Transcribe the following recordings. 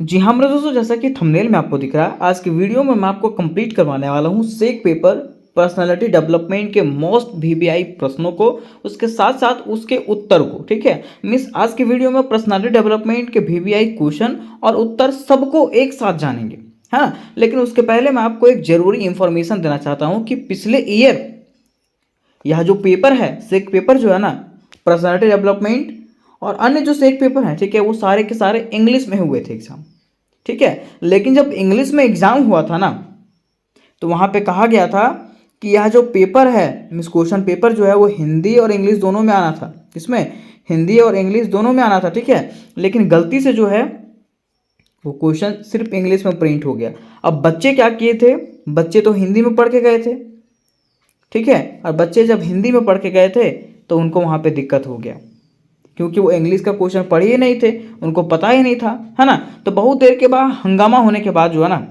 जी हाँ मेरे दोस्तों, जैसा कि थंबनेल में आपको दिख रहा है, आज की वीडियो में मैं आपको कंप्लीट करवाने वाला हूँ सेक पेपर पर्सनालिटी डेवलपमेंट के मोस्ट वीवीआई प्रश्नों को, उसके साथ साथ उसके उत्तर को। ठीक है मिस, आज की वीडियो में पर्सनालिटी डेवलपमेंट के वीवीआई क्वेश्चन और उत्तर सबको एक साथ जानेंगे। हाँ, लेकिन उसके पहले मैं आपको एक जरूरी इंफॉर्मेशन देना चाहता हूँ कि पिछले ईयर यह जो पेपर है, सेक पेपर जो है ना, पर्सनालिटी डेवलपमेंट और अन्य जो सेक पेपर हैं, ठीक है, वो सारे के सारे इंग्लिश में हुए थे एग्जाम। ठीक है, लेकिन जब इंग्लिश में एग्जाम हुआ था ना, तो वहां पे कहा गया था कि यह जो पेपर है, मीन्स क्वेश्चन पेपर जो है वो हिंदी और इंग्लिश दोनों में आना था। इसमें हिंदी और इंग्लिश दोनों में आना था। ठीक है, लेकिन गलती से जो है वो क्वेश्चन सिर्फ इंग्लिश में प्रिंट हो गया। अब बच्चे क्या किए थे, बच्चे तो हिंदी में पढ़ के गए थे। ठीक है, और बच्चे जब हिंदी में पढ़ के गए थे तो उनको वहां पे दिक्कत हो गया, क्योंकि वो इंग्लिश का क्वेश्चन पढ़े ही नहीं थे, उनको पता ही नहीं था, है ना। तो बहुत देर के बाद हंगामा होने के बाद जो है ना,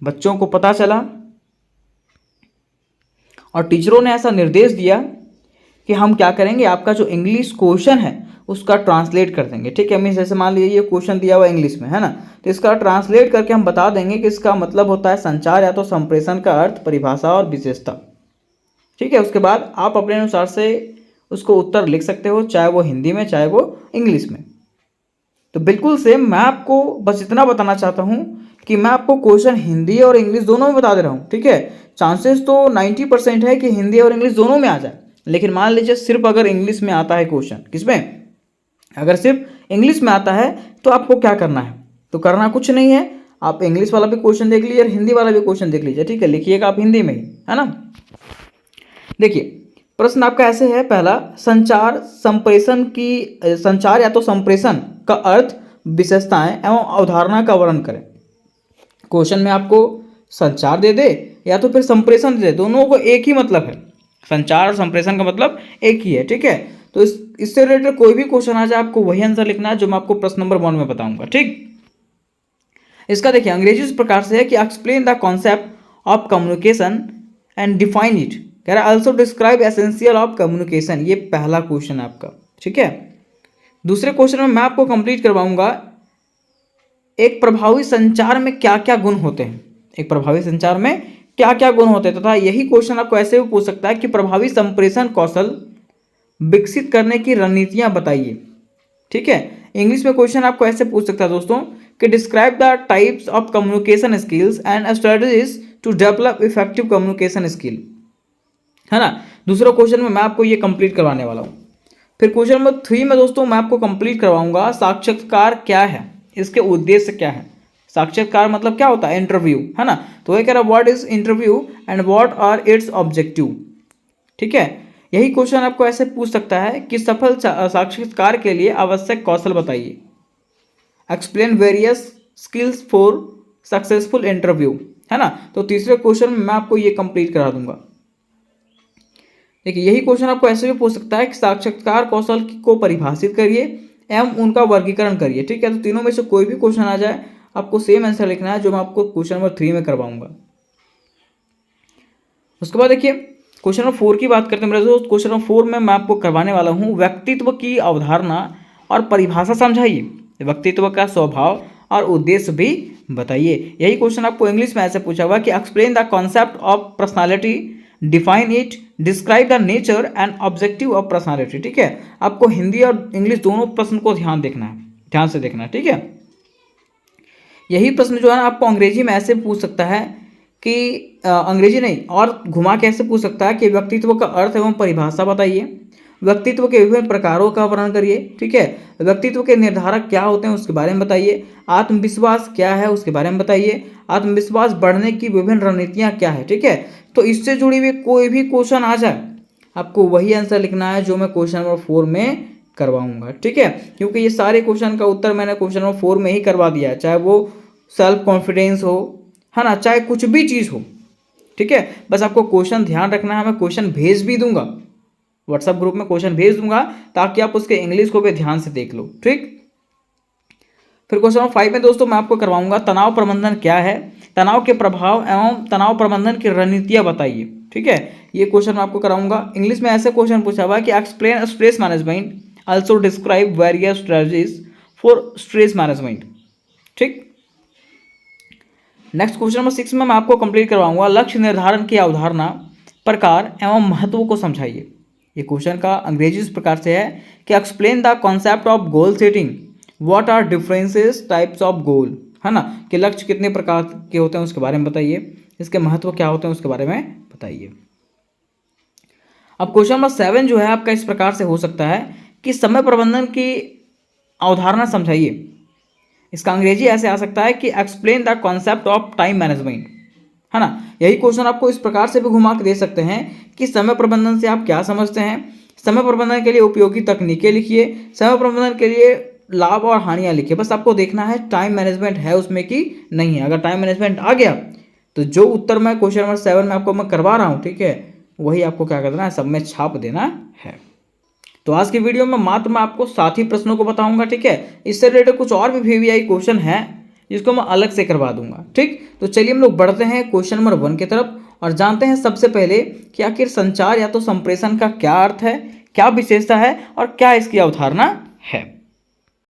बच्चों को पता चला और टीचरों ने ऐसा निर्देश दिया कि हम क्या करेंगे, आपका जो इंग्लिश क्वेश्चन है उसका ट्रांसलेट कर देंगे। ठीक है मीन्स, जैसे मान लीजिए ये क्वेश्चन दिया हुआ इंग्लिश में है ना, तो इसका ट्रांसलेट करके हम बता देंगे कि इसका मतलब होता है संचार या तो संप्रेषण का अर्थ, परिभाषा और विशेषता। ठीक है, उसके बाद आप अपने अनुसार से उसको उत्तर लिख सकते हो, चाहे वो हिंदी में चाहे वो इंग्लिश में। तो बिल्कुल सेम, मैं आपको बस इतना बताना चाहता हूँ कि मैं आपको क्वेश्चन हिंदी और इंग्लिश दोनों में बता दे रहा हूँ। ठीक है, चांसेस तो 90% है कि हिंदी और इंग्लिश दोनों में आ जाए, लेकिन मान लीजिए सिर्फ अगर इंग्लिश में आता है क्वेश्चन, किसमें, अगर सिर्फ इंग्लिश में आता है तो आपको क्या करना है, तो करना कुछ नहीं है, आप इंग्लिश वाला भी क्वेश्चन देख लीजिए और हिंदी वाला भी क्वेश्चन देख लीजिए। ठीक है, लिखिएगा आप हिंदी में ही, है ना। देखिए प्रश्न आपका ऐसे है, पहला, संचार संप्रेषण की संचार या तो संप्रेषण का अर्थ, विशेषताएं एवं अवधारणा का वर्णन करें। क्वेश्चन में आपको संचार दे दे या तो फिर संप्रेषण दे दे, दोनों को एक ही मतलब है, संचार और संप्रेषण का मतलब एक ही है। ठीक है, तो इससे रिलेटेड कोई भी क्वेश्चन आ जाए आपको वही आंसर लिखना है जो मैं आपको प्रश्न नंबर 1 में बताऊंगा। ठीक, इसका देखिए अंग्रेजी इस प्रकार से है कि explain the concept of communication and define it. कह रहा है also describe essential of communication. ये पहला क्वेश्चन है आपका। ठीक है, दूसरे क्वेश्चन में मैं आपको कंप्लीट करवाऊंगा एक प्रभावी संचार में क्या क्या गुण होते हैं, एक प्रभावी संचार में क्या क्या गुण होते हैं, तथा यही क्वेश्चन आपको ऐसे भी पूछ सकता है कि प्रभावी संप्रेषण कौशल विकसित करने की रणनीतियां बताइए। ठीक है, इंग्लिश में क्वेश्चन आपको ऐसे पूछ सकता है दोस्तों कि describe the types of communication skills and strategies to develop effective communication skill, है ना। दूसरा क्वेश्चन में मैं आपको ये कंप्लीट करवाने वाला हूँ। फिर क्वेश्चन नंबर 3 में दोस्तों मैं आपको कंप्लीट करवाऊंगा साक्षात्कार क्या है, इसके उद्देश्य क्या है। साक्षात्कार मतलब क्या होता है, इंटरव्यू, है ना। तो ये कह रहा है what is interview and what are its objective. ठीक है, यही क्वेश्चन आपको ऐसे पूछ सकता है कि सफल साक्षात्कार के लिए आवश्यक कौशल बताइए। Explain various skills for successful interview, है ना। तो तीसरे क्वेश्चन में मैं आपको ये कंप्लीट करा दूंगा। देखिए यही क्वेश्चन आपको ऐसे भी पूछ सकता है कि साक्षात्कार कौशल को परिभाषित करिए एवं उनका वर्गीकरण करिए। ठीक है, तो तीनों में से कोई भी क्वेश्चन आ जाए आपको सेम आंसर लिखना है जो मैं आपको क्वेश्चन नंबर 3 में करवाऊंगा। उसके बाद देखिए क्वेश्चन नंबर 4 की बात करते हैं मेरे दोस्त। क्वेश्चन नंबर 4 में मैं आपको करवाने वाला हूँ व्यक्तित्व की अवधारणा और परिभाषा समझाइए, व्यक्तित्व का स्वभाव और उद्देश्य भी बताइए। यही क्वेश्चन आपको इंग्लिश में ऐसे पूछा हुआ कि explain the concept of personality, define it, describe the nature and objective of personality. ठीक है, आपको हिंदी और इंग्लिश दोनों प्रश्न को ध्यान देखना है, ध्यान से देखना है। ठीक है, यही प्रश्न जो है ना आपको अंग्रेजी में ऐसे पूछ सकता है कि अंग्रेजी नहीं और घुमा के ऐसे पूछ सकता है कि व्यक्तित्व का अर्थ एवं परिभाषा बताइए, व्यक्तित्व के विभिन्न प्रकारों का वर्णन करिए। ठीक है, व्यक्तित्व के निर्धारक क्या होते हैं उसके बारे में बताइए, आत्मविश्वास क्या है उसके बारे में बताइए, आत्मविश्वास बढ़ने की विभिन्न रणनीतियाँ क्या है। ठीक है, तो इससे जुड़ी हुई कोई भी क्वेश्चन आ जाए आपको वही आंसर लिखना है जो मैं क्वेश्चन नंबर 4 में करवाऊंगा। ठीक है, क्योंकि ये सारे क्वेश्चन का उत्तर मैंने क्वेश्चन नंबर 4 में ही करवा दिया है, चाहे वो सेल्फ कॉन्फिडेंस हो, है ना, चाहे कुछ भी चीज़ हो। ठीक है, बस आपको क्वेश्चन ध्यान रखना है, मैं क्वेश्चन भेज भी दूंगा, व्हाट्सएप ग्रुप में क्वेश्चन भेज दूंगा ताकि आप उसके इंग्लिश को भी ध्यान से देख लो। ठीक, फिर क्वेश्चन नंबर 5 में दोस्तों मैं आपको करवाऊंगा तनाव प्रबंधन क्या है, तनाव के प्रभाव एवं तनाव प्रबंधन की रणनीतियां बताइए। ठीक है, ये क्वेश्चन मैं आपको कराऊंगा। इंग्लिश में ऐसे क्वेश्चन पूछा हुआ है कि explain stress management, also describe various strategies for stress management. ठीक। नेक्स्ट क्वेश्चन नंबर 6 में मैं आपको कंप्लीट करवाऊंगा, लक्ष्य निर्धारण की अवधारणा, प्रकार एवं महत्व को समझाइए। ये क्वेश्चन का अंग्रेजी इस प्रकार से है कि explain the concept of goal setting, what are differences types of goal, है ना, कि लक्ष्य कितने प्रकार के होते हैं उसके बारे में बताइए, इसके महत्व क्या होते हैं उसके बारे में बताइए। अब क्वेश्चन नंबर 7 जो है आपका इस प्रकार से हो सकता है कि समय प्रबंधन की अवधारणा समझाइए। इसका अंग्रेजी ऐसे आ सकता है कि explain the concept of time management, है ना। यही क्वेश्चन आपको इस प्रकार से भी घुमा के दे सकते हैं कि समय प्रबंधन से आप क्या समझते हैं, समय प्रबंधन के लिए उपयोगी तकनीकें लिखिए, समय प्रबंधन के लिए लाभ और हानियां लिखिए। बस आपको देखना है टाइम मैनेजमेंट है उसमें कि नहीं है। अगर टाइम मैनेजमेंट आ गया तो जो उत्तर मैं क्वेश्चन नंबर 7 में आपको मैं करवा रहा हूँ, ठीक है, वही आपको क्या करना है, सब में छाप देना है। तो आज की वीडियो में मात्र मैं आपको 7 ही प्रश्नों को बताऊंगा, ठीक है। इससे रिलेटेड कुछ और भी VVI क्वेश्चन है जिसको मैं अलग से करवा दूंगा, ठीक। तो चलिए हम लोग बढ़ते हैं क्वेश्चन नंबर 1 की तरफ और जानते हैं सबसे पहले कि आखिर संचार या तो संप्रेषण का क्या अर्थ है, क्या विशेषता है और क्या इसकी अवधारणा है।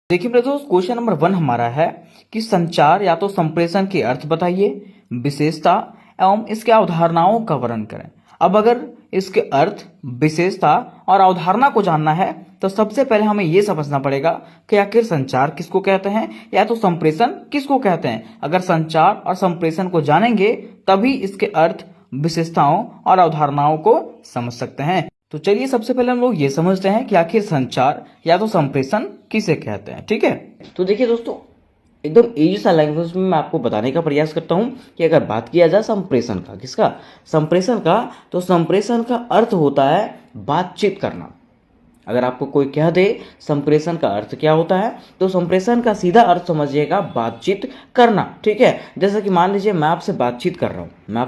देखिए मेरे दोस्त, क्वेश्चन नंबर 1 हमारा है कि संचार या तो संप्रेषण के अर्थ बताइए, विशेषता एवं इसके अवधारणाओं का वर्णन करें। अब अगर इसके अर्थ, विशेषता और अवधारणा को जानना है तो सबसे पहले हमें यह समझना पड़ेगा कि आखिर संचार किसको कहते हैं या तो संप्रेषण किसको कहते हैं। अगर संचार और संप्रेषण को जानेंगे तभी इसके अर्थ, विशेषताओं और अवधारणाओं को समझ सकते हैं। तो चलिए सबसे पहले हम लोग ये समझते हैं कि आखिर संचार या तो संप्रेषण किसे कहते हैं, ठीक है। तो देखिए दोस्तों, एकदम इजी सा लैंग्वेज में मैं आपको बताने का प्रयास करता हूं कि अगर बात किया जाए संप्रेषण का, किसका, संप्रेषण का, तो संप्रेषण का अर्थ होता है बातचीत करना। अगर आपको कोई कह दे संप्रेषण का अर्थ क्या होता है, तो संप्रेषण का सीधा अर्थ समझिएगा बातचीत करना, ठीक है। जैसे कि मान लीजिए मैं आपसे बातचीत कर रहा हूँ, मैं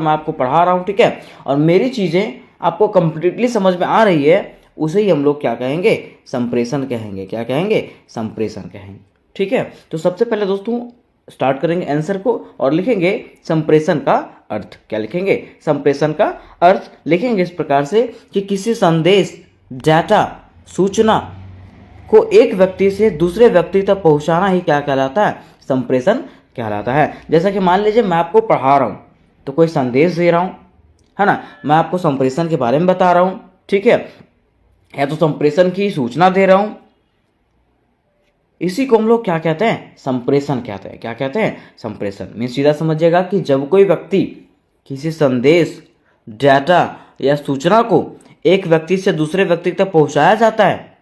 आपको पढ़ा रहा हूँ, ठीक है, और मेरी चीज़ें आपको कंप्लीटली समझ में आ रही है, उसे ही हम लोग क्या कहेंगे, संप्रेषण कहेंगे। क्या कहेंगे, संप्रेषण कहेंगे, ठीक है। तो सबसे पहले दोस्तों स्टार्ट करेंगे आंसर को और लिखेंगे संप्रेषण का अर्थ। क्या लिखेंगे, संप्रेषण का अर्थ लिखेंगे इस प्रकार से कि किसी संदेश, डाटा, सूचना को एक व्यक्ति से दूसरे व्यक्ति तक पहुंचाना ही क्या कहलाता है, संप्रेषण कहलाता है। जैसा कि मान लीजिए मैं आपको पढ़ा रहा हूं तो कोई संदेश दे रहा हूं, है ना, मैं आपको संप्रेषण के बारे में बता रहा हूं, ठीक है, या तो संप्रेषण की सूचना दे रहा हूं, इसी को हम लोग क्या कहते हैं, संप्रेषण कहते हैं। क्या कहते हैं, संप्रेषण। मैं सीधा समझिएगा कि जब कोई व्यक्ति किसी संदेश, डाटा या सूचना को एक व्यक्ति से दूसरे व्यक्ति तक पहुंचाया जाता है,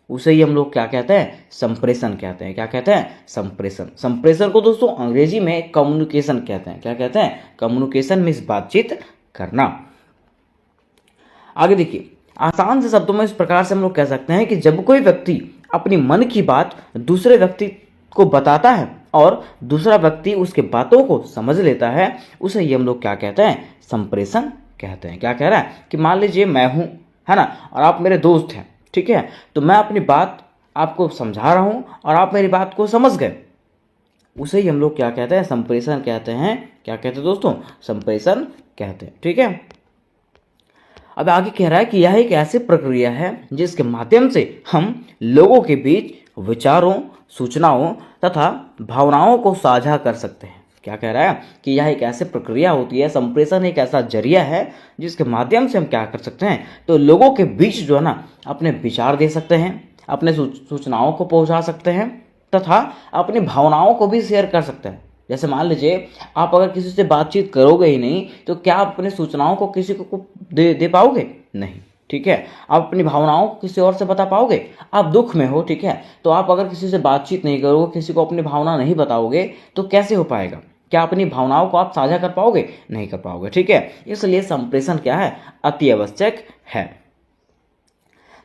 उसे ही हम लोग क्या कहते हैं, संप्रेषण कहते हैं। क्या कहते हैं, संप्रेषण। संप्रेषण को दोस्तों अंग्रेजी में कम्युनिकेशन कहते हैं। क्या कहते हैं, कम्युनिकेशन मीन्स बातचीत करना। आगे देखिए, आसान से शब्दों में इस प्रकार से हम लोग कह सकते हैं कि जब कोई व्यक्ति अपनी मन की बात दूसरे व्यक्ति को बताता है और दूसरा व्यक्ति उसके बातों को समझ लेता है, उसे ही हम लोग क्या कहते हैं, संप्रेषण कहते हैं। क्या कह रहा है कि मान लीजिए मैं हूं, है ना, और आप मेरे दोस्त हैं, ठीक है, तो मैं अपनी बात आपको समझा रहा हूं और आप मेरी बात को समझ गए, उसे ही हम लोग क्या कहते हैं, संप्रेषण कहते हैं। क्या कहते हैं दोस्तों, संप्रेषण कहते हैं, ठीक है। अब आगे कह रहा है कि यह एक ऐसी प्रक्रिया है जिसके माध्यम से हम लोगों के बीच विचारों, सूचनाओं तथा भावनाओं को साझा कर सकते हैं। क्या कह रहा है कि यह एक ऐसी प्रक्रिया होती है, संप्रेषण एक ऐसा जरिया है जिसके माध्यम से हम क्या कर सकते हैं, तो लोगों के बीच जो है ना अपने विचार दे सकते हैं, अपने सूचनाओं को पहुंचा सकते हैं तथा अपनी भावनाओं को भी शेयर कर सकते हैं। जैसे मान लीजिए आप अगर किसी से बातचीत करोगे ही नहीं तो क्या आप अपने सूचनाओं को किसी को दे पाओगे, नहीं, ठीक है। आप अपनी भावनाओं को किसी और से बता पाओगे, आप दुख में हो, ठीक है, तो आप अगर किसी से बातचीत नहीं करोगे, किसी को अपनी भावना नहीं बताओगे तो कैसे हो पाएगा, क्या अपनी भावनाओं को आप साझा कर पाओगे, नहीं कर पाओगे, ठीक है। इसलिए संप्रेषण क्या है, अति आवश्यक है।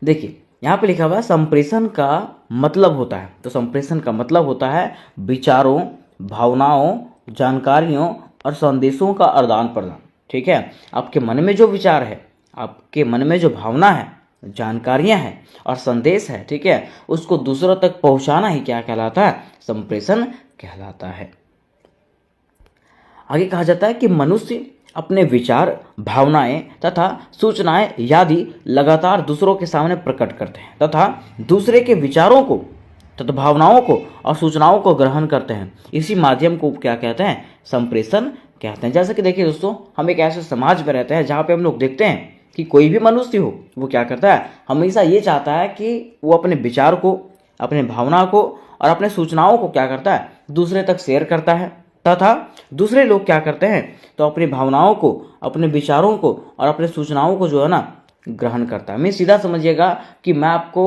देखिए यहाँ पे लिखा हुआ है संप्रेषण का मतलब होता है, तो संप्रेषण का मतलब होता है विचारों, भावनाओं, जानकारियों और संदेशों का आदान प्रदान, ठीक है। आपके मन में जो विचार है, आपके मन में जो भावना है, जानकारियां हैं और संदेश है, ठीक है, उसको दूसरों तक पहुंचाना ही क्या कहलाता है, संप्रेषण कहलाता है। आगे कहा जाता है कि मनुष्य अपने विचार, भावनाएं तथा सूचनाएं आदि लगातार दूसरों के सामने प्रकट करते हैं तथा दूसरे के विचारों को तथा भावनाओं को और सूचनाओं को ग्रहण करते हैं। इसी माध्यम को क्या कहते हैं? संप्रेषण कहते हैं। जैसे कि देखिए दोस्तों, हम एक ऐसे समाज में रहते हैं जहाँ पे हम लोग देखते हैं कि कोई भी मनुष्य हो वो क्या करता है, हमेशा ये चाहता है कि वो अपने विचार को, अपने भावना को और अपने सूचनाओं को क्या करता है, दूसरे तक शेयर करता है, तथा दूसरे लोग क्या करते हैं तो अपनी भावनाओं को, अपने विचारों को और अपने सूचनाओं को जो है ना ग्रहण करता है। मैं सीधा समझिएगा कि मैं आपको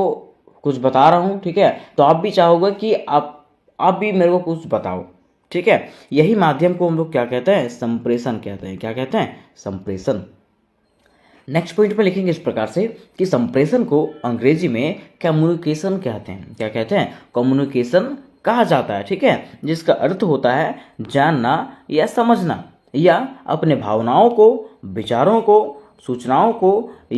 कुछ बता रहा हूँ, ठीक है, तो आप भी चाहोगे कि आप भी मेरे को कुछ बताओ, ठीक है। यही माध्यम को हम लोग क्या कहते हैं? संप्रेषण कहते हैं। क्या कहते हैं? संप्रेषण। नेक्स्ट पॉइंट पे लिखेंगे इस प्रकार से कि संप्रेषण को अंग्रेजी में कम्युनिकेशन कहते हैं। क्या कहते हैं? कम्युनिकेशन कहा जाता है, ठीक है, जिसका अर्थ होता है जानना या समझना या अपने भावनाओं को, विचारों को, सूचनाओं को,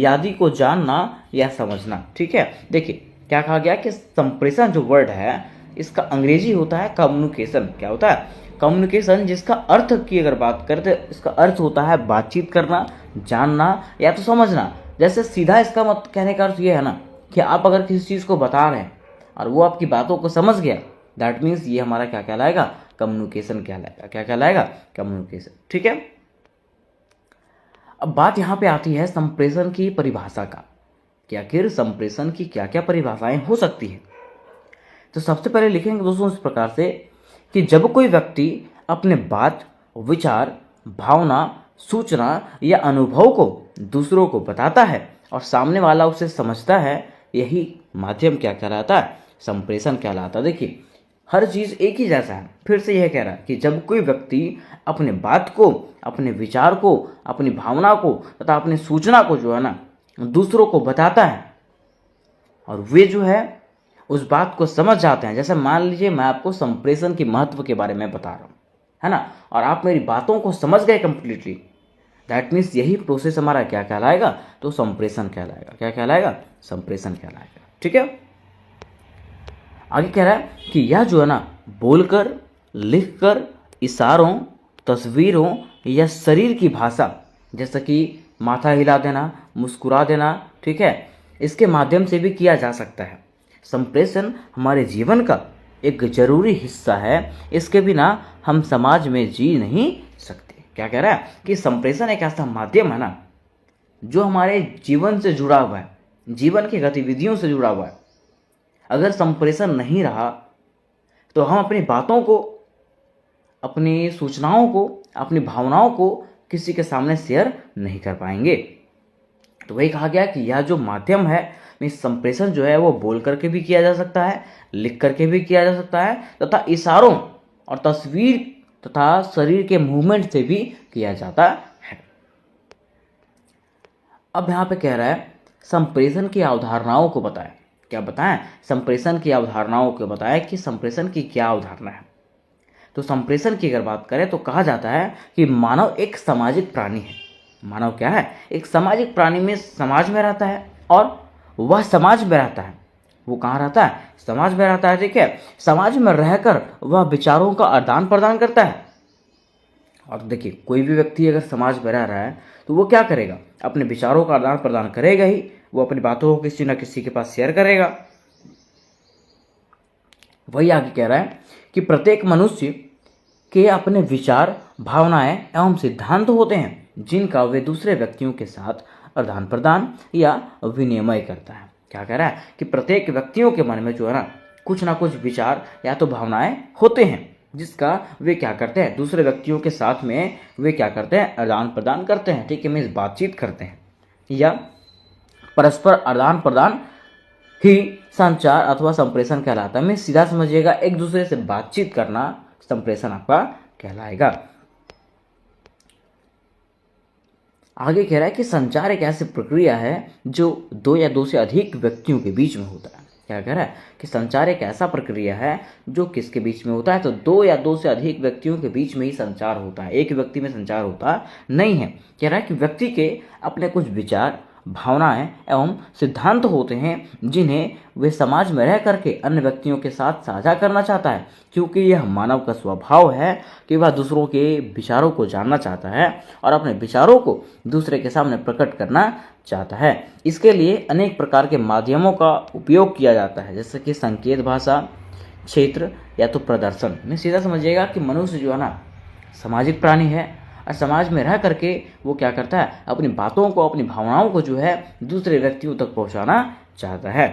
आदि को जानना या समझना, ठीक है। देखिए क्या कहा गया कि संप्रेषण जो वर्ड है इसका अंग्रेजी होता है कम्युनिकेशन। क्या होता है? कम्युनिकेशन, जिसका अर्थ की अगर बात करें तो इसका अर्थ होता है बातचीत करना, जानना या तो समझना। जैसे सीधा इसका मत कहने का अर्थ ये है ना कि आप अगर किसी चीज़ को बता रहे हैं और वो आपकी बातों को समझ गया, दैट मीन्स ये हमारा क्या कहलाएगा? कम्युनिकेशन कहलाएगा। क्या कहलाएगा? कम्युनिकेशन, ठीक है। अब बात यहाँ पे आती है संप्रेषण की परिभाषा का कि आखिर संप्रेषण की क्या क्या परिभाषाएं हो सकती है। तो सबसे पहले लिखेंगे दोस्तों इस प्रकार से कि जब कोई व्यक्ति अपने बात, विचार, भावना, सूचना या अनुभव को दूसरों को बताता है और सामने वाला उसे समझता है, यही माध्यम क्या कहलाता है? संप्रेषण कहलाता है। देखिए हर चीज़ एक ही जैसा है। फिर से यह कह रहा है कि जब कोई व्यक्ति अपने बात को, अपने विचार को, अपनी भावना को तथा अपनी सूचना को जो है ना दूसरों को बताता है और वे जो है उस बात को समझ जाते हैं। जैसे मान लीजिए मैं आपको संप्रेषण के महत्व के बारे में बता रहा हूँ, है ना, और आप मेरी बातों को समझ गए कंप्लीटली, दैट मीन्स यही प्रोसेस हमारा क्या कहलाएगा? तो संप्रेषण कहलाएगा। क्या कहलाएगा? संप्रेषण कहलाएगा, ठीक है। आगे कह रहा है कि यह जो है ना बोलकर, लिखकर, इशारों, तस्वीरों या शरीर की भाषा जैसे कि माथा हिला देना, मुस्कुरा देना, ठीक है, इसके माध्यम से भी किया जा सकता है। संप्रेषण हमारे जीवन का एक जरूरी हिस्सा है, इसके बिना हम समाज में जी नहीं सकते। क्या कह रहा है कि संप्रेषण एक ऐसा माध्यम है ना जो हमारे जीवन से जुड़ा हुआ है, जीवन की गतिविधियों से जुड़ा हुआ है। अगर संप्रेषण नहीं रहा तो हम अपनी बातों को, अपनी सूचनाओं को, अपनी भावनाओं को किसी के सामने शेयर नहीं कर पाएंगे। तो वही कहा गया कि यह जो माध्यम है, मीन्स संप्रेषण जो है वो बोल करके भी किया जा सकता है, लिख करके भी किया जा सकता है तथा इशारों और तस्वीर तथा शरीर के मूवमेंट से भी किया जाता है। अब यहाँ पे कह रहा है संप्रेषण की अवधारणाओं को बताएं। क्या बताएं? संप्रेषण की अवधारणाओं को बताएं कि संप्रेषण की क्या अवधारणा है। तो संप्रेषण की अगर बात करें तो कहा जाता है कि मानव एक सामाजिक प्राणी है। मानव क्या है? एक सामाजिक प्राणी में समाज में रहता है और वह समाज में रहता है। वो कहाँ रहता है? समाज में रहता है, ठीक है। समाज में रहकर वह विचारों का आदान प्रदान करता है। और देखिए कोई भी व्यक्ति अगर समाज में रह रहा है तो वो क्या करेगा? अपने विचारों का आदान प्रदान करेगा ही, वो अपनी बातों को किसी न किसी के पास शेयर करेगा। वही आगे कह रहा है कि प्रत्येक मनुष्य के अपने विचार, भावनाएं एवं सिद्धांत होते हैं जिनका वे दूसरे व्यक्तियों के साथ आदान प्रदान या विनिमय करता है। क्या कह रहा है कि प्रत्येक व्यक्तियों के मन में जो है ना कुछ विचार या तो भावनाएं होते हैं जिसका वे क्या करते हैं? दूसरे व्यक्तियों के साथ में वे क्या करते हैं? आदान प्रदान करते हैं, ठीक है, मीन्स बातचीत करते हैं या परस्पर आदान प्रदान ही संचार अथवा संप्रेषण कहलाता है। मैं सीधा समझिएगा एक दूसरे से बातचीत करना संप्रेषण आपका कहलाएगा। आगे कह रहा है कि संचार एक ऐसी प्रक्रिया है जो दो या दो से अधिक व्यक्तियों के बीच में होता है। क्या कह रहा है कि संचार एक ऐसा प्रक्रिया है जो किसके बीच में होता है? तो दो या दो से अधिक व्यक्तियों के बीच में ही संचार होता है, एक व्यक्ति में संचार होता नहीं है। कह रहा है कि व्यक्ति के अपने कुछ विचार, भावनाएं एवं सिद्धांत होते हैं जिन्हें वे समाज में रह करके अन्य व्यक्तियों के साथ साझा करना चाहता है, क्योंकि यह मानव का स्वभाव है कि वह दूसरों के विचारों को जानना चाहता है और अपने विचारों को दूसरे के सामने प्रकट करना चाहता है। इसके लिए अनेक प्रकार के माध्यमों का उपयोग किया जाता है, जैसे कि संकेत भाषा, क्षेत्र या तो प्रदर्शन में सीधा समझिएगा कि मनुष्य जो है ना सामाजिक प्राणी है और समाज में रह करके वो क्या करता है, अपनी बातों को, अपनी भावनाओं को जो है दूसरे व्यक्तियों तक पहुंचाना चाहता है।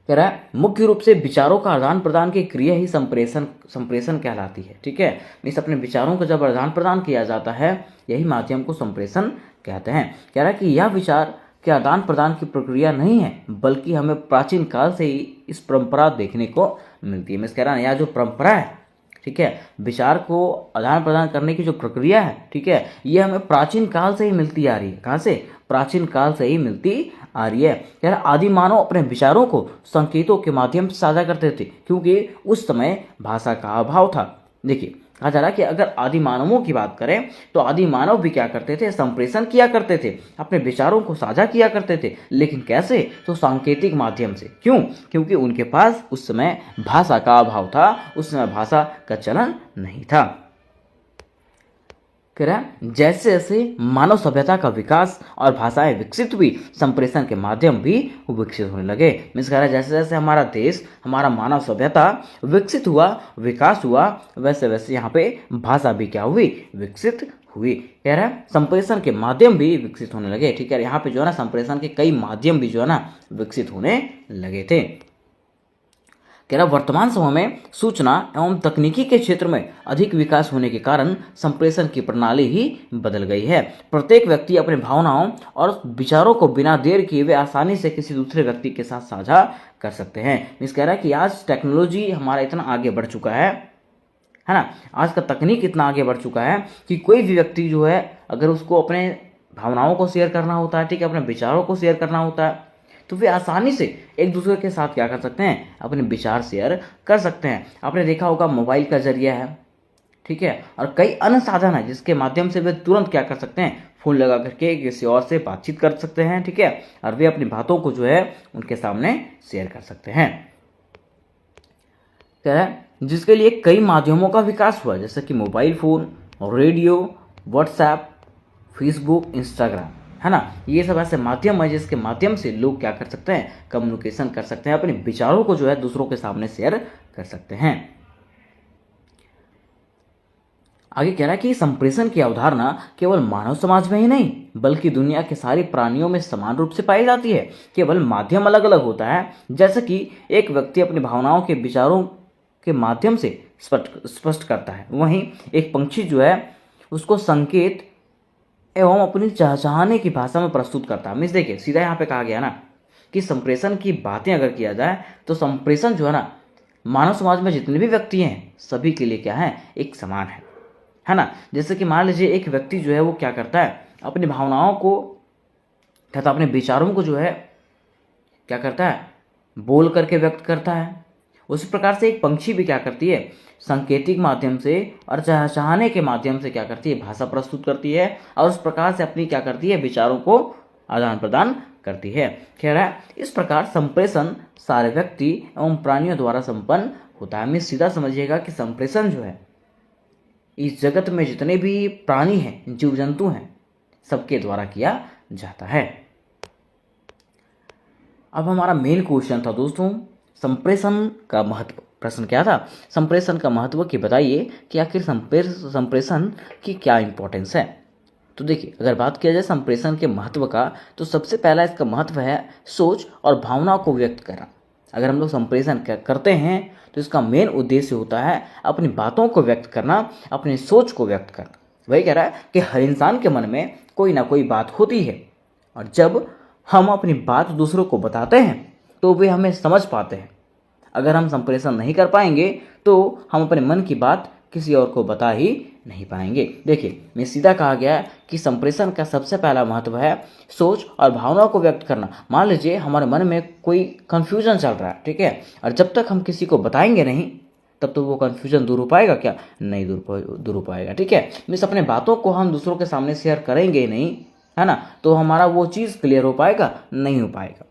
कह रहा है मुख्य रूप से विचारों का आदान प्रदान की क्रिया ही संप्रेषण कहलाती है। ठीक है, इस अपने विचारों का जब आदान प्रदान किया जाता है यही माध्यम को संप्रेषण कहते हैं। कह रहा है कि यह विचार के आदान प्रदान की प्रक्रिया नहीं है बल्कि हमें प्राचीन काल से ही इस परंपरा देखने को मिलती है। मैं कह रहा हूँ यह जो परंपरा है, ठीक है, विचार को आदान प्रदान करने की जो प्रक्रिया है, ठीक है, ये हमें प्राचीन काल से ही मिलती आ रही है। कहाँ से? प्राचीन काल से ही मिलती आ रही है। यार आदि मानव अपने विचारों को संकेतों के माध्यम से साझा करते थे क्योंकि उस समय भाषा का अभाव था। देखिए कहा जा रहा है कि अगर आदि मानवों की बात करें तो आदि मानव भी क्या करते थे, संप्रेषण किया करते थे, अपने विचारों को साझा किया करते थे। लेकिन कैसे? तो सांकेतिक माध्यम से। क्यों? क्योंकि उनके पास उस समय भाषा का अभाव था, उस समय भाषा का चलन नहीं था। कह रहा है जैसे जैसे मानव सभ्यता का विकास और भाषाएं विकसित हुई संप्रेषण के माध्यम भी विकसित होने लगे। मीन्स कह रहा है जैसे जैसे हमारा देश, हमारा मानव सभ्यता विकसित हुआ, विकास हुआ, वैसे वैसे यहाँ पे भाषा भी क्या हुई, विकसित हुई। कह रहा है संप्रेषण के माध्यम भी विकसित होने लगे। ठीक है, यहाँ पे जो है ना संप्रेषण के कई माध्यम भी जो है ना विकसित होने लगे थे। कह रहा वर्तमान समय में सूचना एवं तकनीकी के क्षेत्र में अधिक विकास होने के कारण संप्रेषण की प्रणाली ही बदल गई है। प्रत्येक व्यक्ति अपने भावनाओं और विचारों को बिना देर किए हुए आसानी से किसी दूसरे व्यक्ति के साथ साझा कर सकते हैं। इस कह रहा है कि आज टेक्नोलॉजी हमारा इतना आगे बढ़ चुका है ना, आज का तकनीक इतना आगे बढ़ चुका है कि कोई भी व्यक्ति जो है अगर उसको अपने भावनाओं को शेयर करना होता है, ठीक है, अपने विचारों को शेयर करना होता है, तो वे आसानी से एक दूसरे के साथ क्या कर सकते हैं, अपने विचार शेयर कर सकते हैं। आपने देखा होगा मोबाइल का जरिया है, ठीक है, और कई अन्य साधन है जिसके माध्यम से वे तुरंत क्या कर सकते हैं, फोन लगा करके किसी और से बातचीत कर सकते हैं। ठीक है, और वे अपनी बातों को जो है उनके सामने शेयर कर सकते हैं। क्या है, जिसके लिए कई माध्यमों का विकास हुआ जैसे कि mobile phone, radio, WhatsApp, Facebook, Instagram, है ना। ये सब ऐसे माध्यम है जिसके माध्यम से लोग क्या कर सकते हैं, कम्युनिकेशन कर सकते हैं, अपने विचारों को जो है दूसरों के सामने शेयर कर सकते हैं। आगे कह रहा है कि संप्रेषण की अवधारणा केवल मानव समाज में ही नहीं बल्कि दुनिया के सारे प्राणियों में समान रूप से पाई जाती है। केवल माध्यम अलग अलग होता है। जैसे कि एक व्यक्ति अपनी भावनाओं के विचारों के माध्यम से स्पष्ट करता है, वहीं एक पंछी जो है उसको संकेत एवं अपनी चहचहाने की भाषा में प्रस्तुत करता है। मिस देखिए सीधा यहाँ पे कहा गया ना कि संप्रेषण की बातें अगर किया जाए तो संप्रेषण जो है ना मानव समाज में जितने भी व्यक्ति हैं सभी के लिए क्या है, एक समान है ना। जैसे कि मान लीजिए एक व्यक्ति जो है वो क्या करता है, अपनी भावनाओं को तथा अपने विचारों को जो है क्या करता है, बोल करके व्यक्त करता है। उसी प्रकार से एक पंछी भी क्या करती है, सांकेतिक माध्यम से और चहचहाने के माध्यम से क्या करती है, भाषा प्रस्तुत करती है और उस प्रकार से अपनी क्या करती है, विचारों को आदान प्रदान करती है। कह रहा है इस प्रकार संप्रेषण सारे व्यक्ति एवं प्राणियों द्वारा संपन्न होता है। हमें सीधा समझिएगा कि संप्रेषण जो है इस जगत में जितने भी प्राणी हैं, जीव जंतु हैं, सबके द्वारा किया जाता है। अब हमारा मेन क्वेश्चन था दोस्तों, संप्रेषण का महत्व। प्रश्न क्या था, संप्रेषण का महत्व कि बताइए कि आखिर संप्रेषण की क्या इंपॉर्टेंस है। तो देखिए अगर बात किया जाए संप्रेषण के महत्व का तो सबसे पहला इसका महत्व है सोच और भावना को व्यक्त करना। अगर हम लोग संप्रेषण करते हैं तो इसका मेन उद्देश्य होता है अपनी बातों को व्यक्त करना, अपनी सोच को व्यक्त करना। वही कह रहा है कि हर इंसान के मन में कोई ना कोई बात होती है और जब हम अपनी बात दूसरों को बताते हैं तो वे हमें समझ पाते हैं। अगर हम संप्रेषण नहीं कर पाएंगे तो हम अपने मन की बात किसी और को बता ही नहीं पाएंगे। देखिए मैं सीधा कहा गया कि संप्रेषण का सबसे पहला महत्व है सोच और भावनाओं को व्यक्त करना। मान लीजिए हमारे मन में कोई कन्फ्यूजन चल रहा है, ठीक है, और जब तक हम किसी को बताएंगे नहीं तब तो वो कन्फ्यूजन दूर हो पाएगा क्या, नहीं दूर हो पाएगा। ठीक है, मीन्स अपने बातों को हम दूसरों के सामने शेयर करेंगे ही नहीं, है ना, तो हमारा वो चीज़ क्लियर हो पाएगा, नहीं हो पाएगा।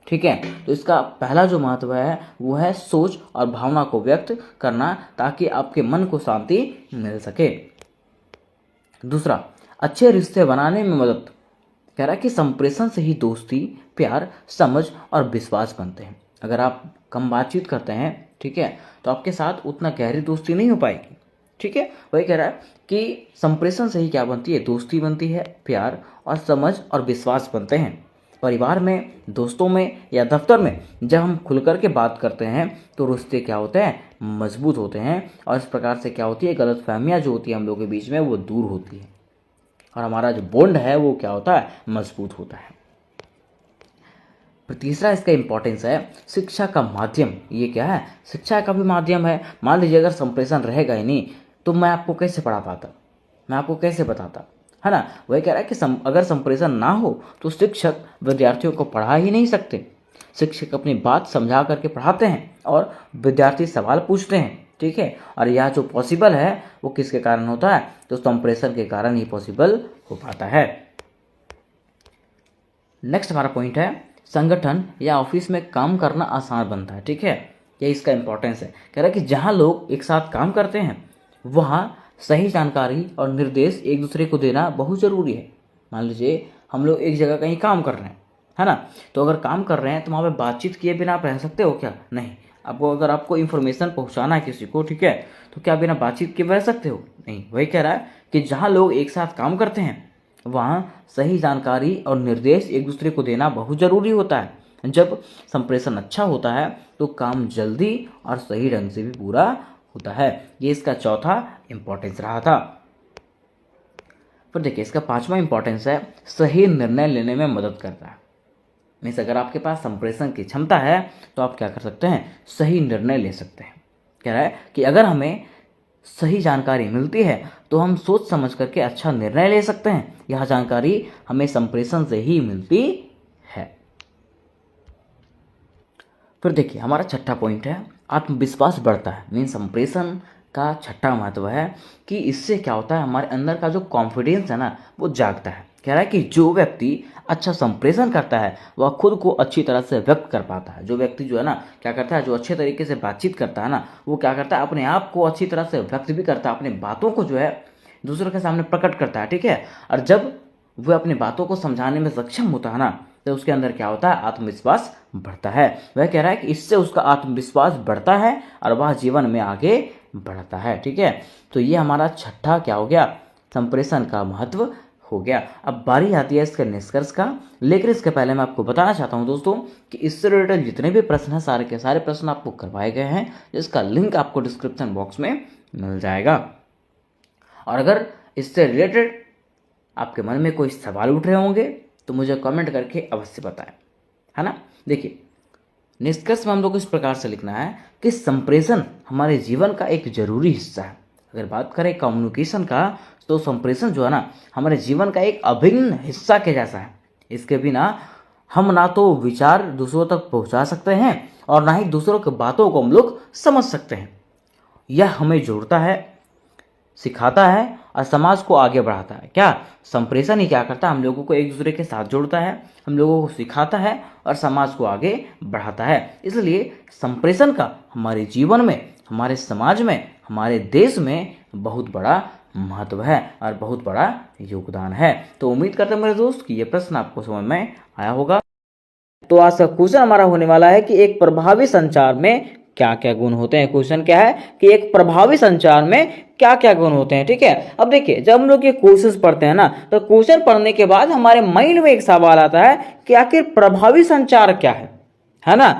ठीक है, तो इसका पहला जो महत्व है वो है सोच और भावना को व्यक्त करना ताकि आपके मन को शांति मिल सके। दूसरा, अच्छे रिश्ते बनाने में मदद। कह रहा है कि संप्रेषण से ही दोस्ती, प्यार, समझ और विश्वास बनते हैं। अगर आप कम बातचीत करते हैं, ठीक है, तो आपके साथ उतना गहरी दोस्ती नहीं हो पाएगी, ठीक है। वही कह रहा है कि संप्रेषण से ही क्या बनती है, दोस्ती बनती है, प्यार और समझ और विश्वास बनते हैं। परिवार में, दोस्तों में या दफ्तर में जब हम खुल कर के बात करते हैं तो रिश्ते क्या होते हैं, मजबूत होते हैं, और इस प्रकार से क्या होती है, गलतफहमियां जो होती है हम लोगों के बीच में वो दूर होती है, और हमारा जो बॉन्ड है वो क्या होता है, मजबूत होता है। फिर तीसरा इसका इंपॉर्टेंस है शिक्षा का माध्यम। ये क्या है, शिक्षा का भी माध्यम है। मान लीजिए अगर संप्रेषण रहेगा ही नहीं तो मैं आपको कैसे पढ़ा पाता, मैं आपको कैसे बताता, है ना। वही कह रहा है कि अगर संप्रेषण ना हो तो शिक्षक विद्यार्थियों को पढ़ा ही नहीं सकते। शिक्षक अपनी बात समझा करके पढ़ाते हैं और विद्यार्थी सवाल पूछते हैं, ठीक है। और यह जो पॉसिबल है वो किसके कारण होता है, तो संप्रेषण के कारण ही पॉसिबल हो पाता है। नेक्स्ट हमारा पॉइंट है संगठन या ऑफिस में काम करना आसान बनता है, ठीक है। ये इसका इंपॉर्टेंस है। कह रहा है कि जहाँ लोग एक साथ काम करते हैं वहाँ सही जानकारी और निर्देश एक दूसरे को देना बहुत ज़रूरी है। मान लीजिए हम लोग एक जगह कहीं काम कर रहे हैं, है ना, तो अगर काम कर रहे हैं तो वहाँ पे बातचीत किए बिना आप रह सकते हो क्या, नहीं। आपको अगर आपको इन्फॉर्मेशन पहुँचाना है किसी को, ठीक है, तो क्या बिना बातचीत किए रह सकते हो, नहीं। वही कह रहा है कि जहाँ लोग एक साथ काम करते हैं वहाँ सही जानकारी और निर्देश एक दूसरे को देना बहुत ज़रूरी होता है। जब संप्रेषण अच्छा होता है तो काम जल्दी और सही ढंग से भी पूरा होता है। ये इसका चौथा इंपॉर्टेंस रहा था। फिर देखिए इसका पांचवा इंपॉर्टेंस है सही निर्णय लेने में मदद करता है। मीन्स अगर आपके पास संप्रेषण की क्षमता है तो आप क्या कर सकते हैं, सही निर्णय ले सकते हैं। कह रहा है कि अगर हमें सही जानकारी मिलती है तो हम सोच समझ करके अच्छा निर्णय ले सकते हैं। यह जानकारी हमें संप्रेषण से ही मिलती है। फिर देखिए हमारा छठा पॉइंट है आत्मविश्वास बढ़ता है। मीन संप्रेषण का छठा महत्व है कि इससे क्या होता है, हमारे अंदर का जो कॉन्फिडेंस है ना वो जागता है। कह रहा है कि जो व्यक्ति अच्छा संप्रेषण करता है वह खुद को अच्छी तरह से व्यक्त कर पाता है। जो व्यक्ति जो है ना क्या करता है, जो अच्छे तरीके से बातचीत करता है ना वो क्या करता है, अपने आप को अच्छी तरह से व्यक्त भी करता है, अपनी बातों को जो है दूसरों के सामने प्रकट करता है, ठीक है। और जब वह अपनी बातों को समझाने में सक्षम होता है ना तो उसके अंदर क्या होता है, आत्मविश्वास बढ़ता है। वह कह रहा है कि इससे उसका आत्मविश्वास बढ़ता है और वह जीवन में आगे बढ़ता है, ठीक है। तो ये हमारा छठा क्या हो गया, संप्रेषण का महत्व हो गया। अब बारी आती है इसके निष्कर्ष का, लेकिन इसके पहले मैं आपको बताना चाहता हूं दोस्तों कि इससे रिलेटेड जितने भी प्रश्न हैं सारे के सारे प्रश्न आपको करवाए गए हैं, जिसका लिंक आपको डिस्क्रिप्शन बॉक्स में मिल जाएगा। और अगर इससे रिलेटेड आपके मन में कोई सवाल उठ रहे होंगे तो मुझे कमेंट करके अवश्य बताएं, है ना। देखिए निष्कर्ष में हम लोग इस प्रकार से लिखना है कि संप्रेषण हमारे जीवन का एक जरूरी हिस्सा है। अगर बात करें कम्युनिकेशन का तो संप्रेषण जो है ना हमारे जीवन का एक अभिन्न हिस्सा के जैसा है। इसके बिना हम ना तो विचार दूसरों तक पहुंचा सकते हैं और ना ही दूसरों की बातों को हम लोग समझ सकते हैं। यह हमें जोड़ता है, सिखाता है और समाज को आगे बढ़ाता है। क्या संप्रेषण ही क्या करता है, हम लोगों को एक दूसरे के साथ जोड़ता है, हम लोगों को सिखाता है और समाज को आगे बढ़ाता है। इसलिए संप्रेषण का हमारे जीवन में, हमारे समाज में, हमारे देश में बहुत बड़ा महत्व है और बहुत बड़ा योगदान है। तो उम्मीद करते हैं मेरे दोस्त कि ये प्रश्न आपको समझ में आया होगा। तो आज का क्वेश्चन हमारा होने वाला है कि एक प्रभावी संचार में क्या क्या गुण होते हैं। क्वेश्चन क्या है कि एक प्रभावी संचार में क्या क्या गुण होते हैं, ठीक है। अब देखिए जब हम लोग ये क्वेश्चन पढ़ते हैं ना तो क्वेश्चन पढ़ने के बाद हमारे माइंड में एक सवाल आता है कि आखिर प्रभावी संचार क्या है ना।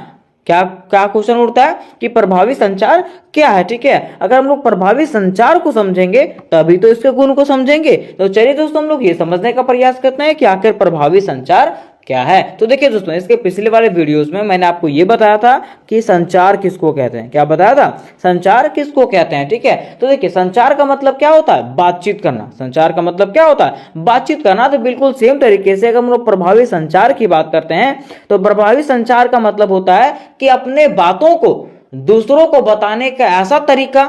क्या क्या क्वेश्चन उठता है कि प्रभावी संचार क्या है, ठीक है। अगर हम लोग प्रभावी संचार को समझेंगे तभी तो इसके गुण को समझेंगे। तो चलिए दोस्तों हम लोग ये समझने का प्रयास करते हैं कि आखिर प्रभावी संचार क्या है। तो देखिए दोस्तों इसके पिछले वाले वीडियोस में मैंने आपको ये बताया था कि संचार किसको कहते हैं। क्या बताया था, संचार किसको कहते हैं, ठीक है। तो देखिए संचार का मतलब क्या होता है, बातचीत करना। संचार का मतलब क्या होता है, बातचीत करना। तो बिल्कुल सेम तरीके से अगर हम लोग प्रभावी संचार की बात करते हैं तो प्रभावी संचार का मतलब होता है कि अपने बातों को दूसरों को बताने का ऐसा तरीका,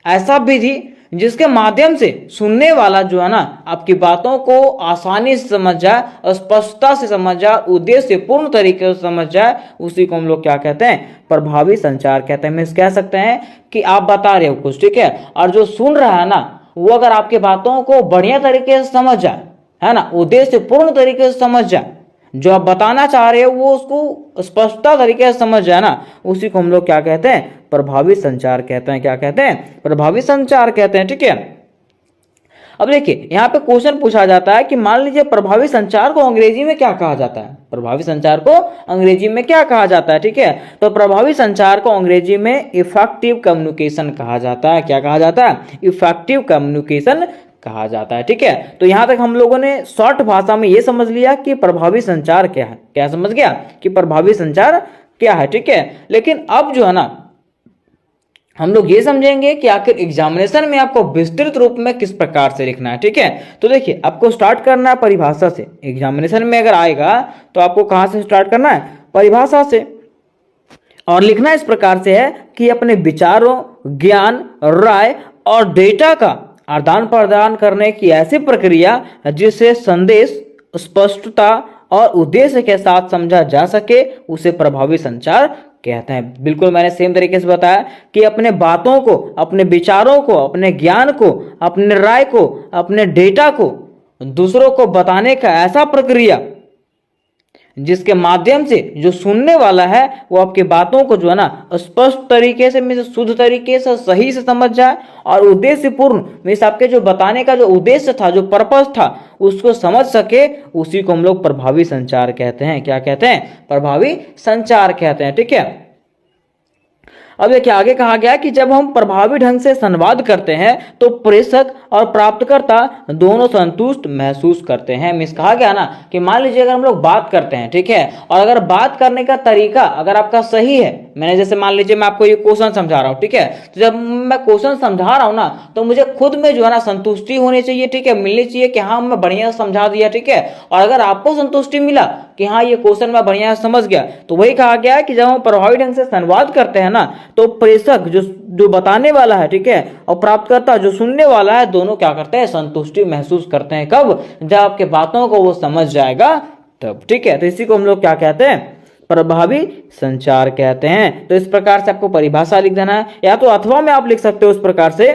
ऐसा विधि जिसके माध्यम से सुनने वाला जो है ना आपकी बातों को आसानी से समझ जाए, स्पष्टता से समझ जाए, उद्देश्य पूर्ण तरीके से समझ जाए, उसी को हम लोग क्या कहते हैं, प्रभावी संचार कहते हैं। मीन्स कह सकते हैं कि आप बता रहे हो कुछ, ठीक है, और जो सुन रहा है ना वो अगर आपकी बातों को बढ़िया तरीके से समझ जाए, है ना, उद्देश्य पूर्ण तरीके से समझ जाए, जो आप बताना चाह रहे हो वो उसको स्पष्टता तरीके से समझ जाए ना, उसी को हम लोग क्या कहते हैं, प्रभावी संचार कहते हैं। क्या कहते हैं, प्रभावी संचार कहते हैं। ठीक है, अब देखिए यहाँ पे क्वेश्चन पूछा जाता है कि मान लीजिए प्रभावी संचार को अंग्रेजी में क्या कहा जाता है, प्रभावी संचार को अंग्रेजी में क्या कहा जाता है। ठीक है, तो प्रभावी संचार को अंग्रेजी में इफेक्टिव कम्युनिकेशन कहा जाता है। क्या कहा जाता है, इफेक्टिव कम्युनिकेशन कहा जाता है। ठीक है, तो यहां तक हम लोगों ने शॉर्ट भाषा में ये समझ लिया कि प्रभावी संचार क्या है। क्या समझ गया कि प्रभावी संचार क्या है। ठीक है, लेकिन अब जो है ना हम लोग ये समझेंगे कि आखिर एग्जामिनेशन में आपको विस्तृत रूप में किस प्रकार से लिखना है। ठीक है, तो देखिए आपको स्टार्ट करना है परिभाषा से। एग्जामिनेशन में अगर आएगा तो आपको कहां से स्टार्ट करना है, परिभाषा से, और लिखना इस प्रकार से है कि अपने विचारों, ज्ञान, राय और डेटा का आदान प्रदान करने की ऐसी प्रक्रिया जिससे संदेश स्पष्टता और उद्देश्य के साथ समझा जा सके, उसे प्रभावी संचार कहते हैं। बिल्कुल मैंने सेम तरीके से बताया कि अपने बातों को, अपने विचारों को, अपने ज्ञान को, अपने राय को, अपने डेटा को दूसरों को बताने का ऐसा प्रक्रिया जिसके माध्यम से जो सुनने वाला है वो आपकी बातों को जो है ना स्पष्ट तरीके से, मीन्स शुद्ध तरीके से, सही से समझ जाए, और उद्देश्यपूर्ण मीन्स आपके जो बताने का जो उद्देश्य था, जो पर्पस था, उसको समझ सके, उसी को हम लोग प्रभावी संचार कहते हैं। क्या कहते हैं, प्रभावी संचार कहते हैं। ठीक है, अब देखिए आगे कहा गया कि जब हम प्रभावी ढंग से संवाद करते हैं तो प्रेषक और प्राप्तकर्ता दोनों संतुष्ट महसूस करते हैं। मिस कहा गया ना कि मान लीजिए अगर हम लोग बात करते हैं, ठीक है, और अगर बात करने का तरीका अगर आपका सही है, मैंने जैसे मान लीजिए मैं आपको ये क्वेश्चन समझा रहा हूँ, ठीक है, तो जब मैं क्वेश्चन समझा रहा हूँ ना तो मुझे खुद में जो है ना संतुष्टि होनी चाहिए। ठीक है, मिलनी चाहिए कि हाँ मैं बढ़िया समझा दिया। ठीक है, और अगर आपको संतुष्टि मिला कि हाँ ये क्वेश्चन मैं बढ़िया समझ गया, तो वही कहा गया है कि जब हम प्रभावी ढंग से संवाद करते हैं ना तो प्रेषक जो बताने वाला है, ठीक है, और प्राप्तकर्ता जो सुनने वाला है, दोनों क्या करते हैं, संतुष्टि महसूस करते हैं। कब, जब आपके बातों को वो समझ जाएगा तब। ठीक है, तो इसी को हम लोग क्या कहते हैं, प्रभावी संचार कहते हैं। तो इस प्रकार से आपको परिभाषा लिख देना है, या तो अथवा में आप लिख सकते हो इस प्रकार से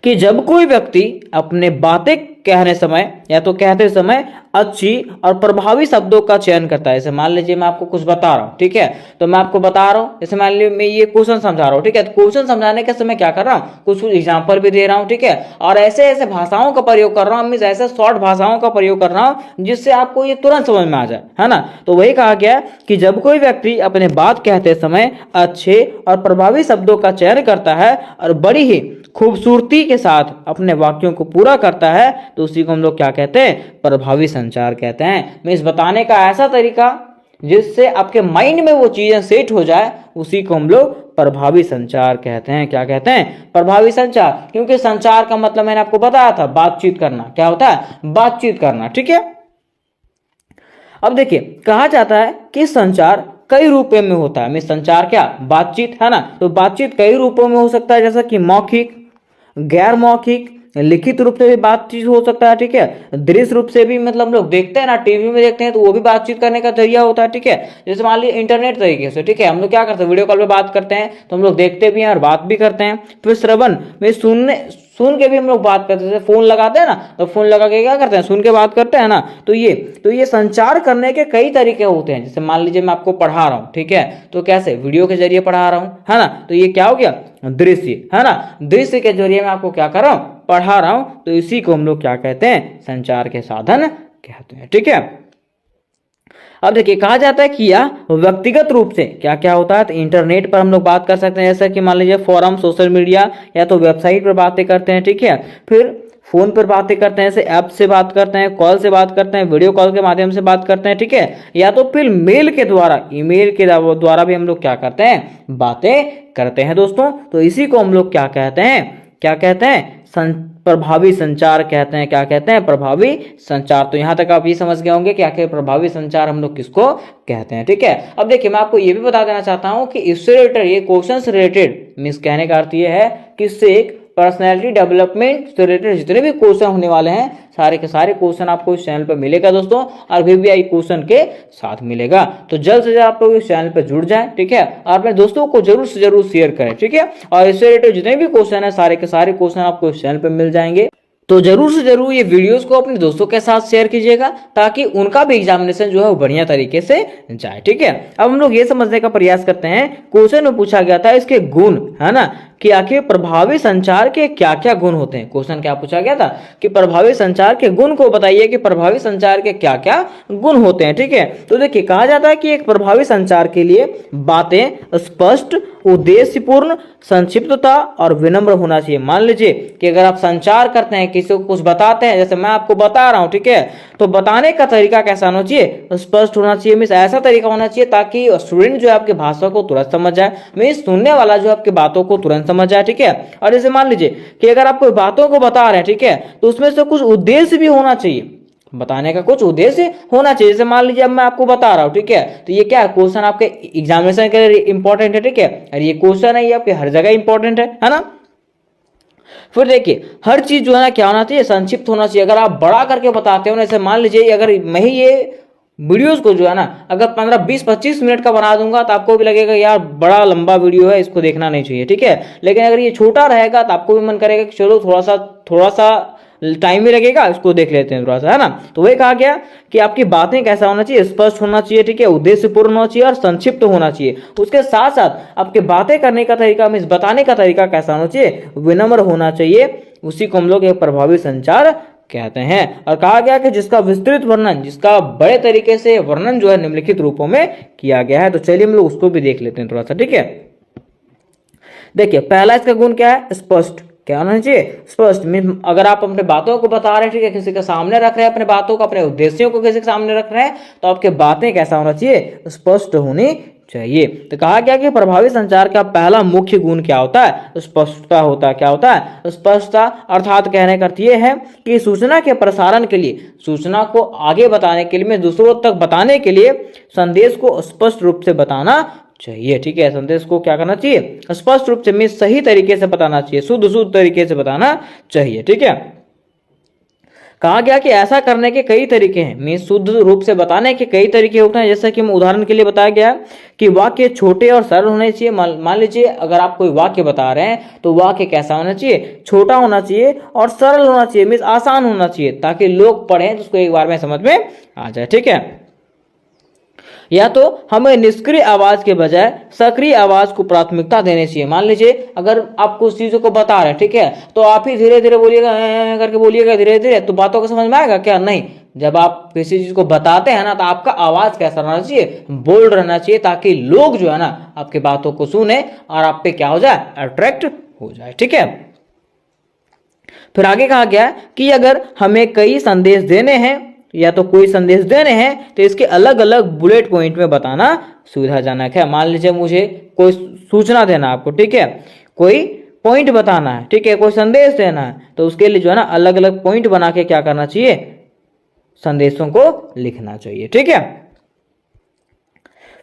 कि जब कोई व्यक्ति अपने बातें कहने समय या तो कहते समय अच्छी और प्रभावी शब्दों का चयन करता है। जैसे मान लीजिए मैं आपको कुछ बता रहा हूँ, ठीक है, तो मैं आपको बता रहा हूँ, जैसे मान लीजिए मैं ये क्वेश्चन समझा रहा हूँ, ठीक है, तो क्वेश्चन समझाने के समय क्या कर रहा हूँ, कुछ एग्जाम्पल भी दे रहा हूँ, ठीक है, और ऐसे ऐसे भाषाओं का प्रयोग कर रहा हूँ, मीन्स ऐसे शॉर्ट भाषाओं का प्रयोग कर रहा हूँ जिससे आपको ये तुरंत समझ में आ जाए, है ना। तो वही कहा गया कि जब कोई व्यक्ति अपने बात कहते समय अच्छे और प्रभावी शब्दों का चयन करता है और बड़ी ही खूबसूरती के साथ अपने वाक्यों को पूरा करता है, तो उसी को हम लोग क्या कहते हैं, प्रभावी संचार कहते हैं। मीन्स बताने का ऐसा तरीका जिससे आपके माइंड में वो चीजें सेट हो जाए, उसी को हम लोग प्रभावी संचार कहते हैं। क्या कहते हैं, प्रभावी संचार। क्योंकि संचार का मतलब मैंने आपको बताया था, बातचीत करना। क्या होता है, बातचीत करना। ठीक है, अब देखिए कहा जाता है कि संचार कई रूपों में होता है। मीन्स संचार क्या, बातचीत, है ना। तो बातचीत कई रूपों में हो सकता है, जैसा कि मौखिक, गैर मौखिक, लिखित रूप से भी बातचीत हो सकता है। ठीक है, दृश्य रूप से भी, मतलब हम लोग देखते हैं ना, टीवी में देखते हैं, तो वो भी बातचीत करने का जरिया होता है। ठीक है, जैसे मान लीजिए इंटरनेट तरीके से, ठीक है, हम लोग क्या करते हैं, वीडियो कॉल पे बात करते हैं, तो हम लोग देखते भी हैं और बात भी करते हैं। फिर श्रवण में सुन के भी हम लोग बात करते हैं, जैसे फोन लगाते हैं ना, तो फोन लगा के क्या करते हैं, सुन के बात करते हैं ना। तो ये संचार करने के कई तरीके होते हैं। जैसे मान लीजिए मैं आपको पढ़ा रहा हूँ, ठीक है, तो कैसे, वीडियो के जरिए पढ़ा रहा हूँ, है ना, तो ये क्या हो गया, दृश्य, है ना, दृश्य के जरिए मैं आपको क्या कर रहा हूँ, पढ़ा रहा हूं। तो इसी को हम लोग क्या कहते हैं, संचार के साधन कहते हैं। ठीक है, अब देखिए कहा जाता है कि यह व्यक्तिगत रूप से क्या क्या होता है, तो इंटरनेट पर हम लोग बात कर सकते हैं, जैसे कि मान लीजिए फोरम, सोशल मीडिया, या तो वेबसाइट पर बातें करते हैं। ठीक है, फिर फोन पर बातें करते हैं, जैसे ऐप से बात करते हैं, कॉल से बात करते हैं, वीडियो कॉल के माध्यम से बात करते हैं। ठीक है, या तो फिर मेल के द्वारा, ईमेल के द्वारा भी हम लोग क्या करते हैं, बातें करते हैं दोस्तों। तो इसी को हम लोग क्या कहते हैं, क्या कहते हैं, प्रभावी संचार कहते हैं। क्या कहते हैं, प्रभावी संचार। तो यहां तक आप ये समझ गए होंगे कि आखिर प्रभावी संचार हम लोग किसको कहते हैं। ठीक है, अब देखिए मैं आपको ये भी बता देना चाहता हूं कि इससे रिलेटेड, ये क्वेश्चन से रिलेटेड, मीन्स कहने का अर्थ ये है कि इससे एक पर्सनैलिटी डेवलपमेंट से रिलेटेड जितने भी क्वेश्चन होने वाले हैं, सारे के सारे क्वेश्चन आपको इस चैनल पर मिलेगा दोस्तों, और VVI क्वेश्चन के साथ मिलेगा। तो जल्द से जल्द आप लोग इस चैनल पर जुड़ जाएं, ठीक है, और अपने दोस्तों को जरूर से जरूर शेयर करें। ठीक है, और इससे रिलेटेड जितने भी क्वेश्चन है, सारे के सारे क्वेश्चन आपको इस चैनल पर मिल जाएंगे। तो जरूर से जरूर ये वीडियोस को अपने दोस्तों के साथ शेयर कीजिएगा ताकि उनका भी एग्जामिनेशन जो है वो बढ़िया तरीके से जाए। ठीक है, अब हम लोग ये समझने का प्रयास करते हैं, क्वेश्चन में पूछा गया था इसके गुण, है ना, कि आखिर प्रभावी संचार के क्या क्या गुण होते हैं। क्वेश्चन क्या पूछा गया था कि प्रभावी संचार के गुण को बताइए कि प्रभावी संचार के क्या क्या गुण होते हैं। ठीक है, तो देखिए कहा जाता है कि एक प्रभावी संचार के लिए बातें स्पष्ट, उद्देश्यपूर्ण, संक्षिप्तता और विनम्र होना चाहिए। मान लीजिए कि अगर आप संचार करते हैं, किसी को कुछ बताते हैं, जैसे मैं आपको बता रहा हूं, ठीक है, तो बताने का तरीका कैसा होना चाहिए, स्पष्ट होना चाहिए, मीन्स ऐसा तरीका होना चाहिए ताकि स्टूडेंट जो है आपकी भाषा को तुरंत समझ जाए, मीन्स सुनने वाला जो आपकी बातों को तुरंत समझ जाए। ठीक है, और जैसे मान लीजिए कि अगर आप कोई बातों को बता रहे हैं, ठीक है, तो उसमें से कुछ उद्देश्य भी होना चाहिए, बताने का कुछ उद्देश्य होना चाहिए। जैसे मान लीजिए अब मैं आपको बता रहा हूं, ठीक है, तो ये क्या क्वेश्चन आपके एग्जामिनेशन के लिए इंपॉर्टेंट है। ठीक है, और ये क्वेश्चन है ये आपके हर जगह इंपॉर्टेंट है ना। फिर देखिए हर चीज जो है ना क्या होना चाहिए, संक्षिप्त होना चाहिए। अगर आप बड़ा करके बताते हो ना, जैसे मान लीजिए अगर मैं ही ये वीडियोस को जो है ना अगर 15, 20, 25 मिनट का बना दूंगा तो आपको भी लगेगा यार बड़ा लंबा वीडियो है, इसको देखना नहीं चाहिए। ठीक है, लेकिन अगर ये छोटा रहेगा तो आपको भी मन करेगा कि चलो थोड़ा सा टाइम ही लगेगा, इसको देख लेते हैं थोड़ा सा, है ना। तो वही कहा गया कि आपकी बातें कैसा होना चाहिए, स्पष्ट होना चाहिए, ठीक है, उद्देश्यपूर्ण होना चाहिए और संक्षिप्त होना चाहिए। उसके साथ साथ आपके बातें करने का तरीका, मीन्स बताने का तरीका कैसा होना चाहिए, विनम्र होना चाहिए। उसी को हम लोग एक प्रभावी संचार कहते हैं। और कहा गया कि जिसका विस्तृत वर्णन, जिसका बड़े तरीके से वर्णन जो है निम्नलिखित रूपों में किया गया है। तो चलिए हम लोग उसको भी देख लेते हैं थोड़ा सा। ठीक है, देखिए पहला इसका गुण क्या है, स्पष्ट। क्या होना चाहिए, स्पष्ट। मीन अगर आप अपने बातों को बता रहे हैं, ठीक है, किसी के सामने रख रहे हैं अपने बातों को, अपने उद्देश्यों को किसी के सामने रख रहे हैं, तो आपके बातें कैसा होना चाहिए, स्पष्ट होनी चाहिए। तो कहा गया कि प्रभावी संचार का पहला मुख्य गुण क्या होता है, स्पष्टता होता है। क्या होता है, स्पष्टता। अर्थात कहने का अर्थ ये है कि सूचना के प्रसारण के लिए, सूचना को आगे बताने के लिए, में दूसरों तक बताने के लिए संदेश को स्पष्ट रूप से बताना चाहिए। ठीक है, संदेश को क्या करना चाहिए, स्पष्ट रूप से, में सही तरीके से बताना चाहिए, शुद्ध तरीके से बताना चाहिए। ठीक है, कहा गया कि ऐसा करने के कई तरीके हैं, मीन्स शुद्ध रूप से बताने के कई तरीके होते हैं। जैसा कि हम उदाहरण के लिए बताया गया कि वाक्य छोटे और सरल होने चाहिए। मान लीजिए अगर आप कोई वाक्य बता रहे हैं तो वाक्य कैसा होना चाहिए, छोटा होना चाहिए और सरल होना चाहिए, मीन्स आसान होना चाहिए, ताकि लोग पढ़ें तो उसको एक बार में समझ में आ जाए। ठीक है, या तो हमें निष्क्रिय आवाज के बजाय सक्रिय आवाज को प्राथमिकता देनी चाहिए। मान लीजिए अगर आप कुछ चीजों को बता रहे हैं, ठीक है, तो आप ही धीरे धीरे बोलिएगा, करके बोलिएगा धीरे धीरे, तो बातों को समझ में आएगा क्या, नहीं। जब आप किसी चीज को बताते हैं ना तो आपका आवाज कैसा रहना चाहिए, बोल्ड रहना चाहिए, ताकि लोग जो है ना आपकी बातों को सुने और आप पे क्या हो जाए, अट्रैक्ट हो जाए। ठीक है, फिर आगे कहा गया कि अगर हमें कई संदेश देने हैं या तो कोई संदेश देने हैं तो इसके अलग अलग बुलेट पॉइंट में बताना सुविधाजनक है। मान लीजिए मुझे कोई सूचना देना आपको, ठीक है, कोई पॉइंट बताना है, ठीक है, कोई संदेश देना है, तो उसके लिए जो है ना अलग अलग पॉइंट बना के क्या करना चाहिए, संदेशों को लिखना चाहिए। ठीक है,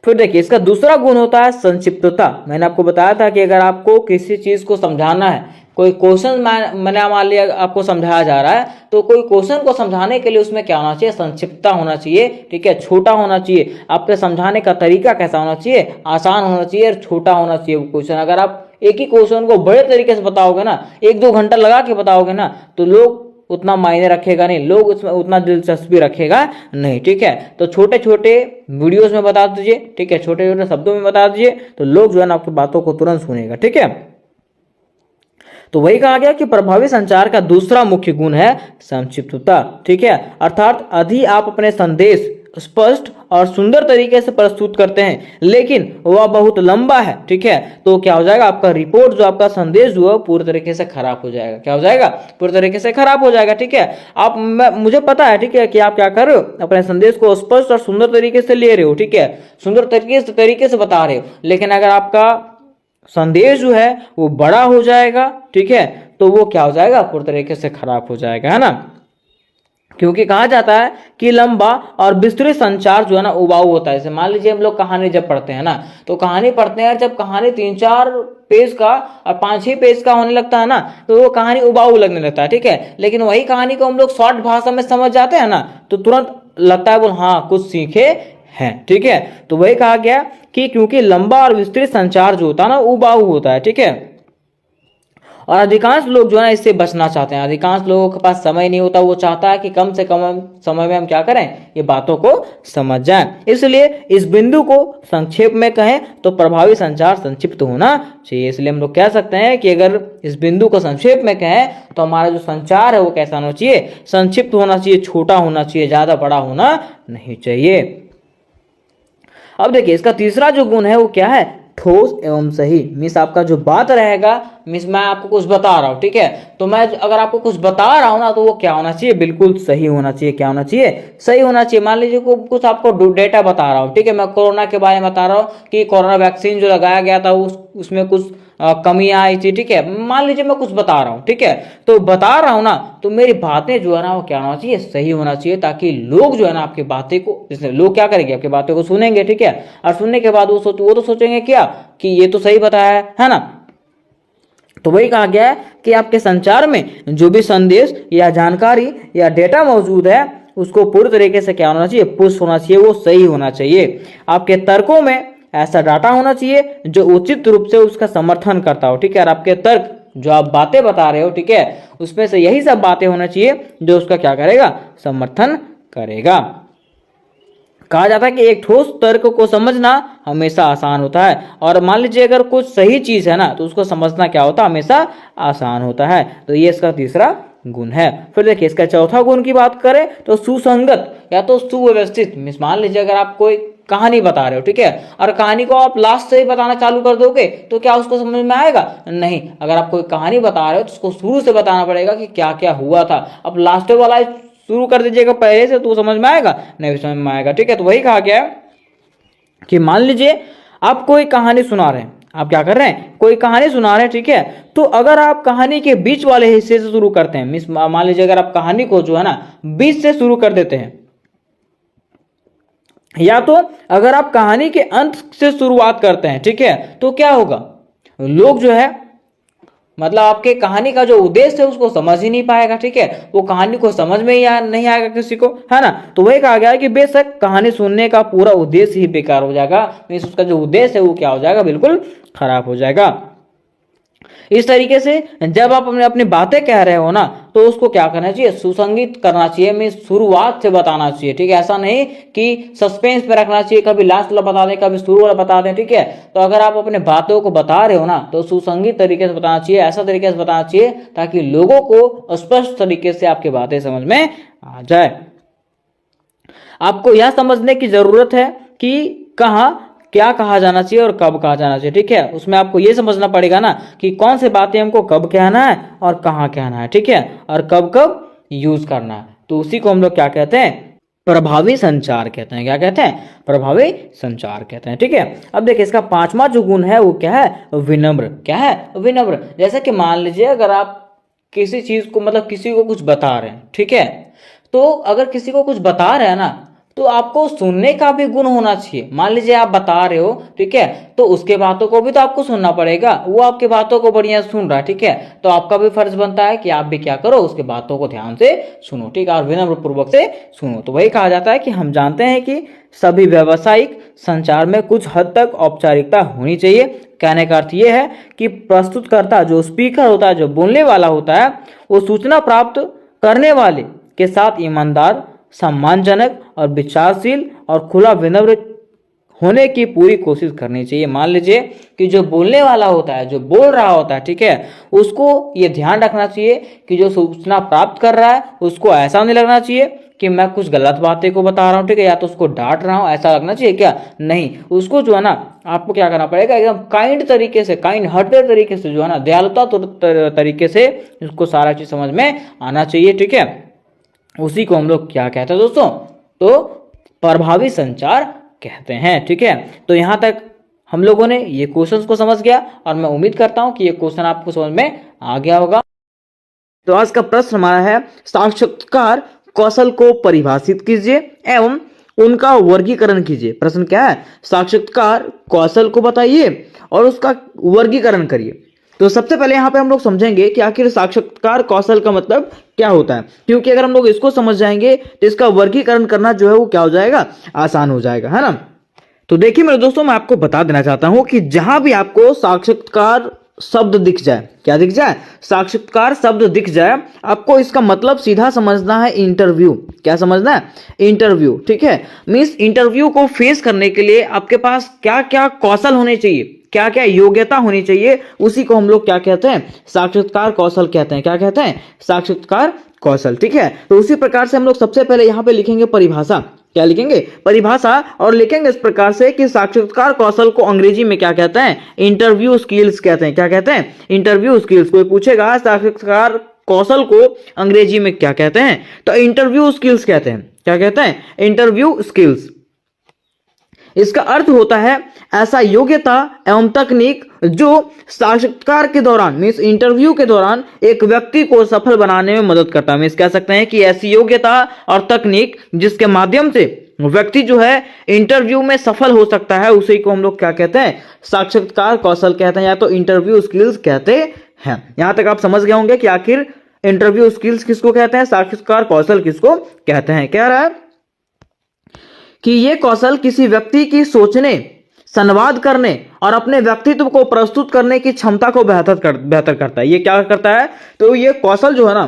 फिर देखिए इसका दूसरा गुण होता है संक्षिप्तता। मैंने आपको बताया था कि अगर आपको किसी चीज को समझाना है, कोई क्वेश्चन मैंने मान लिया आपको समझाया जा रहा है, तो कोई क्वेश्चन को समझाने के लिए उसमें क्या होना चाहिए, संक्षिप्तता होना चाहिए। ठीक है, छोटा होना चाहिए। आपके समझाने का तरीका कैसा होना चाहिए, आसान होना चाहिए और छोटा होना चाहिए वो क्वेश्चन। अगर आप एक ही क्वेश्चन को बड़े तरीके से बताओगे ना, 1-2 घंटा लगा के बताओगे ना, तो लोग उतना मायने रखेगा नहीं, लोग उसमें उतना दिलचस्पी रखेगा नहीं। ठीक है, तो छोटे छोटे वीडियोस में बता दीजिए, ठीक है, छोटे छोटे शब्दों में बता दीजिए, तो लोग जो है ना आपकी बातों को तुरंत सुनेगा। ठीक है, तो वही कहा गया कि प्रभावी संचार का दूसरा मुख्य गुण है संक्षिप्तता। ठीक है, अर्थात यदि आप अपने संदेश स्पष्ट और सुंदर तरीके से प्रस्तुत करते हैं लेकिन वह बहुत लंबा है, ठीक है, तो क्या हो जाएगा, आपका रिपोर्ट जो आपका संदेश जो है पूरी तरीके से खराब हो जाएगा। क्या हो जाएगा, पूरी तरीके से खराब हो जाएगा। ठीक है, मुझे पता है, ठीक है, कि आप क्या कर रहे हो, अपने संदेश को स्पष्ट और सुंदर तरीके से ले रहे हो, ठीक है, सुंदर तरीके से बता रहे हो, लेकिन अगर आपका संदेश जो है वो बड़ा हो जाएगा, ठीक है, तो वो क्या हो जाएगा, पूरी तरीके से खराब हो जाएगा, है ना। क्योंकि कहा जाता है कि लंबा और विस्तृत संचार जो है ना उबाऊ होता है। जैसे मान लीजिए हम लोग कहानी जब पढ़ते हैं ना, तो कहानी पढ़ते हैं, जब कहानी 3-4 पेज का और 5-6 पेज का होने लगता है ना, तो वो कहानी उबाऊ लगने लगता है। ठीक है, लेकिन वही कहानी को हम लोग शॉर्ट भाषा में समझ जाते हैं ना, तो तुरंत लगता है बोल हाँ कुछ सीखे हैं। ठीक है, तो वही कहा गया कि क्योंकि लंबा और विस्तृत संचार जो होता है ना उबाऊ होता है। ठीक है, और अधिकांश लोग जो है ना इससे बचना चाहते हैं। अधिकांश लोगों के पास समय नहीं होता, वो चाहता है कि कम से कम समय में हम क्या करें, ये बातों को समझ जाएं। इसलिए इस बिंदु को संक्षेप में कहें तो प्रभावी संचार संक्षिप्त होना चाहिए। इसलिए हम लोग कह सकते हैं कि अगर इस बिंदु को संक्षेप में कहें तो हमारा जो संचार है वो कैसा होना चाहिए, संक्षिप्त होना चाहिए, छोटा होना चाहिए, ज्यादा बड़ा होना नहीं चाहिए। अब देखिए इसका तीसरा जो गुण है वो क्या है, ठोस एवं सही। मिस आपका जो बात रहेगा, मिस मैं आपको कुछ बता रहा हूँ, ठीक है, तो मैं अगर आपको कुछ बता रहा हूँ ना तो वो क्या होना चाहिए, बिल्कुल सही होना चाहिए। क्या होना चाहिए, सही होना चाहिए। मान लीजिए कुछ आपको डेटा बता रहा हूँ, ठीक है, मैं कोरोना के बारे में बता रहा हूँ कि कोरोना वैक्सीन जो लगाया गया था उसमें कुछ कमियां आई थी, ठीक है, मान लीजिए मैं कुछ बता रहा हूँ, ठीक है, तो बता रहा हूँ ना तो मेरी बातें जो है ना वो क्या होना चाहिए, सही होना चाहिए, ताकि लोग जो है ना आपकी बातें को, जैसे लोग क्या करेंगे, आपकी बातें को सुनेंगे, ठीक है, और सुनने के बाद वो तो सोचेंगे क्या कि ये तो सही बताया है ना। तो वही कहा गया है कि आपके संचार में जो भी संदेश या जानकारी या डेटा मौजूद है उसको पूरी तरीके से क्या होना चाहिए, पुष्ट होना चाहिए, वो सही होना चाहिए। आपके तर्कों में ऐसा डाटा होना चाहिए जो उचित रूप से उसका समर्थन करता हो, ठीक है, और आपके तर्क जो आप बातें बता रहे हो, ठीक है, उसमें से यही सब बातें होना चाहिए जो उसका क्या करेगा, समर्थन करेगा। कहा जाता है कि एक ठोस तर्क को समझना हमेशा आसान होता है, और मान लीजिए अगर कुछ सही चीज है ना तो उसको समझना क्या होता है, हमेशा आसान होता है। तो ये इसका तीसरा गुण है। फिर देखिए इसका चौथा गुण की बात करें तो सुसंगत या तो सुव्यवस्थित। मिस मान लीजिए अगर आप कोई कहानी बता रहे हो, ठीक है, और कहानी को आप लास्ट से ही बताना चालू कर दोगे तो क्या उसको समझ में आएगा, नहीं। अगर आप कोई कहानी बता रहे हो तो उसको शुरू से बताना पड़ेगा कि क्या क्या हुआ था। अब लास्ट वाला शुरू कर दीजिएगा पहले से तो समझ में आएगा, नहीं समझ में आएगा, ठीक है। तो वही कहा गया कि मान लीजिए आप कोई कहानी सुना रहे हैं, आप क्या कर रहे हैं, कोई कहानी सुना रहे हैं, ठीक है, तो अगर आप कहानी के बीच वाले हिस्से से शुरू करते हैं, मिस मान लीजिए अगर आप कहानी को जो है ना बीच से शुरू कर देते हैं, या तो अगर आप कहानी के अंत से शुरुआत करते हैं, ठीक है, तो क्या होगा, लोग जो है मतलब आपके कहानी का जो उद्देश्य है उसको समझ ही नहीं पाएगा, ठीक है, वो कहानी को समझ में ही नहीं आएगा किसी को, है ना। तो वही कहा गया है कि बेशक कहानी सुनने का पूरा उद्देश्य ही बेकार हो जाएगा, मीन्स उसका जो उद्देश्य है वो क्या हो जाएगा, बिल्कुल खराब हो जाएगा। इस तरीके से जब आप अपनी बातें कह रहे हो ना तो उसको क्या करना चाहिए, सुसंगत करना चाहिए, मीन्स शुरुआत से बताना चाहिए, ठीक है, ऐसा नहीं कि सस्पेंस पे रखना चाहिए, कभी लास्ट वाला बता दें कभी शुरू वाला बता दें, ठीक है। तो अगर आप अपने बातों को बता रहे हो ना तो सुसंगत तरीके से बताना चाहिए, ऐसा तरीके से बताना चाहिए ताकि लोगों को स्पष्ट तरीके से आपकी बातें समझ में आ जाए। आपको यह समझने की जरूरत है कि कहाँ क्या कहा जाना चाहिए और कब कहा जाना चाहिए, ठीक है, उसमें आपको ये समझना पड़ेगा ना कि कौन से बातें हमको कब कहना है और कहाँ कहना है, ठीक है, और कब कब यूज करना है। तो उसी को हम लोग क्या कहते हैं, प्रभावी संचार कहते हैं। क्या कहते हैं, प्रभावी संचार कहते हैं, ठीक है। अब देखिए इसका पांचवा जो गुण है वो क्या है, विनम्र। क्या है, विनम्र। जैसे कि मान लीजिए अगर आप किसी चीज को मतलब किसी को कुछ बता रहे हैं, ठीक है, तो अगर किसी को कुछ बता रहे हैं ना तो आपको सुनने का भी गुण होना चाहिए। मान लीजिए आप बता रहे हो, ठीक है, तो उसके बातों को भी तो आपको सुनना पड़ेगा, वो आपके बातों को बढ़िया सुन रहा है, ठीक है, तो आपका भी फर्ज बनता है कि आप भी क्या करो, उसके बातों को ध्यान से सुनो, ठीक है, और विनम्र पूर्वक से सुनो। तो वही कहा जाता है कि हम जानते हैं कि सभी व्यावसायिक संचार में कुछ हद तक औपचारिकता होनी चाहिए। कहने का अर्थ यह है कि प्रस्तुतकर्ता जो स्पीकर होता है, जो बोलने वाला होता है, वो सूचना प्राप्त करने वाले के साथ ईमानदार, सम्मानजनक और विचारशील और खुला विनम्र होने की पूरी कोशिश करनी चाहिए। मान लीजिए कि जो बोलने वाला होता है, जो बोल रहा होता है, ठीक है, उसको ये ध्यान रखना चाहिए कि जो सूचना प्राप्त कर रहा है उसको ऐसा नहीं लगना चाहिए कि मैं कुछ गलत बातें को बता रहा हूँ, ठीक है, या तो उसको डांट रहा हूँ, ऐसा लगना चाहिए क्या, नहीं। उसको जो है ना आपको क्या करना पड़ेगा, एकदम काइंड तरीके से, काइंड हार्टेड तरीके से जो है ना दयालुता तरीके से उसको सारा चीज समझ में आना चाहिए, ठीक है। उसी को हम लोग क्या कहते हैं दोस्तों, तो प्रभावी संचार कहते हैं, ठीक है। तो यहां तक हम लोगों ने ये क्वेश्चंस को समझ गया और मैं उम्मीद करता हूं कि ये क्वेश्चन आपको समझ में आ गया होगा। तो आज का प्रश्न हमारा है, साक्षात्कार कौशल को परिभाषित कीजिए एवं उनका वर्गीकरण कीजिए। प्रश्न क्या है, साक्षात्कार कौशल को बताइए और उसका वर्गीकरण करिए। तो सबसे पहले यहाँ पे हम लोग समझेंगे कि आखिर साक्षात्कार कौशल का मतलब क्या होता है, क्योंकि अगर हम लोग इसको समझ जाएंगे तो इसका वर्गीकरण करना जो है वो क्या हो जाएगा, आसान हो जाएगा, है ना। तो देखिए मेरे दोस्तों, मैं आपको बता देना चाहता हूं कि जहां भी आपको साक्षात्कार शब्द दिख जाए, क्या दिख जाए, साक्षात्कार शब्द दिख जाए, आपको इसका मतलब सीधा समझना है इंटरव्यू। क्या समझना है, इंटरव्यू। ठीक है, मीन्स इंटरव्यू को फेस करने के लिए आपके पास क्या क्या कौशल होने चाहिए, क्या क्या योग्यता होनी चाहिए, उसी को हम लोग क्या कहते हैं, साक्षात्कार कौशल कहते हैं। क्या कहते हैं, साक्षात्कार कौशल। ठीक है, तो उसी प्रकार से हम लोग सबसे पहले यहाँ पे लिखेंगे परिभाषा। क्या लिखेंगे, परिभाषा, और लिखेंगे इस प्रकार से कि साक्षात्कार कौशल को अंग्रेजी में क्या कहते हैं, इंटरव्यू स्किल्स कहते हैं। क्या कहते हैं, इंटरव्यू स्किल्स। कोई पूछेगा साक्षात्कार कौशल को अंग्रेजी में क्या कहते हैं, तो इंटरव्यू स्किल्स कहते हैं। क्या कहते हैं, इंटरव्यू स्किल्स। इसका अर्थ होता है ऐसा योग्यता एवं तकनीक जो साक्षात्कार के दौरान, मीन्स इंटरव्यू के दौरान एक व्यक्ति को सफल बनाने में मदद करता है। मीन्स कह सकते हैं कि ऐसी योग्यता और तकनीक जिसके माध्यम से व्यक्ति जो है इंटरव्यू में सफल हो सकता है, उसी को हम लोग क्या कहते हैं, साक्षात्कार कौशल कहते हैं, या तो इंटरव्यू स्किल्स कहते हैं। यहां तक आप समझ गए होंगे कि आखिर इंटरव्यू स्किल्स किसको कहते हैं, साक्षात्कार कौशल किसको कहते हैं। कह रहा है कि ये कौशल किसी व्यक्ति की सोचने, संवाद करने और अपने व्यक्तित्व को प्रस्तुत करने की क्षमता को बेहतर करता है। ये क्या करता है, तो ये कौशल जो है ना,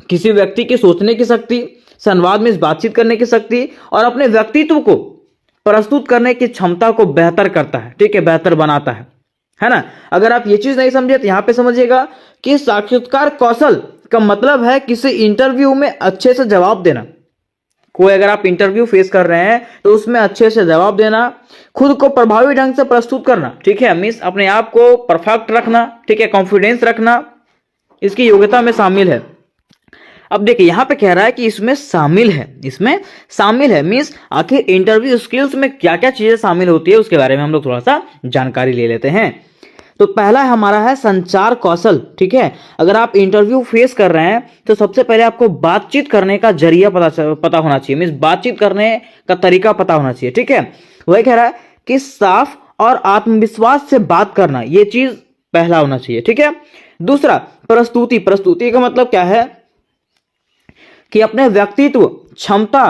किसी व्यक्ति की सोचने की शक्ति, संवाद में बातचीत करने की शक्ति और अपने व्यक्तित्व को प्रस्तुत करने की क्षमता को बेहतर करता है। ठीक है, बेहतर बनाता है ना। अगर आप ये चीज नहीं समझे तो यहां पे समझिएगा कि साक्षात्कार कौशल का मतलब है किसी इंटरव्यू में अच्छे से जवाब देना। कोई अगर आप इंटरव्यू फेस कर रहे हैं तो उसमें अच्छे से जवाब देना, खुद को प्रभावी ढंग से प्रस्तुत करना। ठीक है, मीन्स अपने आप को परफेक्ट रखना। ठीक है, कॉन्फिडेंस रखना, इसकी योग्यता में शामिल है। अब देखिए यहां पे कह रहा है कि इसमें शामिल है, इसमें शामिल है, मीन्स आखिर इंटरव्यू स्किल्स में क्या क्या चीजें शामिल होती है उसके बारे में हम लोग थोड़ा सा जानकारी ले लेते हैं। तो पहला हमारा है संचार कौशल। ठीक है, अगर आप इंटरव्यू फेस कर रहे हैं तो सबसे पहले आपको बातचीत करने का जरिया पता होना चाहिए, मीन्स बातचीत करने का तरीका पता होना चाहिए। ठीक है, वही कह रहा है कि साफ और आत्मविश्वास से बात करना, ये चीज पहला होना चाहिए। ठीक है, दूसरा प्रस्तुति। प्रस्तुति का मतलब क्या है कि अपने व्यक्तित्व, क्षमता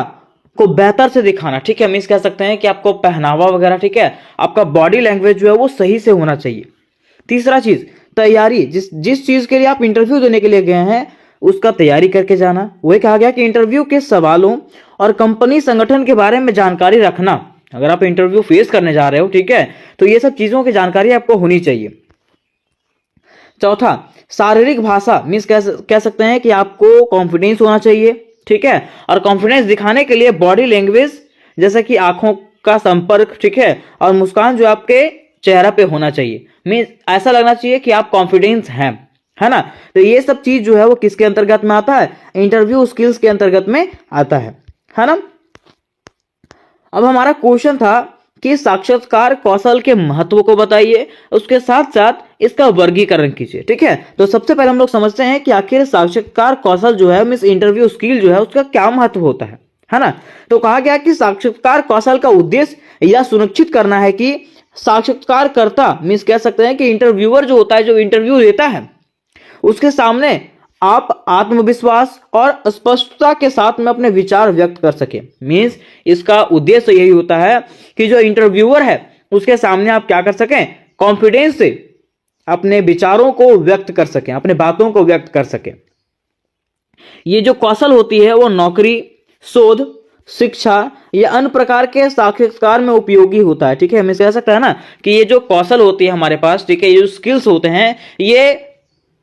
को बेहतर से दिखाना। ठीक है, मीन्स कह सकते हैं कि आपको पहनावा वगैरह, ठीक है, आपका बॉडी लैंग्वेज जो है वो सही से होना चाहिए। तीसरा चीज तैयारी, जिस चीज के लिए आप इंटरव्यू देने के लिए गए हैं उसका तैयारी करके जाना। वही कहा गया कि इंटरव्यू के सवालों और कंपनी संगठन के बारे में जानकारी रखना। अगर आप इंटरव्यू फेस करने जा रहे हो, ठीक है, तो ये सब चीजों की जानकारी आपको होनी चाहिए। चौथा शारीरिक भाषा, मीन्स कह सकते हैं कि आपको कॉन्फिडेंस होना चाहिए। ठीक है, और कॉन्फिडेंस दिखाने के लिए बॉडी लैंग्वेज जैसे कि आंखों का संपर्क, ठीक है, और मुस्कान जो आपके चेहरा पे होना चाहिए। मीन्स ऐसा लगना चाहिए कि आप कॉन्फिडेंस हैं, है ना। तो ये सब चीज जो है वो किसके अंतर्गत में आता है, इंटरव्यू स्किल्स के अंतर्गत में आता है ना। अब हमारा क्वेश्चन था कि साक्षात्कार कौशल के महत्व को बताइए, उसके साथ साथ इसका वर्गीकरण कीजिए। ठीक है, तो सबसे पहले हम लोग समझते हैं कि आखिर साक्षात्कार कौशल जो है, मीन्स इंटरव्यू स्किल जो है, उसका क्या महत्व होता है ना। तो कहा गया कि साक्षात्कार कौशल का उद्देश्य यह सुनिश्चित करना है कि साक्षात्कारकर्ता, मीन्स कह सकते हैं कि इंटरव्यूअर जो होता है, जो इंटरव्यू देता है, उसके सामने आप आत्मविश्वास और स्पष्टता के साथ में अपने विचार व्यक्त कर सके। मीन्स इसका उद्देश्य यही होता है कि जो इंटरव्यूअर है उसके सामने आप क्या कर सकें, कॉन्फिडेंस से अपने विचारों को व्यक्त कर सकें, अपने बातों को व्यक्त कर सकें। ये जो कौशल होती है वो नौकरी, शोध, शिक्षा या अन्य प्रकार के साक्षात्कार में उपयोगी होता है। ठीक है, हमें कह सकता है ना कि ये जो कौशल होती है हमारे पास, ठीक है, ये जो स्किल्स होते हैं, ये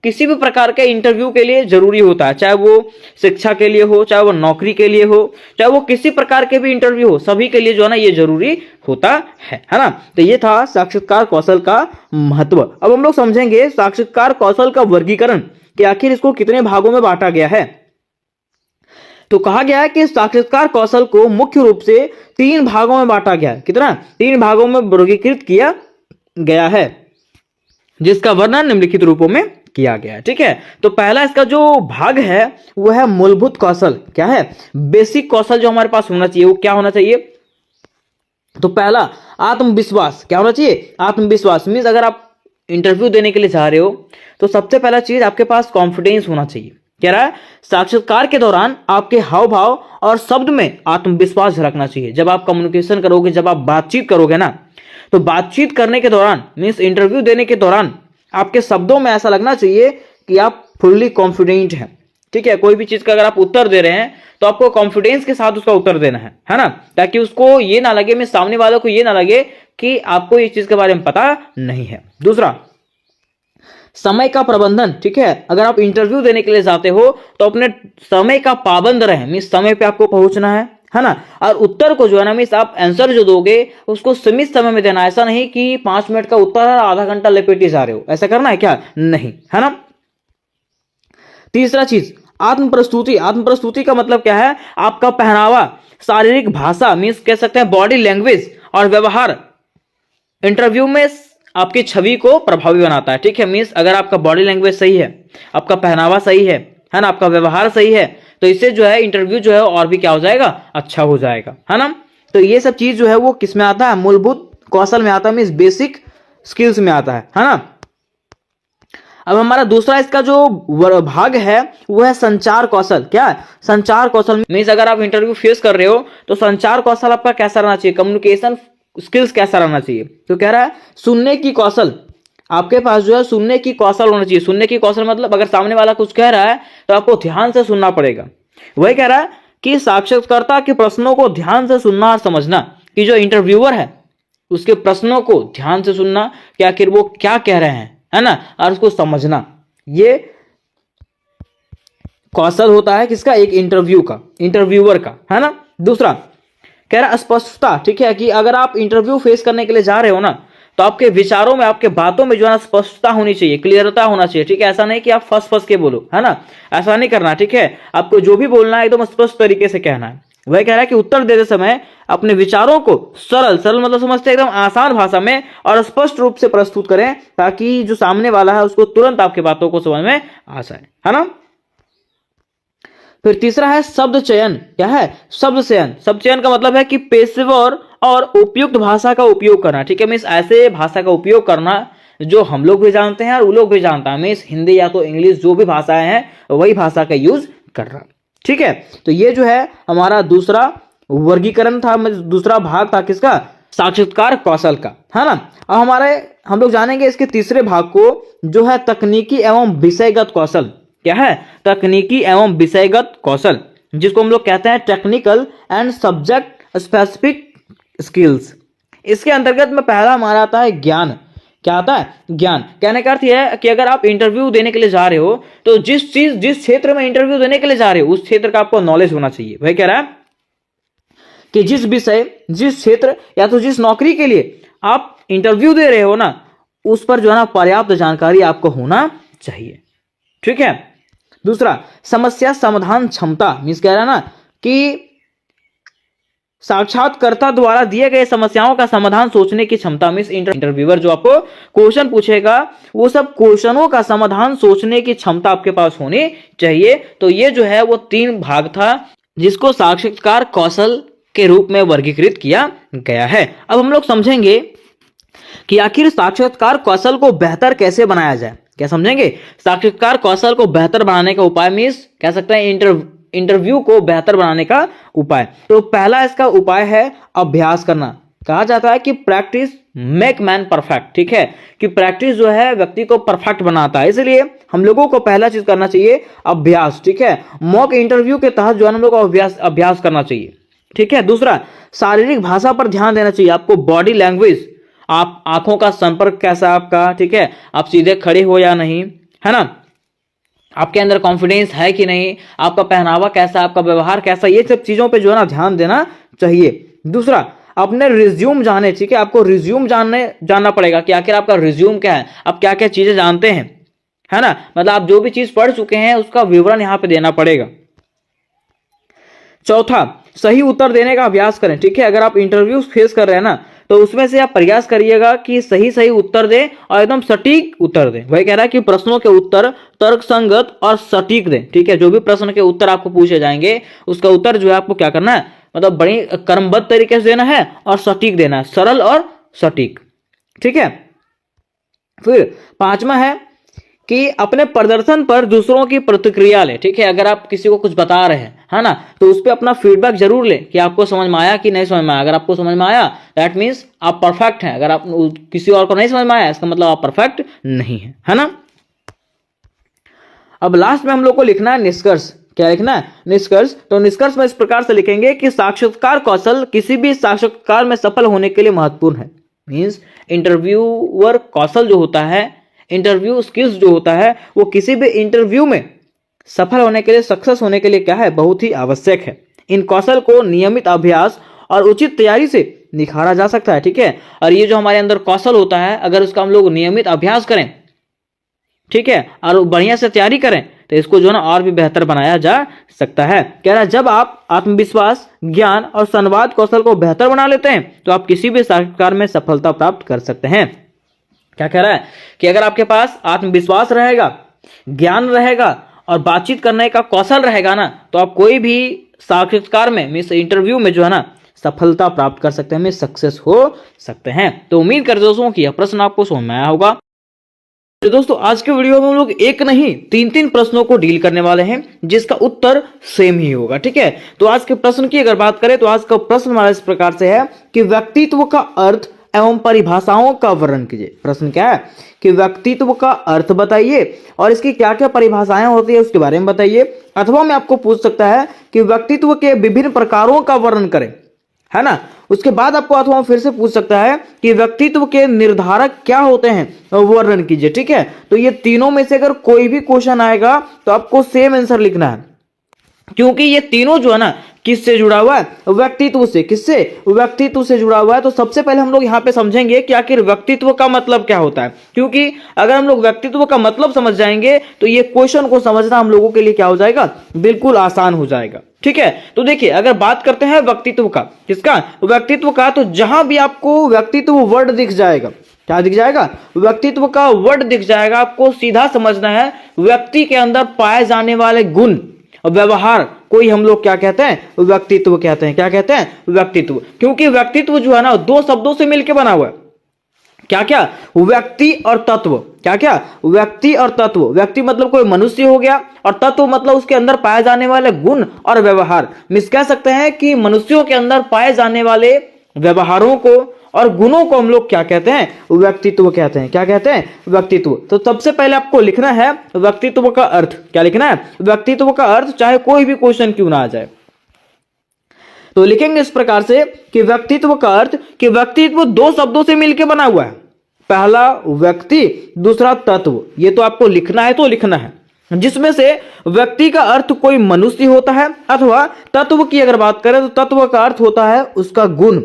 किसी भी प्रकार के इंटरव्यू के लिए जरूरी होता है, चाहे वो शिक्षा के लिए हो, चाहे वो नौकरी के लिए हो, चाहे वो किसी प्रकार के भी इंटरव्यू हो, सभी के लिए जो है ना ये जरूरी होता है ना। तो ये था साक्षात्कार कौशल का महत्व। अब हम लोग समझेंगे साक्षात्कार कौशल का वर्गीकरण कि आखिर इसको कितने भागों में बांटा गया है। तो कहा गया है कि साक्षात्कार कौशल को मुख्य रूप से 3 भागों में बांटा गया है। कितना, 3 भागों में वर्गीकृत किया गया है, जिसका वर्णन निम्नलिखित रूपों में किया गया है। ठीक है, तो पहला इसका जो भाग है वो है मूलभूत कौशल। क्या है, बेसिक कौशल जो हमारे पास होना चाहिए, वो क्या होना चाहिए। तो पहला आत्मविश्वास, क्या होना चाहिए, आत्मविश्वास। मीन्स अगर आप इंटरव्यू देने के लिए जा रहे हो तो सबसे पहला चीज आपके पास कॉन्फिडेंस होना चाहिए। कह रहा है साक्षात्कार के दौरान आपके हाव भाव और शब्द में आत्मविश्वास झलकना चाहिए। जब आप कम्युनिकेशन करोगे, जब आप बातचीत करोगे ना, तो बातचीत करने के दौरान, मीन्स इंटरव्यू देने के दौरान आपके शब्दों में ऐसा लगना चाहिए कि आप फुल्ली कॉन्फिडेंट हैं, ठीक है। कोई भी चीज का अगर आप उत्तर दे रहे हैं तो आपको कॉन्फिडेंस के साथ उसका उत्तर देना है ना, ताकि उसको ये ना लगे, में सामने वालों को ये ना लगे कि आपको इस चीज के बारे में पता नहीं है। दूसरा, समय का प्रबंधन, ठीक है। अगर आप इंटरव्यू देने के लिए जाते हो तो अपने समय का पाबंद रहें, मीन्स समय पे आपको पहुंचना है ना। और उत्तर को जो है ना, मीन्स आप आंसर जो दोगे उसको सीमित समय में देना। ऐसा नहीं कि 5 मिनट का उत्तर है, आधा घंटा लपेटे जा रहे हो, ऐसा करना है क्या? नहीं, है ना। तीसरा चीज, आत्म प्रस्तुति। आत्म प्रस्तुति का मतलब क्या है? आपका पहनावा, शारीरिक भाषा, मीन्स कह सकते हैं बॉडी लैंग्वेज और व्यवहार इंटरव्यू में आपकी छवि को प्रभावी बनाता है, ठीक है। मीन्स अगर आपका बॉडी लैंग्वेज सही है, आपका पहनावा सही है ना, आपका व्यवहार सही है, तो इससे जो है इंटरव्यू जो है और भी क्या हो जाएगा? अच्छा हो जाएगा, है ना। तो ये सब चीज जो है वो किस में आता है? मूलभूत कौशल में आता है, मीन्स बेसिक स्किल्स में आता है ना। अब हमारा दूसरा इसका जो भाग है वो है संचार कौशल। क्या है संचार कौशल? मीन्स अगर आप इंटरव्यू फेस कर रहे हो तो संचार कौशल आपका कैसा रहना चाहिए? कम्युनिकेशन स्किल्स कैसा रहना चाहिए? तो कह रहा है सुनने की कौशल, आपके पास जो है सुनने की कौशल होना चाहिए। सुनने की कौशल मतलब अगर सामने वाला कुछ कह रहा है तो आपको ध्यान से सुनना पड़ेगा। वही कह रहा है कि साक्षात्कारकर्ता के प्रश्नों को ध्यान से सुनना और समझना, कि जो इंटरव्यूअर है उसके प्रश्नों को ध्यान से सुनना कि आखिर वो क्या कह रहे हैं, है ना, और उसको समझना। ये कौशल होता है किसका? एक इंटरव्यू का, इंटरव्यूअर का, है ना। दूसरा कह रहा स्पष्टता, ठीक है, कि अगर आप इंटरव्यू फेस करने के लिए जा रहे हो ना तो आपके विचारों में, आपके बातों में जो है ना स्पष्टता होनी चाहिए, क्लियरता होना चाहिए, ठीक है। ऐसा नहीं कि आप फंस के बोलो, है ना, ऐसा नहीं करना, ठीक है। आपको जो भी बोलना है एकदम स्पष्ट तरीके से कहना है। वह कह रहा है कि उत्तर देते समय अपने विचारों को सरल मतलब समझते एकदम आसान भाषा में और स्पष्ट रूप से प्रस्तुत करें, ताकि जो सामने वाला है उसको तुरंत आपकी बातों को समझ में आ जाए, है ना। फिर तीसरा है शब्द चयन। क्या है? शब्द चयन। शब्द चयन का मतलब है कि पेशेवर और उपयुक्त भाषा का उपयोग करना, ठीक है। मीन्स ऐसे भाषा का उपयोग करना जो हम लोग भी जानते हैं और वो लोग भी जानता है। मीन्स हिंदी या तो इंग्लिश, जो भी भाषाएं हैं वही भाषा का यूज करना, ठीक है। तो ये जो है हमारा दूसरा वर्गीकरण था, दूसरा भाग था किसका? साक्षात्कार कौशल का, है ना। अब हम लोग जानेंगे इसके तीसरे भाग को, जो है तकनीकी एवं विषयगत कौशल। क्या है? तकनीकी एवं विषयगत कौशल, जिसको हम लोग कहते हैं technical and subject specific skills. इसके अंतर्गत में पहला हमारा आता है ज्ञान। क्या आता है? ज्ञान। कहने का अर्थ यह है कि अगर आप इंटरव्यू देने के लिए जा रहे हो तो जिस क्षेत्र में इंटरव्यू देने के लिए जा रहे हो उस क्षेत्र का आपको नॉलेज होना चाहिए। वही कह रहा है कि जिस विषय, जिस क्षेत्र या तो जिस नौकरी के लिए आप इंटरव्यू दे रहे हो ना, उस पर जो है ना पर्याप्त जानकारी आपको होना चाहिए, ठीक है। दूसरा, समस्या समाधान क्षमता। मीन्स कह रहा है ना कि साक्षात्कारकर्ता द्वारा दिए गए समस्याओं का समाधान सोचने की क्षमता। मीन्स इंटरव्यूअर जो आपको क्वेश्चन पूछेगा वो सब क्वेश्चनों का समाधान सोचने की क्षमता आपके पास होनी चाहिए। तो ये जो है वो 3 भाग था जिसको साक्षात्कार कौशल के रूप में वर्गीकृत किया गया है। अब हम लोग समझेंगे कि आखिर साक्षात्कार कौशल को बेहतर कैसे बनाया जाए। क्या समझेंगे? साक्षात्कार कौशल को बेहतर बनाने का उपाय, मीन्स कह सकते हैं इंटरव्यू को बेहतर बनाने का उपाय। तो पहला इसका उपाय है अभ्यास करना। कहा जाता है कि प्रैक्टिस मेक मैन परफेक्ट, ठीक है, कि प्रैक्टिस जो है व्यक्ति को परफेक्ट बनाता है। इसलिए हम लोगों को पहला चीज करना चाहिए अभ्यास, ठीक है। मॉक इंटरव्यू के तहत जो है हम लोग को अभ्यास करना चाहिए, ठीक है। दूसरा, शारीरिक भाषा पर ध्यान देना चाहिए आपको, बॉडी लैंग्वेज, आप आंखों का संपर्क कैसा आपका, ठीक है, आप सीधे खड़े हो या नहीं, है ना, आपके अंदर कॉन्फिडेंस है कि नहीं, आपका पहनावा कैसा, आपका व्यवहार कैसा, ये सब चीजों पे जो है ना ध्यान देना चाहिए। दूसरा, अपने रिज्यूम जाने, ठीक है, आपको रिज्यूम जानना पड़ेगा कि आखिर आपका रिज्यूम क्या है, आप क्या क्या चीजें जानते हैं, है ना, मतलब आप जो भी चीज पढ़ चुके हैं उसका विवरण यहां पे देना पड़ेगा। चौथा, सही उत्तर देने का अभ्यास करें, ठीक है। अगर आप इंटरव्यू फेस कर रहे हैं ना तो उसमें से आप प्रयास करिएगा कि सही उत्तर दें और एकदम सटीक उत्तर दें। वही कह रहा है कि प्रश्नों के उत्तर तर्कसंगत और सटीक दें, ठीक है। जो भी प्रश्न के उत्तर आपको पूछे जाएंगे उसका उत्तर जो है आपको क्या करना है, मतलब बड़ी क्रमबद्ध तरीके से देना है और सटीक देना है, सरल और सटीक, ठीक है। फिर 5वां है कि अपने प्रदर्शन पर दूसरों की प्रतिक्रिया ले। ठीक है, अगर आप किसी को कुछ बता रहे हैं, है ना, तो उस पर अपना फीडबैक जरूर ले कि आपको समझ में आया कि नहीं समझ में आया। अगर आपको समझ में आया दैट मीन्स आप परफेक्ट हैं। अगर आप किसी और को नहीं समझ में आया इसका मतलब आप परफेक्ट नहीं है ना। अब लास्ट में हम लोग को लिखना है निष्कर्ष। क्या लिखना है? निष्कर्ष। तो निष्कर्ष में इस प्रकार से लिखेंगे कि साक्षात्कार कौशल किसी भी साक्षात्कार में सफल होने के लिए महत्वपूर्ण है। मीन्स इंटरव्यूअर कौशल जो होता है, इंटरव्यू स्किल्स जो होता है, वो किसी भी इंटरव्यू में सफल होने के लिए, सक्सेस होने के लिए क्या है? बहुत ही आवश्यक है। इन कौशल को नियमित अभ्यास और उचित तैयारी से निखारा जा सकता है। ठीक है, और ये जो हमारे अंदर कौशल होता है, अगर उसका हम लोग नियमित अभ्यास करें, ठीक है, और बढ़िया से तैयारी करें तो इसको जो है ना और भी बेहतर बनाया जा सकता है। कह रहा है जब आप आत्मविश्वास, ज्ञान और संवाद कौशल को बेहतर बना लेते हैं तो आप किसी भी साक्षात्कार में सफलता प्राप्त कर सकते हैं। क्या कह रहा है कि अगर आपके पास आत्मविश्वास रहेगा, ज्ञान रहेगा और बातचीत करने का कौशल रहेगा ना, तो आप कोई भी साक्षात्कार में, मीन्स इंटरव्यू में जो है ना सफलता प्राप्त कर सकते हैं, मीन्स सक्सेस हो सकते हैं। तो उम्मीद करते दोस्तों कि यह प्रश्न आपको समझ में आया होगा। तो दोस्तों आज के वीडियो में हम लोग एक नहीं 3 प्रश्नों को डील करने वाले हैं जिसका उत्तर सेम ही होगा। ठीक है, तो आज के प्रश्न की अगर बात करें तो आज का प्रश्न हमारा इस प्रकार से है कि व्यक्तित्व का अर्थ एवं परिभाषाओं का वर्णन कीजिए। प्रश्न क्या है कि व्यक्तित्व का अर्थ बताइए और इसकी क्या क्या परिभाषाएं होती है उसके बारे में बताइए। अथवा मैं आपको पूछ सकता है कि व्यक्तित्व के विभिन्न प्रकारों का वर्णन करें, है ना। उसके बाद आपको अथवा फिर से पूछ सकता है कि व्यक्तित्व के निर्धारक क्या होते हैं, वर्णन कीजिए। ठीक है, तो ये तीनों में से अगर कोई भी क्वेश्चन आएगा तो आपको सेम आंसर लिखना है, क्योंकि ये तीनों जो है ना किससे जुड़ा हुआ है? व्यक्तित्व से। किससे? व्यक्तित्व से जुड़ा हुआ है। तो सबसे पहले हम लोग यहाँ पे समझेंगे कि आखिर व्यक्तित्व का मतलब क्या होता है, क्योंकि अगर हम लोग व्यक्तित्व का मतलब समझ जाएंगे तो ये क्वेश्चन को समझना हम लोगों के लिए क्या हो जाएगा? बिल्कुल आसान हो जाएगा। ठीक है, तो देखिए अगर बात करते हैं व्यक्तित्व का, किसका? व्यक्तित्व का, तो जहां भी आपको व्यक्तित्व वर्ड दिख जाएगा, क्या दिख जाएगा? व्यक्तित्व का वर्ड दिख जाएगा, आपको सीधा समझना है व्यक्ति के अंदर पाए जाने वाले गुण और व्यवहार कोई हम लोग क्या कहते हैं? व्यक्तित्व कहते हैं। क्या कहते हैं? व्यक्तित्व। क्योंकि व्यक्तित्व जो है ना 2 शब्दों से मिलकर बना हुआ है। क्या क्या? व्यक्ति और तत्व। क्या क्या? व्यक्ति और तत्व। व्यक्ति मतलब कोई मनुष्य हो गया और तत्व मतलब उसके अंदर पाए जाने वाले गुण और व्यवहार। मिस कह सकते हैं कि मनुष्यों के अंदर पाए जाने वाले व्यवहारों को और गुणों को हम लोग क्या कहते हैं? व्यक्तित्व कहते हैं। क्या कहते हैं? व्यक्तित्व। तो सबसे पहले आपको लिखना है व्यक्तित्व का अर्थ। क्या लिखना है? व्यक्तित्व का अर्थ, चाहे कोई भी क्वेश्चन क्यों ना आ जाए। तो लिखेंगे इस प्रकार से कि व्यक्तित्व का अर्थ, कि व्यक्तित्व 2 शब्दों से मिलकर बना हुआ है। पहला व्यक्ति, दूसरा तत्व। ये तो आपको लिखना है, तो लिखना है, जिसमें से व्यक्ति का अर्थ कोई मनुष्य होता है, अथवा तत्व की अगर बात करें तो तत्व का अर्थ होता है उसका गुण,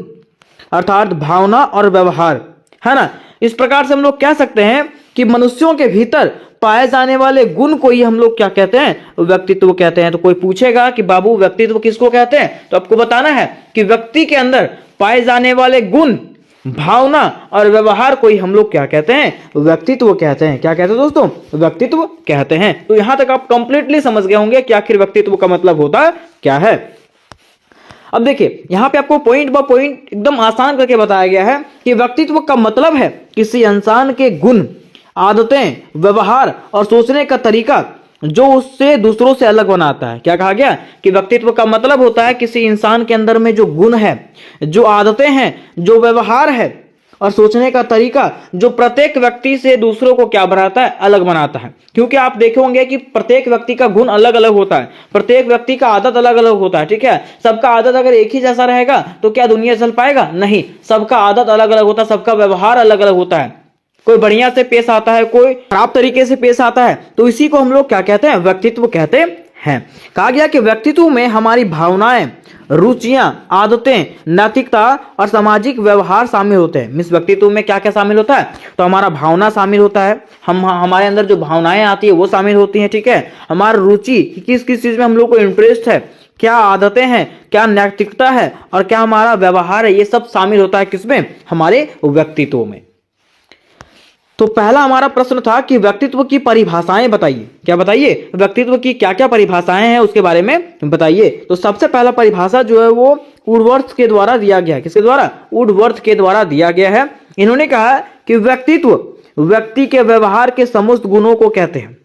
अर्थात भावना और व्यवहार, है ना। इस प्रकार से हम लोग कह सकते हैं कि मनुष्यों के भीतर पाए जाने वाले गुण को ही हम लोग क्या कहते हैं? व्यक्तित्व कहते हैं। तो कोई पूछेगा कि बाबू व्यक्तित्व किसको कहते हैं, तो आपको बताना है कि व्यक्ति के अंदर पाए जाने वाले गुण, भावना और व्यवहार को ही हम लोग क्या कहते हैं? व्यक्तित्व कहते हैं। क्या कहते हैं दोस्तों? व्यक्तित्व कहते हैं। तो यहां तक आप कंप्लीटली समझ गए होंगे कि आखिर व्यक्तित्व का मतलब होता क्या है। अब देखिए यहां पे आपको पॉइंट बाय पॉइंट एकदम आसान करके बताया गया है कि व्यक्तित्व का मतलब है किसी इंसान के गुण, आदतें, व्यवहार और सोचने का तरीका जो उससे दूसरों से अलग बनाता है। क्या कहा गया? कि व्यक्तित्व का मतलब होता है किसी इंसान के अंदर में जो गुण है, जो आदतें हैं, जो व्यवहार है और सोचने का तरीका जो प्रत्येक व्यक्ति से दूसरों को क्या बनाता है? अलग बनाता है। क्योंकि आप देखे होंगे कि प्रत्येक व्यक्ति का गुण अलग अलग होता है, प्रत्येक व्यक्ति का आदत अलग अलग होता है। ठीक है, सबका आदत अगर एक ही जैसा रहेगा तो क्या दुनिया चल पाएगा? नहीं, सबका आदत अलग अलग होता है, सबका व्यवहार अलग अलग होता है। कोई बढ़िया से पेश आता है, कोई खराब तरीके से पेश आता है। तो इसी को हम लोग क्या कहते हैं? व्यक्तित्व कहते हैं। कहा गया कि व्यक्तित्व में हमारी भावनाएं, रुचियां, आदतें, नैतिकता और सामाजिक व्यवहार शामिल होते हैं। मिस व्यक्तित्व में क्या क्या शामिल होता है? तो हमारा भावना शामिल होता है, हमारे अंदर जो भावनाएं आती है वो शामिल होती हैं। ठीक है, हमारी रुचि, किस किस चीज में हम लोग को इंटरेस्ट है, क्या आदतें हैं, क्या नैतिकता है और क्या हमारा व्यवहार है, ये सब शामिल होता है किसमें? हमारे व्यक्तित्व में। तो पहला हमारा प्रश्न था कि व्यक्तित्व की परिभाषाएं बताइए। क्या बताइए? व्यक्तित्व की क्या क्या परिभाषाएं हैं उसके बारे में बताइए। तो सबसे पहला परिभाषा जो है वो वुडवर्थ के द्वारा दिया गया है। किसके द्वारा? वुडवर्थ के द्वारा दिया गया है। इन्होंने कहा कि व्यक्तित्व व्यक्ति के व्यवहार के समस्त गुणों को कहते हैं।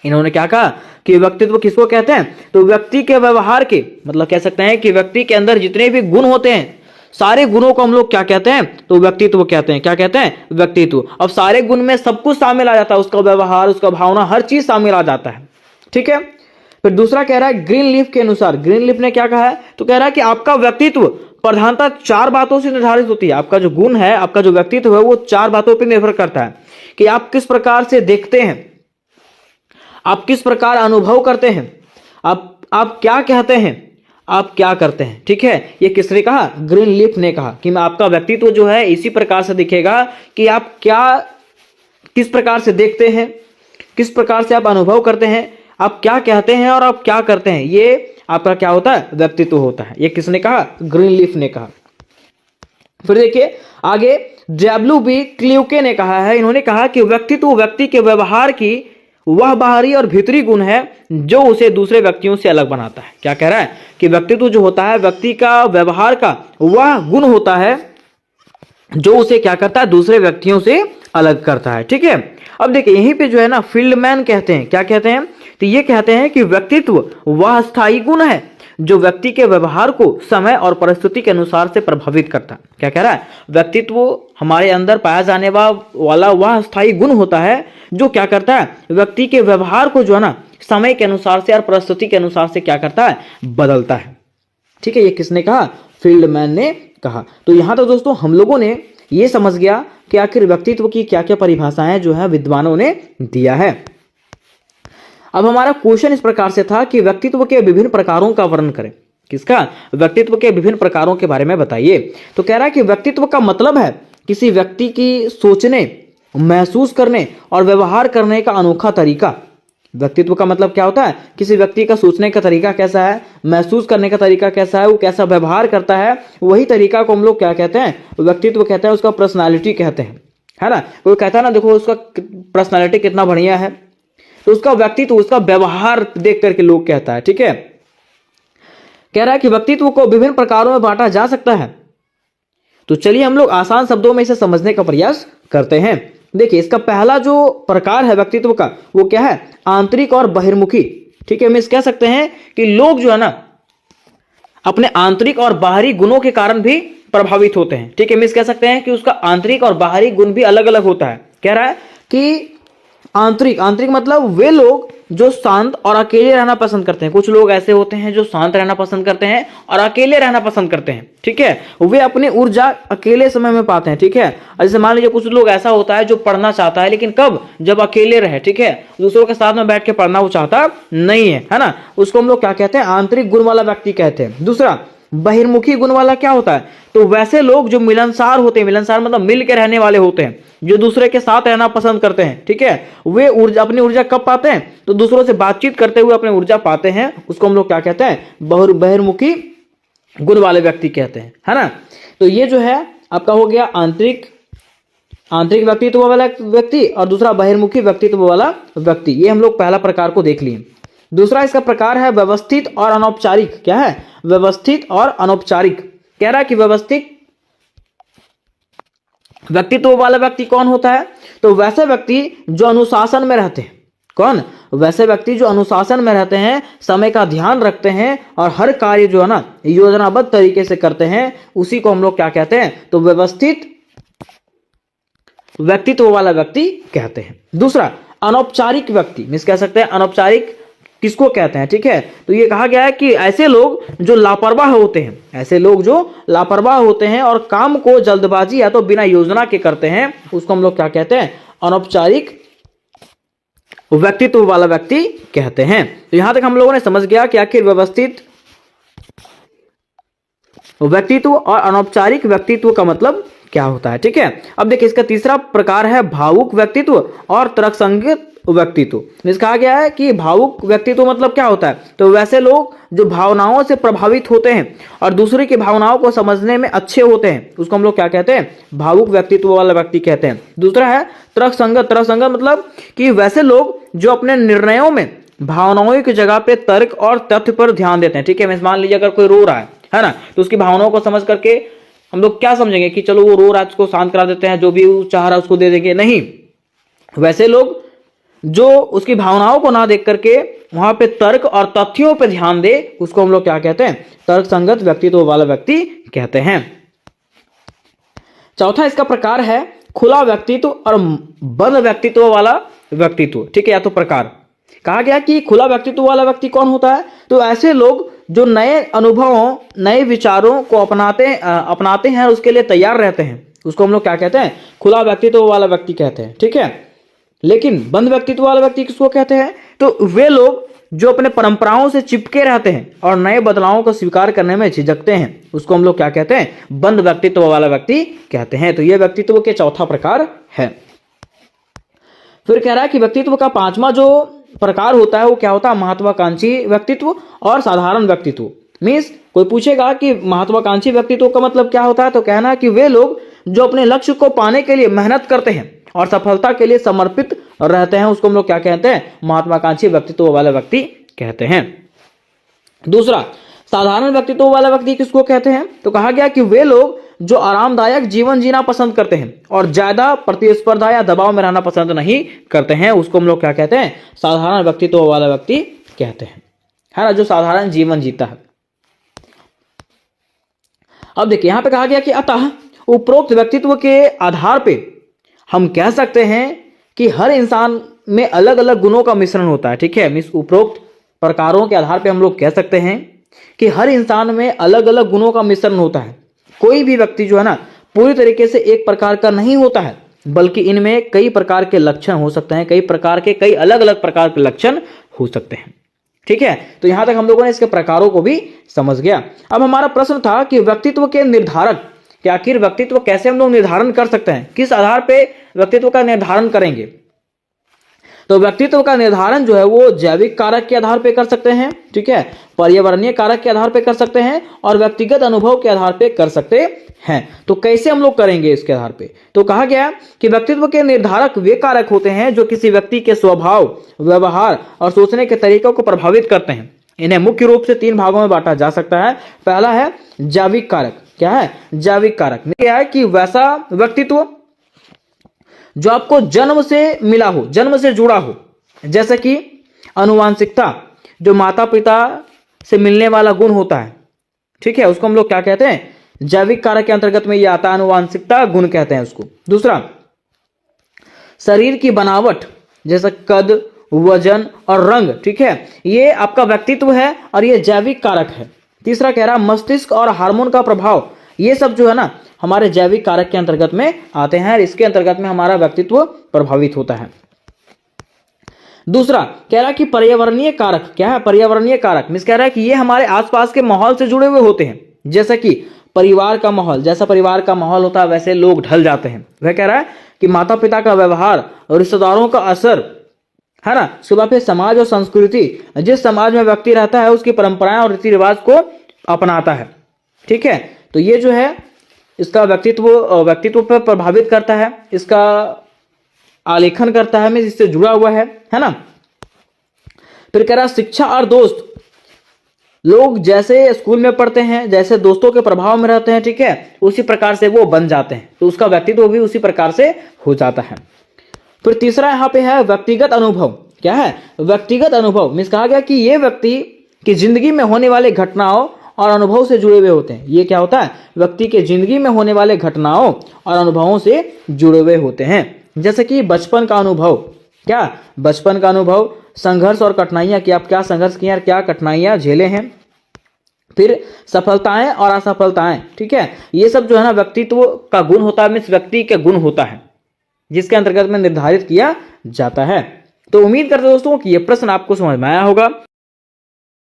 इन्होंने क्या कहा कि व्यक्तित्व किसको कहते हैं, तो व्यक्ति के व्यवहार के, मतलब कह सकते हैं कि व्यक्ति के अंदर जितने भी गुण होते हैं सारे गुणों को हम लोग क्या कहते हैं, तो व्यक्तित्व कहते हैं। क्या कहते हैं, व्यक्तित्व। अब सारे गुण में सब कुछ शामिल आ जाता है, उसका व्यवहार, उसका भावना, हर चीज शामिल आ जाता है। ठीक है। फिर दूसरा कह रहा है ग्रीनलीफ के अनुसार, ग्रीनलीफ ने क्या कहा है, तो कह रहा है कि आपका व्यक्तित्व प्रधानतः 4 बातों से निर्धारित होती है। आपका जो गुण है, आपका जो व्यक्तित्व है, वो 4 बातों पर निर्भर करता है कि आप किस प्रकार से देखते हैं, आप किस प्रकार अनुभव करते हैं, आप क्या कहते हैं, आप क्या करते हैं। ठीक है। ये किसने कहा, ग्रीनलीफ ने कहा कि मैं आपका व्यक्तित्व जो है इसी प्रकार से दिखेगा कि आप क्या, किस प्रकार से देखते हैं, किस प्रकार से आप अनुभव करते हैं, आप क्या कहते हैं और आप क्या करते हैं, ये आपका क्या होता है, व्यक्तित्व होता है। ये किसने कहा, ग्रीनलीफ ने कहा। फिर देखिए आगे डब्ल्यू.बी. क्ल्यूके ने कहा है, इन्होंने कहा कि व्यक्तित्व व्यक्ति के व्यवहार की वह बाहरी और भीतरी गुण है जो उसे दूसरे व्यक्तियों से अलग बनाता है। क्या कह रहा है कि व्यक्तित्व जो होता है व्यक्ति का व्यवहार का वह गुण होता है जो उसे क्या करता है, दूसरे व्यक्तियों से अलग करता है। ठीक है। अब देखिए यहीं पे जो है ना फील्डमैन कहते हैं, क्या कहते हैं, तो ये कहते हैं कि व्यक्तित्व वह स्थायी गुण है जो व्यक्ति के व्यवहार को समय और परिस्थिति के अनुसार से प्रभावित करता है। क्या कह रहा है, व्यक्तित्व हमारे अंदर पाया जाने वाला वह स्थायी गुण होता है जो क्या करता है, व्यक्ति के व्यवहार को जो है ना समय के अनुसार से और परिस्थिति के अनुसार से क्या करता है, बदलता है। ठीक है। ये किसने कहा, फील्डमैन ने कहा। तो यहां तक दोस्तों हम लोगों ने ये समझ गया कि आखिर व्यक्तित्व की क्या क्या परिभाषाएं जो है विद्वानों ने दिया है। अब हमारा क्वेश्चन इस प्रकार से था कि व्यक्तित्व के विभिन्न प्रकारों का वर्णन करें। किसका, व्यक्तित्व के विभिन्न प्रकारों के बारे में बताइए। तो कह रहा है कि व्यक्तित्व का मतलब है किसी व्यक्ति की सोचने, महसूस करने और व्यवहार करने का अनोखा तरीका। व्यक्तित्व का मतलब क्या होता है, किसी व्यक्ति का सोचने का तरीका कैसा है, महसूस करने का तरीका कैसा है, वो कैसा व्यवहार करता है, वही तरीका को हम लोग क्या कहते हैं, व्यक्तित्व कहते हैं, उसका पर्सनालिटी कहते हैं, है ना। कोई कहता है ना देखो उसका पर्सनालिटी कितना बढ़िया है, तो उसका व्यक्तित्व, उसका व्यवहार देख करके लोग कहता है। ठीक है। कह रहा है कि व्यक्तित्व को विभिन्न प्रकारों में बांटा जा सकता है। तो चलिए हम लोग आसान शब्दों में इसे समझने का प्रयास करते हैं। देखिए इसका पहला जो प्रकार है व्यक्तित्व का वो क्या है, आंतरिक और बहिर्मुखी। ठीक है। हम इस कह सकते हैं कि लोग जो है ना अपने आंतरिक और बाहरी गुणों के कारण भी प्रभावित होते हैं। ठीक है। हम इस कह सकते हैं कि उसका आंतरिक और बाहरी गुण भी अलग अलग होता है। कह रहा है कि आंतरिक मतलब वे लोग जो शांत और अकेले रहना पसंद करते हैं। कुछ लोग ऐसे होते हैं जो शांत रहना पसंद करते हैं और अकेले रहना पसंद करते हैं। ठीक है। वे अपनी ऊर्जा अकेले समय में पाते हैं। ठीक है। जैसे मान लीजिए कुछ लोग ऐसा होता है जो पढ़ना चाहता है लेकिन कब, जब अकेले रहे। ठीक है। दूसरों के साथ में बैठ के पढ़ना वो चाहता नहीं है ना। उसको हम लोग क्या कहते हैं, आंतरिक गुण वाला व्यक्ति कहते हैं। दूसरा बहिर्मुखी गुण वाला क्या होता है, तो वैसे लोग जो मिलनसार होते हैं, मिलनसार मतलब मिल के रहने वाले होते हैं, जो दूसरे के साथ रहना पसंद करते हैं। ठीक है। वे अपनी ऊर्जा कब पाते हैं, तो दूसरों से बातचीत करते हुए अपनी ऊर्जा पाते हैं। उसको हम लोग क्या कहते हैं, बहिर्मुखी गुण वाले व्यक्ति कहते हैं, है ना। तो ये जो है आपका हो गया आंतरिक व्यक्तित्व वाला व्यक्ति और दूसरा बहिर्मुखी व्यक्तित्व वाला व्यक्ति। ये हम लोग पहला प्रकार को देख लिए। दूसरा इसका प्रकार है व्यवस्थित और अनौपचारिक। क्या है, व्यवस्थित और अनौपचारिक। कह रहा है कि व्यवस्थित व्यक्तित्व वाला व्यक्ति कौन होता है, तो वैसे व्यक्ति जो अनुशासन में रहते हैं। कौन, वैसे व्यक्ति जो अनुशासन में रहते हैं, समय का ध्यान रखते हैं और हर कार्य जो है ना योजनाबद्ध तरीके से करते हैं, उसी को हम लोग क्या कहते हैं, तो व्यवस्थित व्यक्तित्व वाला व्यक्ति कहते हैं। दूसरा अनौपचारिक व्यक्ति, मिस कह सकते हैं अनौपचारिक किसको कहते हैं। ठीक है। तो ये कहा गया है कि ऐसे लोग जो लापरवाह होते हैं, ऐसे लोग जो लापरवाह होते हैं और काम को जल्दबाजी या तो बिना योजना के करते हैं, उसको हम लोग क्या कहते हैं, अनौपचारिक व्यक्तित्व वाला व्यक्ति कहते हैं। तो यहां तक हम लोगों ने समझ गया कि आखिर व्यवस्थित व्यक्तित्व और अनौपचारिक व्यक्तित्व का मतलब क्या होता है। ठीक है। अब देखिए इसका तीसरा प्रकार है भावुक व्यक्तित्व और तर्कसंगत व्यक्तित्व। इसका कहा गया है कि भावुक व्यक्तित्व मतलब क्या होता है, तो वैसे लोग जो भावनाओं से प्रभावित होते हैं और दूसरे की भावनाओं को समझने में अच्छे होते हैं, उसको हम लोग क्या कहते हैं, भावुक व्यक्तित्व वाला व्यक्ति कहते हैं। दूसरा है तर्कसंगत। तर्कसंगत मतलब कि वैसे लोग जो अपने निर्णयों में भावनाओं की जगह पे तर्क और तथ्य पर ध्यान देते हैं। ठीक है। मान लीजिए अगर कोई रो रहा है ना, तो उसकी भावनाओं को समझ करके हम लोग क्या समझेंगे कि चलो वो रो रहा है उसको शांत करा देते हैं, जो भी वो चाह रहा है उसको दे देंगे, नहीं। वैसे लोग जो उसकी भावनाओं को ना देख करके वहां पे तर्क और तथ्यों पे ध्यान दे, उसको हम लोग क्या कहते हैं, तर्क संगत व्यक्तित्व वाला व्यक्ति कहते हैं। चौथा इसका प्रकार है खुला व्यक्तित्व और बंद व्यक्तित्व वाला व्यक्तित्व, ठीक है, या तो प्रकार। कहा गया कि खुला व्यक्तित्व वाला व्यक्ति कौन होता है, तो ऐसे लोग जो नए अनुभवों, नए विचारों को अपनाते हैं और उसके लिए तैयार रहते हैं, उसको हम लोग क्या कहते हैं, खुला व्यक्तित्व वाला व्यक्ति कहते हैं, ठीक है। लेकिन बंद व्यक्तित्व वाला व्यक्ति किसको कहते हैं, तो वे लोग जो अपने परंपराओं से चिपके रहते हैं और नए बदलावों को स्वीकार करने में झिझकते हैं, उसको हम लोग क्या कहते हैं, बंद व्यक्तित्व वाला व्यक्ति कहते हैं। तो यह व्यक्तित्व के चौथा प्रकार है। फिर कह रहा है कि व्यक्तित्व का पांचवा जो प्रकार होता है वो क्या होता है, महत्वाकांक्षी व्यक्तित्व और साधारण व्यक्तित्व। मीन्स कोई पूछेगा कि महत्वाकांक्षी व्यक्तित्व का मतलब क्या होता है, तो कहना है कि वे लोग जो अपने लक्ष्य को पाने के लिए मेहनत करते हैं और सफलता के लिए समर्पित रहते हैं, उसको हम लोग क्या कहते हैं, महत्वाकांक्षी व्यक्तित्व वाला व्यक्ति कहते हैं। दूसरा, साधारण व्यक्तित्व वाला व्यक्ति किसको कहते हैं, तो कहा गया कि वे लोग जो आरामदायक जीवन जीना पसंद करते हैं और ज्यादा प्रतिस्पर्धा या दबाव में रहना पसंद नहीं करते हैं, उसको हम लोग क्या कहते हैं, साधारण व्यक्तित्व वाला व्यक्ति कहते हैं, है ना, जो साधारण जीवन जीता है। अब देखिए यहां पे कहा गया कि अतः उपरोक्त व्यक्तित्व के आधार पे हम कह सकते हैं कि हर इंसान में अलग अलग गुणों का मिश्रण होता है, ठीक है। मीन्स उपरोक्त प्रकारों के आधार पे हम लोग कह सकते हैं कि हर इंसान में अलग अलग गुणों का मिश्रण होता है। कोई भी व्यक्ति जो है ना पूरी तरीके से एक प्रकार का नहीं होता है, बल्कि इनमें कई प्रकार के लक्षण हो सकते हैं, कई अलग अलग प्रकार के लक्षण हो सकते हैं, ठीक है। तो यहां तक हम लोगों ने इसके प्रकारों को भी समझ गया। अब हमारा प्रश्न था कि व्यक्तित्व के निर्धारक, कि आखिर व्यक्तित्व कैसे हम लोग निर्धारण कर सकते हैं, किस आधार पे व्यक्तित्व का निर्धारण करेंगे। तो व्यक्तित्व का निर्धारण जो है वो जैविक कारक के आधार पे कर सकते हैं, ठीक है, पर्यावरणीय कारक के आधार पे कर सकते हैं और व्यक्तिगत अनुभव के आधार पे कर सकते हैं। तो कैसे हम लोग करेंगे इसके आधार पे, तो कहा गया कि व्यक्तित्व के निर्धारक वे कारक होते हैं जो किसी व्यक्ति के स्वभाव, व्यवहार और सोचने के तरीकों को प्रभावित करते हैं। इन्हें मुख्य रूप से 3 भागों में बांटा जा सकता है। पहला है जैविक कारक। क्या है, जैविक कारक। क्या है कि वैसा व्यक्तित्व जो आपको जन्म से मिला हो, जन्म से जुड़ा हो, जैसे कि अनुवांशिकता, जो माता पिता से मिलने वाला गुण होता है, ठीक है, उसको हम लोग क्या कहते हैं, जैविक कारक के अंतर्गत में ये आता है, अनुवांशिकता गुण कहते हैं उसको। दूसरा, शरीर की बनावट, जैसे कद, वजन और रंग, ठीक है, ये आपका व्यक्तित्व है और ये जैविक कारक है। तीसरा कह रहा मस्तिष्क और हार्मोन का प्रभाव, ये सब जो है ना हमारे जैविक कारक के अंतर्गत में आते हैं और इसके अंतर्गत में हमारा व्यक्तित्व प्रभावित होता है। दूसरा कह रहा कि पर्यावरणीय कारक। क्या है पर्यावरणीय कारक, मीन्स कह रहा है कि ये हमारे आसपास के माहौल से जुड़े हुए होते हैं, जैसे कि परिवार का माहौल, जैसा परिवार का माहौल होता है वैसे लोग ढल जाते हैं। वह कह रहा है कि माता पिता का व्यवहार और रिश्तेदारों का असर, है ना, सुबह पे समाज और संस्कृति, जिस समाज में व्यक्ति रहता है उसकी परंपराएं और रीति रिवाज को अपनाता है, ठीक है। तो ये जो है इसका व्यक्तित्व पर प्रभावित करता है, इसका आलेखन करता है, इससे जुड़ा हुआ है ना। फिर कह रहा शिक्षा और दोस्त, लोग जैसे स्कूल में पढ़ते हैं, जैसे दोस्तों के प्रभाव में रहते हैं, ठीक है, उसी प्रकार से वो बन जाते हैं, तो उसका व्यक्तित्व भी उसी प्रकार से हो जाता है। फिर तीसरा यहाँ पे है व्यक्तिगत अनुभव। क्या है व्यक्तिगत अनुभव, मीन्स कहा गया कि ये व्यक्ति की जिंदगी में होने वाले घटनाओं और अनुभव से जुड़े हुए होते हैं। ये क्या होता है, व्यक्ति के जिंदगी में होने वाले घटनाओं और अनुभवों से जुड़े हुए होते हैं, जैसे कि बचपन का अनुभव। क्या बचपन का अनुभव, संघर्ष और कठिनाइयां, कि आप क्या संघर्ष किए और क्या कठिनाइयां झेले हैं। फिर सफलताएं और असफलताएं, ठीक है, ये सब जो है ना व्यक्तित्व का गुण होता है, मीन्स व्यक्ति के गुण होता है जिसके अंतर्गत में निर्धारित किया जाता है। तो उम्मीद करते दोस्तों कि यह प्रश्न आपको समझ में आया होगा।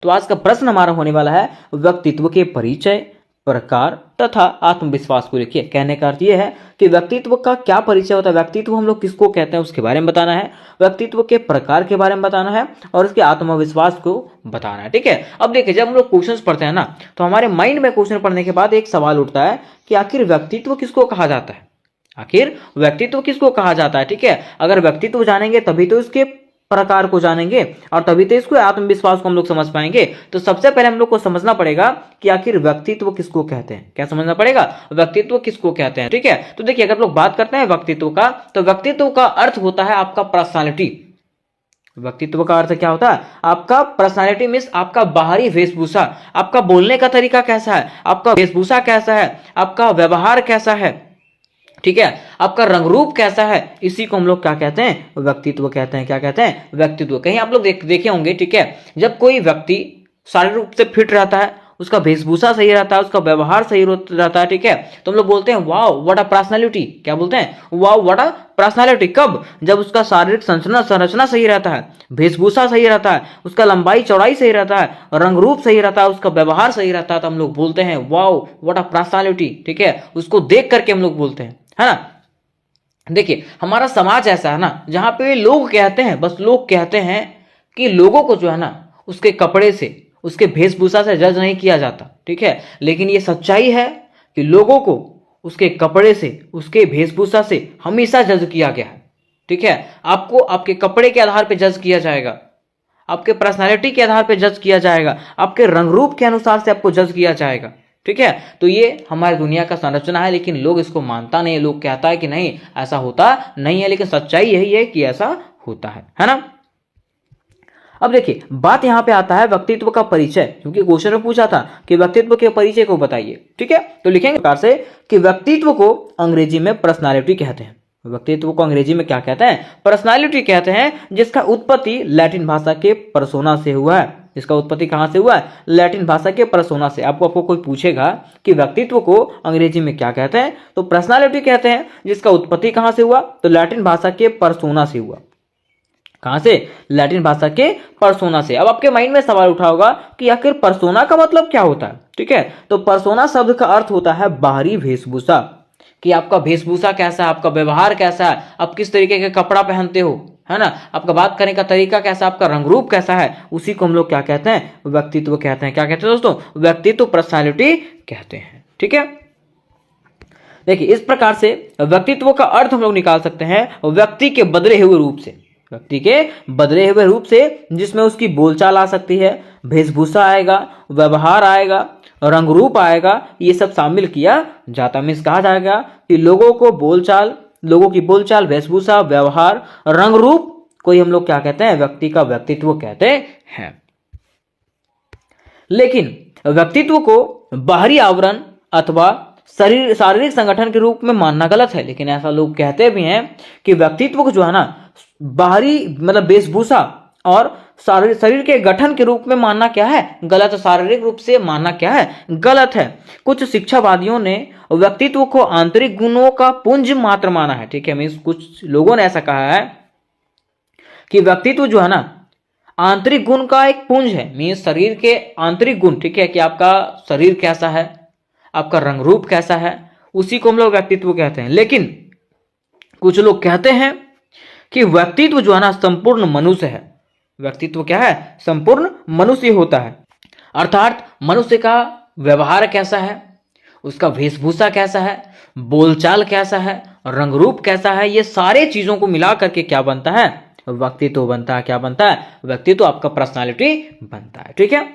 तो आज का प्रश्न हमारा होने वाला है व्यक्तित्व के परिचय, प्रकार तथा आत्मविश्वास को लिखिए। कहने का अर्थ यह है कि व्यक्तित्व का क्या परिचय होता है, व्यक्तित्व हम लोग किसको कहते हैं उसके बारे में बताना है, व्यक्तित्व के प्रकार के बारे में बताना है और इसके आत्मविश्वास को बताना है, ठीक है। अब देखिए जब हम लोग क्वेश्चंस पढ़ते हैं ना तो हमारे माइंड में क्वेश्चन पढ़ने के बाद एक सवाल उठता है कि आखिर व्यक्तित्व किसको कहा जाता है, आखिर व्यक्तित्व किसको कहा जाता है, ठीक है। अगर व्यक्तित्व जानेंगे तभी तो इसके प्रकार को जानेंगे और तभी तो इसको आत्मविश्वास को हम लोग समझ पाएंगे। तो सबसे पहले हम लोग को समझना पड़ेगा कि आखिर व्यक्तित्व किसको कहते हैं। क्या समझना पड़ेगा? व्यक्तित्व किसको कहते हैं। ठीक है, तो देखिए अगर लोग बात करते हैं व्यक्तित्व का, तो व्यक्तित्व का अर्थ होता है आपका पर्सनालिटी। व्यक्तित्व का अर्थ क्या होता है? आपका पर्सनालिटी मीन्स आपका बाहरी वेशभूषा, आपका बोलने का तरीका कैसा है, आपका वेशभूषा कैसा है, आपका व्यवहार कैसा है, ठीक है, आपका रंग रूप कैसा है, इसी को हम लोग क्या कहते हैं? व्यक्तित्व कहते हैं। क्या कहते हैं? व्यक्तित्व। कहीं आप लोग देखे होंगे, ठीक है, जब कोई व्यक्ति शारीरिक रूप से फिट रहता है, उसका वेशभूषा सही रहता है, उसका व्यवहार सही रहता है, ठीक है, तो हम लोग बोलते हैं वाओ व्हाट अ पर्सनालिटी। क्या बोलते हैं? Wow what a personality. कब? जब उसका शारीरिक संरचना सही रहता है, वेशभूषा सही रहता है, उसका लंबाई चौड़ाई सही रहता है, रंग रूप सही रहता है, उसका व्यवहार सही रहता है, तो हम लोग बोलते हैं वाओ व्हाट अ पर्सनालिटी। ठीक है, उसको देख करके हम लोग बोलते हैं, है ना। देखिए हमारा समाज ऐसा है ना, जहां पे लोग कहते हैं, बस लोग कहते हैं कि लोगों को जो है ना उसके कपड़े से, उसके वेशभूषा से जज नहीं किया जाता। ठीक है, लेकिन ये सच्चाई है कि लोगों को उसके कपड़े से, उसके वेशभूषा से हमेशा जज किया गया है। ठीक है, आपको आपके कपड़े के आधार पर जज किया जाएगा, आपके पर्सनालिटी के आधार पर जज किया जाएगा, आपके रंग रूप के अनुसार से आपको जज किया जाएगा। ठीक है, तो ये हमारी दुनिया का संरचना है, लेकिन लोग इसको मानता नहीं है। लोग कहता है कि नहीं ऐसा होता नहीं है, लेकिन सच्चाई यही है कि ऐसा होता है ना। अब देखिए बात यहां पे आता है व्यक्तित्व का परिचय, क्योंकि क्वेश्चन में पूछा था कि व्यक्तित्व के परिचय को बताइए। ठीक है, तो लिखेंगे प्रकार से कि व्यक्तित्व को अंग्रेजी में पर्सनालिटी कहते हैं। व्यक्तित्व को अंग्रेजी में क्या कहते हैं? पर्सनालिटी कहते हैं, जिसका उत्पत्ति लैटिन भाषा के पर्सोना से हुआ है। इसका उत्पत्ति कहां से हुआ है? लैटिन भाषा के पर्सोना से। आपको कोई पूछेगा कि व्यक्तित्व को अंग्रेजी में क्या कहते हैं, तो पर्सनालिटी कहते हैं, जिसका उत्पत्ति कहां से हुआ? तो लैटिन भाषा के पर्सोना से हुआ। कहां से? लैटिन भाषा के पर्सोना से। अब आपके माइंड में सवाल उठा होगा कि आखिर पर्सोना का मतलब क्या होता है। ठीक है, तो पर्सोना शब्द का अर्थ होता है बाहरी वेशभूषा, कि आपका वेशभूषा कैसा है, आपका व्यवहार कैसा है, आप किस तरीके का कपड़ा पहनते हो, है ना, आपका बात करने का तरीका कैसा, आपका रंग रूप कैसा है, उसी को हम लोग क्या कहते हैं? व्यक्तित्व कहते हैं। क्या कहते हैं दोस्तों? व्यक्तित्व, पर्सनालिटी कहते हैं। ठीक है, देखिए इस प्रकार से व्यक्तित्व का अर्थ हम लोग निकाल सकते हैं व्यक्ति के बदले हुए रूप से। व्यक्ति के बदले हुए रूप से, जिसमें उसकी बोलचाल आ सकती है, वेशभूषा आएगा, व्यवहार आएगा, रंग रूप आएगा, ये सब शामिल किया जाता है। मीन्स कहा जाएगा कि लोगों की बोलचाल, वेशभूषा, व्यवहार, रंग रूप को ही हम लोग क्या कहते हैं? व्यक्ति का व्यक्तित्व कहते हैं। लेकिन व्यक्तित्व को बाहरी आवरण अथवा शारीरिक संगठन के रूप में मानना गलत है। लेकिन ऐसा लोग कहते भी हैं कि व्यक्तित्व को जो है ना बाहरी मतलब वेशभूषा और शरीर के गठन के रूप में मानना क्या है? गलत। शारीरिक रूप से मानना क्या है? गलत है। कुछ शिक्षावादियों ने व्यक्तित्व को आंतरिक गुणों का पुंज मात्र माना है। ठीक है, मीन्स कुछ लोगों ने ऐसा कहा है कि व्यक्तित्व जो है ना आंतरिक गुण का एक पुंज है। मीन्स शरीर के आंतरिक गुण, ठीक है, कि आपका शरीर कैसा है, आपका रंग रूप कैसा है, उसी को हम लोग व्यक्तित्व कहते हैं। लेकिन कुछ लोग कहते हैं कि व्यक्तित्व जो है ना संपूर्ण मनुष्य है। व्यक्तित्व क्या है? संपूर्ण मनुष्य होता है। अर्थात मनुष्य का व्यवहार कैसा है, उसका वेशभूषा कैसा है, बोलचाल कैसा है, रंग रूप कैसा है, ये सारे चीजों को मिला करके क्या बनता है? व्यक्तित्व बनता है। क्या बनता है? व्यक्तित्व, आपका पर्सनालिटी बनता है। ठीक है,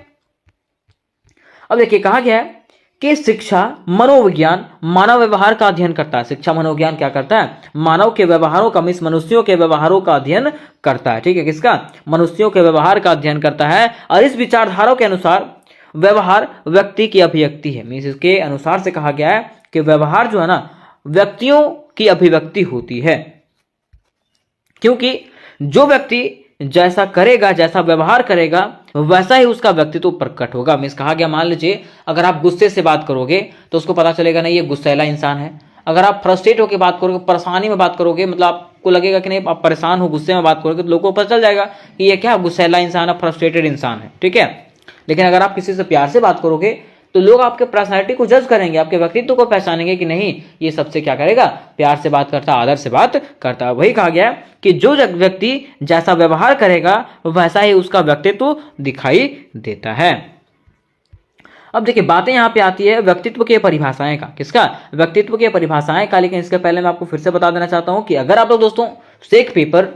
अब देखिए कहा गया है कि शिक्षा मनोविज्ञान मानव व्यवहार का अध्ययन करता है। शिक्षा मनोविज्ञान क्या करता है? मानव के व्यवहारों का, मीन्स मनुष्यों के व्यवहारों का अध्ययन करता है। ठीक है, किसका? मनुष्यों के व्यवहार का अध्ययन करता है। और इस विचारधारा के अनुसार व्यवहार व्यक्ति की अभिव्यक्ति है। मीन्स इसके अनुसार से कहा गया है कि व्यवहार जो है ना व्यक्तियों की अभिव्यक्ति होती है, क्योंकि जो व्यक्ति जैसा करेगा, जैसा व्यवहार करेगा, वैसा ही उसका व्यक्तित्व प्रकट होगा। मीन्स कहा गया, मान लीजिए अगर आप गुस्से से बात करोगे तो उसको पता चलेगा नहीं ये गुस्सैला इंसान है। अगर आप फ्रस्ट्रेट होकर बात करोगे, परेशानी में बात करोगे, मतलब आपको लगेगा कि नहीं आप परेशान हो, गुस्से में बात करोगे, तो लोगों को पता चल जाएगा कि ये क्या गुस्सैला इंसान है, फ्रस्ट्रेटेड इंसान है। ठीक है, लेकिन अगर आप किसी से प्यार से बात करोगे तो लोग आपके पर्सनालिटी को जज करेंगे, आपके व्यक्तित्व को पहचानेंगे कि नहीं ये सबसे क्या करेगा? प्यार से बात करता, आदर से बात करता। वही कहा गया कि जो व्यक्ति जैसा व्यवहार करेगा वैसा ही उसका व्यक्तित्व दिखाई देता है। अब देखिए बातें यहां पे आती है व्यक्तित्व के परिभाषाएं का। किसका? व्यक्तित्व के परिभाषाएं का। लेकिन इसके पहले मैं आपको फिर से बता देना चाहता हूं कि अगर आप लोग दोस्तों शेक पेपर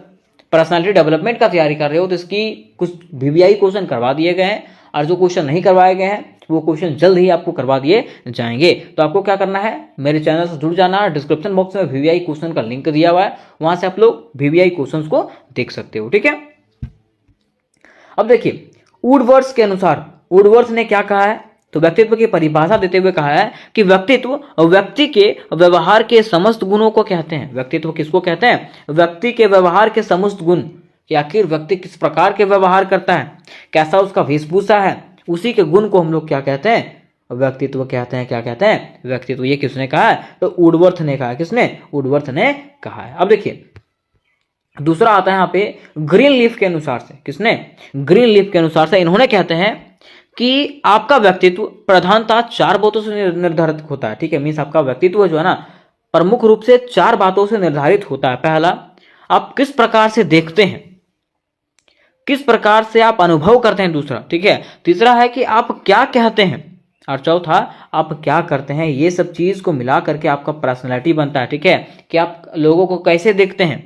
पर्सनालिटी डेवलपमेंट का तैयारी कर रहे हो तो इसकी कुछ VVI क्वेश्चन करवा दिए गए हैं, और जो क्वेश्चन नहीं करवाए गए हैं वो क्वेश्चन जल्द ही आपको करवा दिए जाएंगे। तो आपको क्या करना है, मेरे चैनल से जुड़ जाना। डिस्क्रिप्शन बॉक्स में VVI क्वेश्चन का लिंक दिया हुआ है, वहां से आप लोग VVI क्वेश्चन को देख सकते हो। ठीक है, अब देखिए वुडवर्ड्स के अनुसार वुडवर्ड्स ने क्या कहा है, तो व्यक्तित्व की परिभाषा देते हुए कहा है कि व्यक्तित्व व्यक्ति के व्यवहार के समस्त गुणों को कहते हैं। व्यक्तित्व किसको कहते हैं, व्यक्ति के व्यवहार के समस्त गुण, कि आखिर व्यक्ति किस प्रकार के व्यवहार करता है, कैसा उसका वेशभूषा है, उसी के गुण को हम लोग क्या कहते हैं, व्यक्तित्व कहते हैं। क्या कहते हैं, व्यक्तित्व। ये किसने कहा है, तो वुडवर्थ ने कहा है। किसने, वुडवर्थ ने कहा है। अब देखिए दूसरा आता है यहाँ पे ग्रीन लीफ के अनुसार से। किसने, ग्रीन लीफ के अनुसार से इन्होंने कहते हैं कि आपका व्यक्तित्व प्रधानतः 4 बातों से निर्धारित होता है। ठीक है, मीन्स आपका व्यक्तित्व जो है ना प्रमुख रूप से 4 बातों से निर्धारित होता है। पहला, आप किस प्रकार से देखते हैं, किस प्रकार से आप अनुभव करते हैं। दूसरा, ठीक है, तीसरा है कि आप क्या कहते हैं, और चौथा आप क्या करते हैं। ये सब चीज को मिला करके आपका पर्सनैलिटी बनता है। ठीक है, कि आप लोगों को कैसे देखते हैं,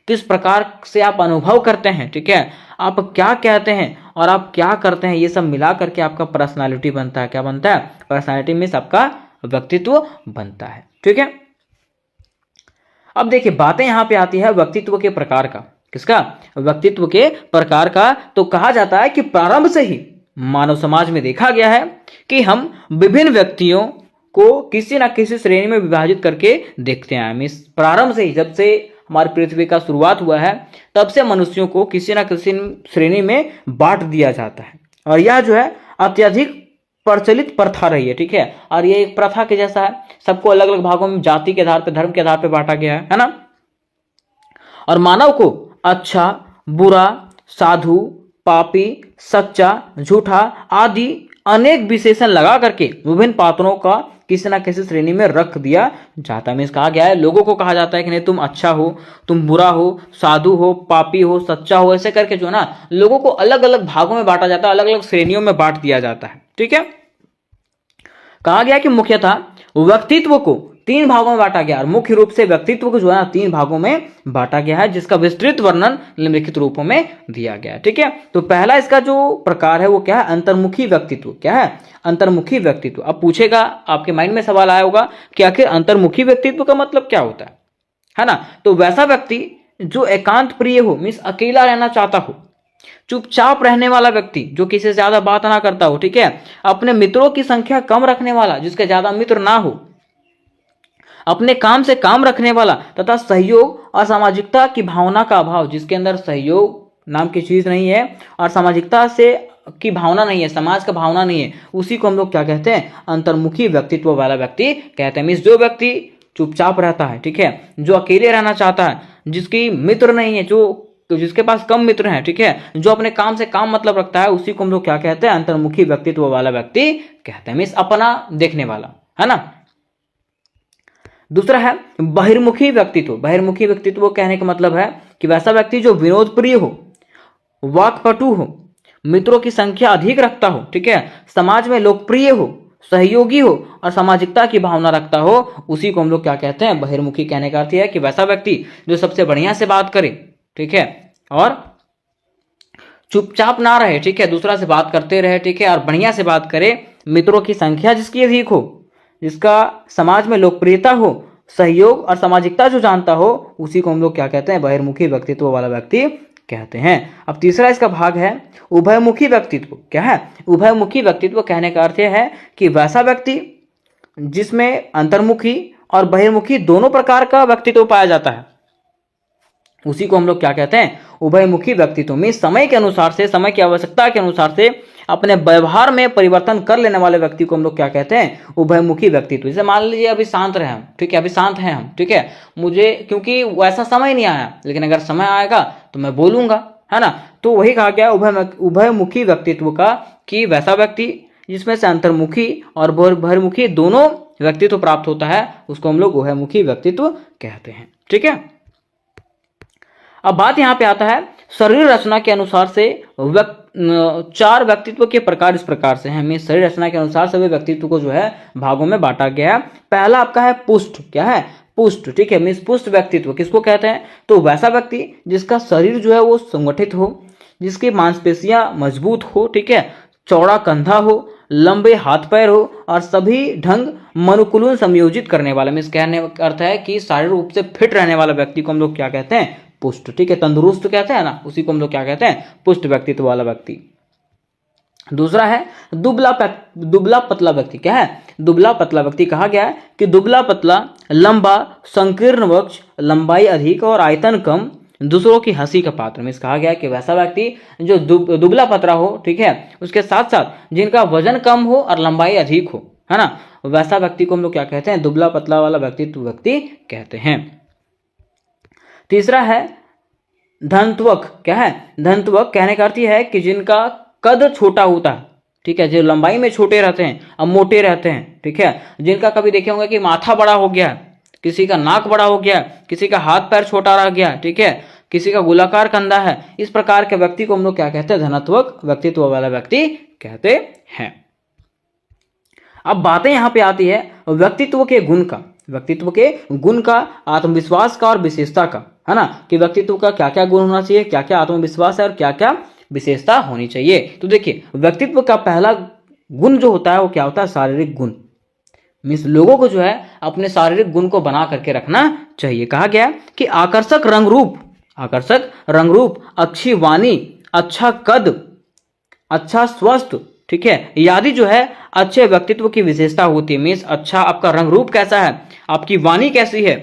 किस प्रकार से आप अनुभव करते हैं, ठीक है, आप क्या कहते हैं और आप क्या करते हैं, ये सब मिला करके आपका पर्सनालिटी बनता है। क्या बनता है, पर्सनालिटी मीन्स आपका व्यक्तित्व बनता है। ठीक है, अब देखिए बातें यहां पे आती है व्यक्तित्व के प्रकार का। किसका, व्यक्तित्व के प्रकार का। तो कहा जाता है कि प्रारंभ से ही मानव समाज में देखा गया है कि हम विभिन्न व्यक्तियों को किसी ना किसी श्रेणी में विभाजित करके देखते हैं। मीन्स प्रारंभ से ही, जब से हमारी पृथ्वी का शुरुआत हुआ है तब से मनुष्यों को किसी ना किसी श्रेणी में बांट दिया जाता है, और यह जो है अत्यधिक प्रचलित प्रथा रही है। ठीक है, और ये एक प्रथा के जैसा है, सबको अलग अलग भागों में जाति के आधार पर, धर्म के आधार पर बांटा गया है ना। और मानव को अच्छा, बुरा, साधु, पापी, सच्चा, झूठा आदि अनेक विशेषण लगा करके विभिन्न पात्रों का किसी ना किसी श्रेणी में रख दिया जाता है। मीन्स कहा गया है, लोगों को कहा जाता है कि नहीं तुम अच्छा हो, तुम बुरा हो, साधु हो, पापी हो, सच्चा हो, ऐसे करके जो है ना लोगों को अलग अलग भागों में बांटा जाता है, अलग अलग श्रेणियों में बांट दिया जाता है। ठीक है, कहा गया कि मुख्यतः व्यक्तित्व को 3 भागों में बांटा गया, और मुख्य रूप से व्यक्तित्व को जो है ना 3 भागों में बांटा गया है, जिसका विस्तृत वर्णन निम्नलिखित रूपों में दिया गया है। ठीक है, तो पहला इसका जो प्रकार है वो क्या है, अंतर्मुखी व्यक्तित्व। क्या है, अंतर्मुखी व्यक्तित्व। अब पूछेगा, आपके माइंड में सवाल आया होगा कि आखिर अंतर्मुखी व्यक्तित्व का मतलब क्या होता है ना। तो वैसा व्यक्ति जो एकांत प्रिय हो, मीन्स अकेला रहना चाहता हो, चुपचाप रहने वाला व्यक्ति जो किसी से ज्यादा बात ना करता हो, ठीक है, अपने मित्रों की संख्या कम रखने वाला, जिसके ज्यादा मित्र ना हो, अपने काम से काम रखने वाला, तथा सहयोग और सामाजिकता की भावना का अभाव, जिसके अंदर सहयोग नाम की चीज नहीं है और सामाजिकता से की भावना नहीं है, समाज का भावना नहीं है, उसी को हम लोग क्या कहते हैं, अंतर्मुखी व्यक्तित्व वाला व्यक्ति कहते हैं। मीन्स जो व्यक्ति चुपचाप रहता है, ठीक है, जो अकेले रहना चाहता है, जिसकी मित्र नहीं है, जिसके पास कम मित्र हैं, ठीक है, जो अपने काम से काम मतलब रखता है, उसी को हम लोग क्या कहते हैं, अंतर्मुखी व्यक्तित्व वाला व्यक्ति कहते हैं। मीन्स अपना देखने वाला, है ना। दूसरा है बहिर्मुखी व्यक्तित्व। बहिर्मुखी व्यक्तित्व कहने का मतलब है कि वैसा व्यक्ति जो विनोद प्रिय हो, वाक्पटु हो, मित्रों की संख्या अधिक रखता हो, ठीक है, समाज में लोकप्रिय हो, सहयोगी हो और सामाजिकता की भावना रखता हो, उसी को हम लोग क्या कहते हैं, बहिर्मुखी। कहने का अर्थ है कि वैसा व्यक्ति जो सबसे बढ़िया से बात करे, ठीक है, और चुपचाप ना रहे, ठीक है, दूसरा से बात करते रहे, ठीक है, और बढ़िया से बात करे, मित्रों की संख्या जिसकी अधिक हो, जिसका समाज में लोकप्रियता हो, सहयोग और सामाजिकता जो जानता हो, उसी को हम लोग क्या कहते हैं, बहिर्मुखी व्यक्तित्व वाला व्यक्ति कहते हैं। अब तीसरा इसका भाग है उभयमुखी व्यक्तित्व। क्या है, उभयमुखी व्यक्तित्व कहने का अर्थ है कि वैसा व्यक्ति जिसमें अंतर्मुखी और बहिर्मुखी दोनों प्रकार का व्यक्तित्व पाया जाता है, उसी को हम लोग क्या कहते हैं, उभयमुखी व्यक्तित्व। में समय के अनुसार से, समय की आवश्यकता के अनुसार से अपने व्यवहार में परिवर्तन कर लेने वाले व्यक्ति को हम लोग क्या कहते हैं, उभयमुखी व्यक्तित्व। जैसे मान लीजिए अभी शांत रहे हम, ठीक है, अभी शांत हैं हम, ठीक है, मुझे क्योंकि वैसा समय नहीं आया, लेकिन अगर समय आएगा तो मैं बोलूंगा, है ना। तो वही कहा गया उभयमुखी व्यक्तित्व का, कि वैसा व्यक्ति जिसमें से अंतर्मुखी और बहिर्मुखी दोनों व्यक्तित्व प्राप्त होता है, उसको हम लोग उभयमुखी व्यक्तित्व कहते हैं। ठीक है, अब बात यहां पे आता है शरीर रचना के अनुसार से 4 व्यक्तित्व के प्रकार इस प्रकार से हैं। में शरीर रचना के अनुसार सभी व्यक्तित्व को जो है भागों में बांटा गया है। पहला आपका है पुष्ट। क्या है, पुष्ट, ठीक है, मीन्स पुष्ट व्यक्तित्व किसको कहते हैं? तो वैसा व्यक्ति जिसका शरीर जो है वो संगठित हो, जिसकी मांसपेशियां मजबूत हो, ठीक है, चौड़ा कंधा हो, लंबे हाथ पैर हो और सभी ढंग मनुकुलन संयोजित करने वाला। मीन्स कहने का अर्थ है कि शारीरिक रूप से फिट रहने वाला व्यक्ति को हम लोग क्या कहते हैं? पुष्ट, ठीक है, तंदुरुस्त कहते हैं ना, उसी को हम लोग क्या कहते हैं? पुष्ट व्यक्तित्व वाला व्यक्ति। दूसरा है दुबला पतला व्यक्ति। क्या है? दुबला पतला व्यक्ति। कहा गया है कि दुबला पतला, लंबा, संकीर्ण वक्ष, लंबाई अधिक और आयतन कम, दूसरों की हंसी का पात्र। में कहा गया है कि वैसा व्यक्ति जो दुबला पतला हो, ठीक है, उसके साथ साथ जिनका वजन कम हो और लंबाई अधिक हो, है ना, वैसा व्यक्ति को हम लोग क्या कहते हैं? दुबला पतला वाला व्यक्ति कहते हैं। तीसरा है धनत्वक। क्या है? धनत्वक कहने का अर्थ है कि जिनका कद छोटा होता है, ठीक है, जो लंबाई में छोटे रहते हैं और मोटे रहते हैं, ठीक है, जिनका कभी देखे होंगे कि माथा बड़ा हो गया, किसी का नाक बड़ा हो गया, किसी का हाथ पैर छोटा रह गया, ठीक है, किसी का गोलाकार कंधा है, इस प्रकार के व्यक्ति को हम लोग क्या कहते हैं? धनत्वक व्यक्तित्व वाला व्यक्ति कहते हैं। अब बातें यहां पे आती है व्यक्तित्व के गुण का, व्यक्तित्व के गुण का, आत्मविश्वास का और विशेषता का, है ना, कि व्यक्तित्व का क्या क्या गुण होना चाहिए, क्या क्या आत्मविश्वास है और क्या क्या विशेषता होनी चाहिए। तो देखिए, व्यक्तित्व का पहला गुण जो होता है वो क्या होता है? शारीरिक गुण। मीन्स लोगों को जो है अपने शारीरिक गुण को बना करके रखना चाहिए। कहा गया कि आकर्षक रंग रूप, अच्छी वाणी, अच्छा कद, अच्छा स्वस्थ, ठीक है, यादि जो है अच्छे व्यक्तित्व की विशेषता होती है। मीन्स अच्छा आपका रंग रूप कैसा है, आपकी वाणी कैसी है,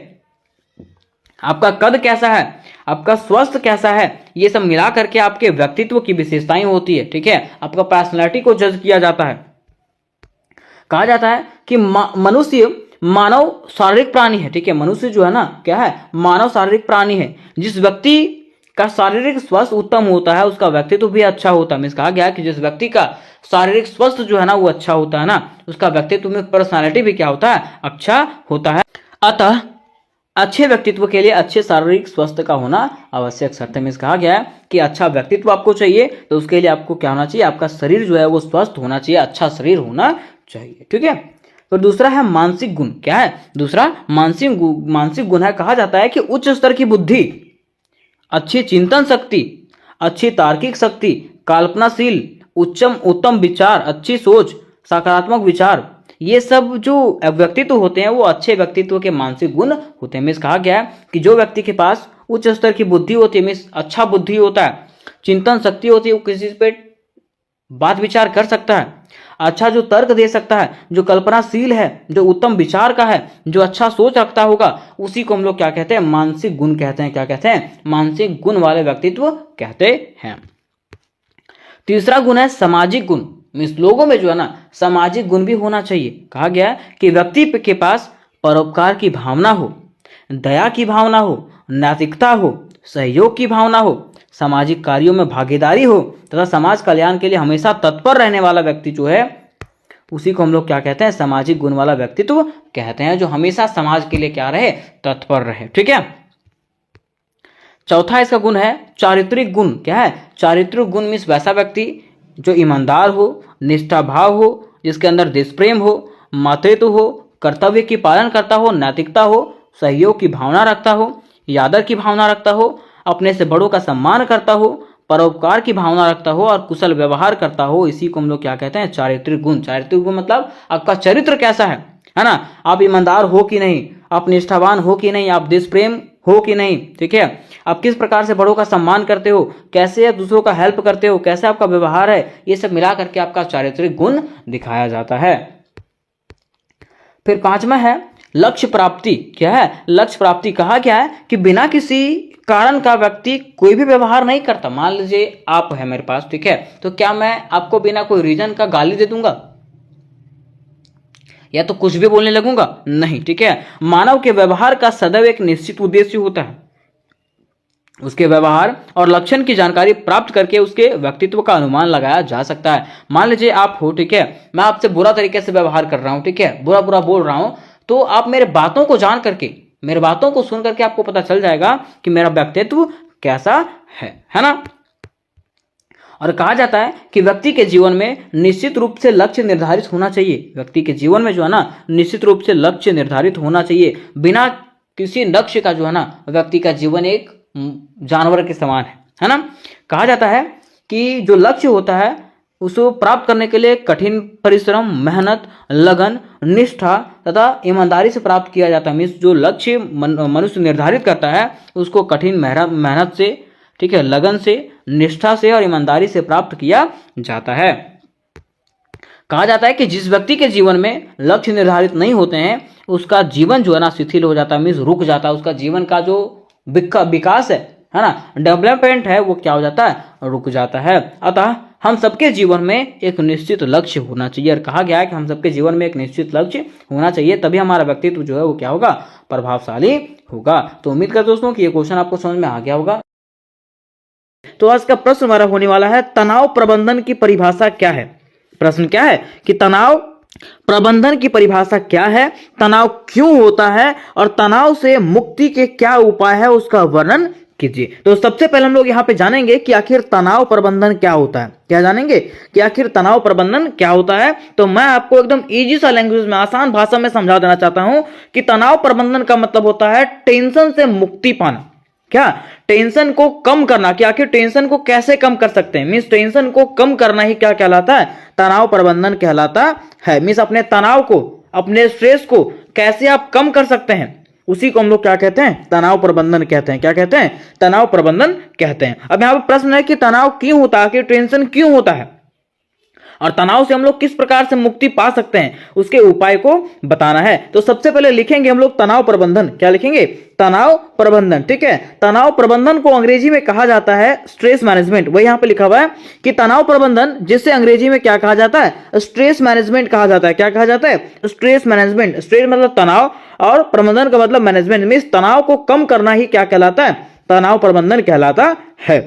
आपका कद कैसा है, आपका स्वस्थ कैसा है, ये सब मिला करके आपके व्यक्तित्व की विशेषताएं होती है, ठीक है, आपका पर्सनालिटी को जज किया जाता है। कहा जाता है कि मनुष्य मानव शारीरिक प्राणी है, ठीक है, मनुष्य जो है ना, क्या है? मानव शारीरिक प्राणी है। जिस व्यक्ति का शारीरिक स्वास्थ्य उत्तम होता है उसका व्यक्तित्व भी अच्छा होता है। मीन्स कहा गया कि जिस व्यक्ति का शारीरिक स्वास्थ्य जो है ना वो अच्छा होता है ना, उसका व्यक्तित्व में पर्सनालिटी भी क्या होता है? अच्छा होता है। अतः अच्छे व्यक्तित्व के लिए अच्छे शारीरिक स्वास्थ्य का होना आवश्यक शर्त है। मीन्स कहा गया है कि अच्छा व्यक्तित्व आपको चाहिए तो उसके लिए आपको क्या होना चाहिए? आपका शरीर जो है वो स्वस्थ होना चाहिए, अच्छा शरीर होना चाहिए, ठीक है। तो दूसरा है मानसिक गुण। क्या है दूसरा? मानसिक गुण है। कहा जाता है कि उच्च स्तर की बुद्धि, अच्छी चिंतन शक्ति, अच्छी तार्किक शक्ति, कल्पनाशील, उत्तम विचार, अच्छी सोच, सकारात्मक विचार, ये सब जो व्यक्तित्व होते हैं वो अच्छे व्यक्तित्व के मानसिक गुण होते हैं। मीन्स कहा गया है कि जो व्यक्ति के पास उच्च स्तर की बुद्धि होती है, मीन्स अच्छा बुद्धि होता है, चिंतन शक्ति होती है, वो किसी पे बात विचार कर सकता है, अच्छा जो तर्क दे सकता है, जो कल्पनाशील है, जो उत्तम विचार का है, जो अच्छा सोच रखता होगा, उसी को हम लोग क्या कहते हैं? मानसिक गुण कहते हैं। क्या कहते हैं? मानसिक गुण वाले व्यक्तित्व कहते हैं। तीसरा गुण है सामाजिक गुण। मीन्स लोगों में जो है ना सामाजिक गुण भी होना चाहिए। कहा गया है कि व्यक्ति के पास परोपकार की भावना हो, दया की भावना हो, नैतिकता हो, सहयोग की भावना हो, सामाजिक कार्यों में भागीदारी हो तथा समाज कल्याण के लिए हमेशा तत्पर रहने वाला व्यक्ति जो है उसी को हम लोग क्या कहते हैं? सामाजिक गुण वाला व्यक्तित्व कहते हैं, जो हमेशा समाज के लिए क्या रहे? तत्पर रहे, ठीक है। चौथा इसका गुण है चारित्रिक गुण। क्या है? चारित्रिक गुण मीन्स वैसा व्यक्ति जो ईमानदार हो, निष्ठा भाव हो, जिसके अंदर देश प्रेम हो, मातृत्व हो, कर्तव्य की पालन करता हो, नैतिकता हो, सहयोग की भावना रखता हो, आदर की भावना रखता हो, अपने से बड़ों का सम्मान करता हो, परोपकार की भावना रखता हो और कुशल व्यवहार करता हो, इसी को हम लोग क्या कहते हैं? चारित्रिक गुण। चारित्रिक गुण मतलब आपका चरित्र कैसा है ना, आप ईमानदार हो कि नहीं, आप निष्ठावान हो कि नहीं, आप देश प्रेम हो कि नहीं, ठीक है, आप किस प्रकार से बड़ों का सम्मान करते हो, कैसे आप दूसरों का हेल्प करते हो, कैसे आपका व्यवहार है, ये सब मिला करके आपका चारित्रिक गुण दिखाया जाता है। फिर पांचवा है लक्ष्य प्राप्ति। क्या है? लक्ष्य प्राप्ति। कहा क्या है कि बिना किसी कारण का व्यक्ति कोई भी व्यवहार नहीं करता। मान लीजिए आप है मेरे पास, ठीक है, तो क्या मैं आपको बिना कोई रीजन का गाली दे दूंगा या तो कुछ भी बोलने लगूंगा? नहीं, ठीक है। मानव के व्यवहार का सदैव एक निश्चित उद्देश्य होता है। उसके व्यवहार और लक्षण की जानकारी प्राप्त करके उसके व्यक्तित्व का अनुमान लगाया जा सकता है। मान लीजिए आप हो, ठीक है, मैं आपसे बुरा तरीके से व्यवहार कर रहा हूं, ठीक है, बुरा बुरा बोल रहा हूं, तो आप मेरे बातों को जान करके, मेरे बातों को सुन करके आपको पता चल जाएगा कि मेरा व्यक्तित्व कैसा है ना। और कहा जाता है कि व्यक्ति के जीवन में निश्चित रूप से लक्ष्य निर्धारित होना चाहिए। व्यक्ति के जीवन में जो है ना निश्चित रूप से लक्ष्य निर्धारित होना चाहिए। बिना किसी लक्ष्य का जो है ना व्यक्ति का जीवन एक जानवर के समान है ना। कहा जाता है कि जो लक्ष्य होता है उसको प्राप्त करने के लिए कठिन परिश्रम, मेहनत, लगन, निष्ठा तथा ईमानदारी से प्राप्त किया जाता है। मीन्स जो लक्ष्य मनुष्य निर्धारित करता है उसको कठिन मेहनत से, ठीक है, लगन से, निष्ठा से और ईमानदारी से प्राप्त किया जाता है। कहा जाता है कि जिस व्यक्ति के जीवन में लक्ष्य निर्धारित नहीं होते हैं उसका जीवन जो है ना शिथिल हो जाता है, मीन्स रुक जाता है। उसका जीवन का जो विकास है ना, डेवलपमेंट है, वो क्या हो जाता है, रुक जाता है। अतः हम सबके जीवन में एक निश्चित लक्ष्य होना चाहिए, और कहा गया है कि हम सबके जीवन में एक निश्चित लक्ष्य होना चाहिए, तभी हमारा व्यक्तित्व जो है वो क्या होगा, प्रभावशाली होगा। तो उम्मीद करते दोस्तों कि ये क्वेश्चन आपको समझ में आ गया होगा। तो आज का प्रश्न हमारा होने वाला है, तनाव प्रबंधन की परिभाषा क्या है। प्रश्न क्या है कि तनाव प्रबंधन की परिभाषा क्या है, तनाव क्यों होता है और तनाव से मुक्ति के क्या उपाय है, उसका वर्णन कीजिए। तो सबसे पहले हम लोग यहाँ पे जानेंगे कि आखिर तनाव प्रबंधन क्या होता है। क्या जानेंगे कि आखिर तनाव प्रबंधन क्या होता है। तो मैं आपको एकदम इजी सा लैंग्वेज में, आसान भाषा में समझा देना चाहता हूं कि तनाव प्रबंधन का मतलब होता है टेंशन से मुक्ति पाना। क्या, टेंशन को कम करना। कि आखिर टेंशन को कैसे कम कर सकते हैं, मीन्स टेंशन को कम करना ही क्या कहलाता है, तनाव प्रबंधन कहलाता है। मीन्स अपने तनाव को, अपने स्ट्रेस को कैसे आप कम कर सकते हैं, उसी को हम लोग क्या कहते हैं, तनाव प्रबंधन कहते हैं। क्या कहते हैं, तनाव प्रबंधन कहते हैं। अब यहां पर प्रश्न है कि तनाव क्यों होता है, कि टेंशन क्यों होता है और तनाव से हम लोग किस प्रकार से मुक्ति पा सकते हैं, उसके उपाय को बताना है। तो सबसे पहले लिखेंगे हम लोग तनाव प्रबंधन। क्या लिखेंगे, तनाव प्रबंधन। ठीक है, तनाव प्रबंधन को अंग्रेजी में कहा जाता है स्ट्रेस मैनेजमेंट। वही यहां पे लिखा हुआ है कि तनाव प्रबंधन, जिसे अंग्रेजी में क्या कहा जाता है, स्ट्रेस मैनेजमेंट कहा जाता है। क्या कहा जाता है, स्ट्रेस मैनेजमेंट। स्ट्रेस मतलब तनाव और प्रबंधन का मतलब मैनेजमेंट, मीन्स तनाव को कम करना ही क्या कहलाता है, तनाव प्रबंधन कहलाता है।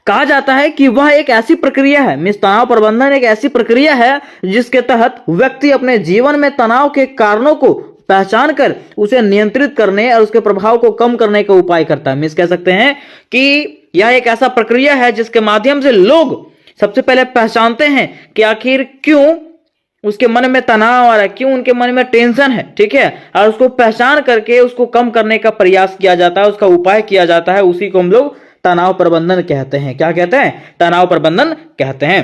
कहा जाता है कि वह एक ऐसी प्रक्रिया है, मीन्स तनाव प्रबंधन एक ऐसी प्रक्रिया है जिसके तहत व्यक्ति अपने जीवन में तनाव के कारणों को पहचान कर उसे नियंत्रित करने और उसके प्रभाव को कम करने का उपाय करता है। मीन्स कह सकते हैं कि यह एक ऐसा प्रक्रिया है जिसके माध्यम से लोग सबसे पहले पहचानते हैं कि आखिर क्यों उसके मन में तनाव आ रहा है, क्यों उनके मन में टेंशन है। ठीक है, और उसको पहचान करके उसको कम करने का प्रयास किया जाता है, उसका उपाय किया जाता है। उसी को हम लोग तनाव प्रबंधन कहते हैं। क्या कहते हैं, तनाव प्रबंधन कहते हैं।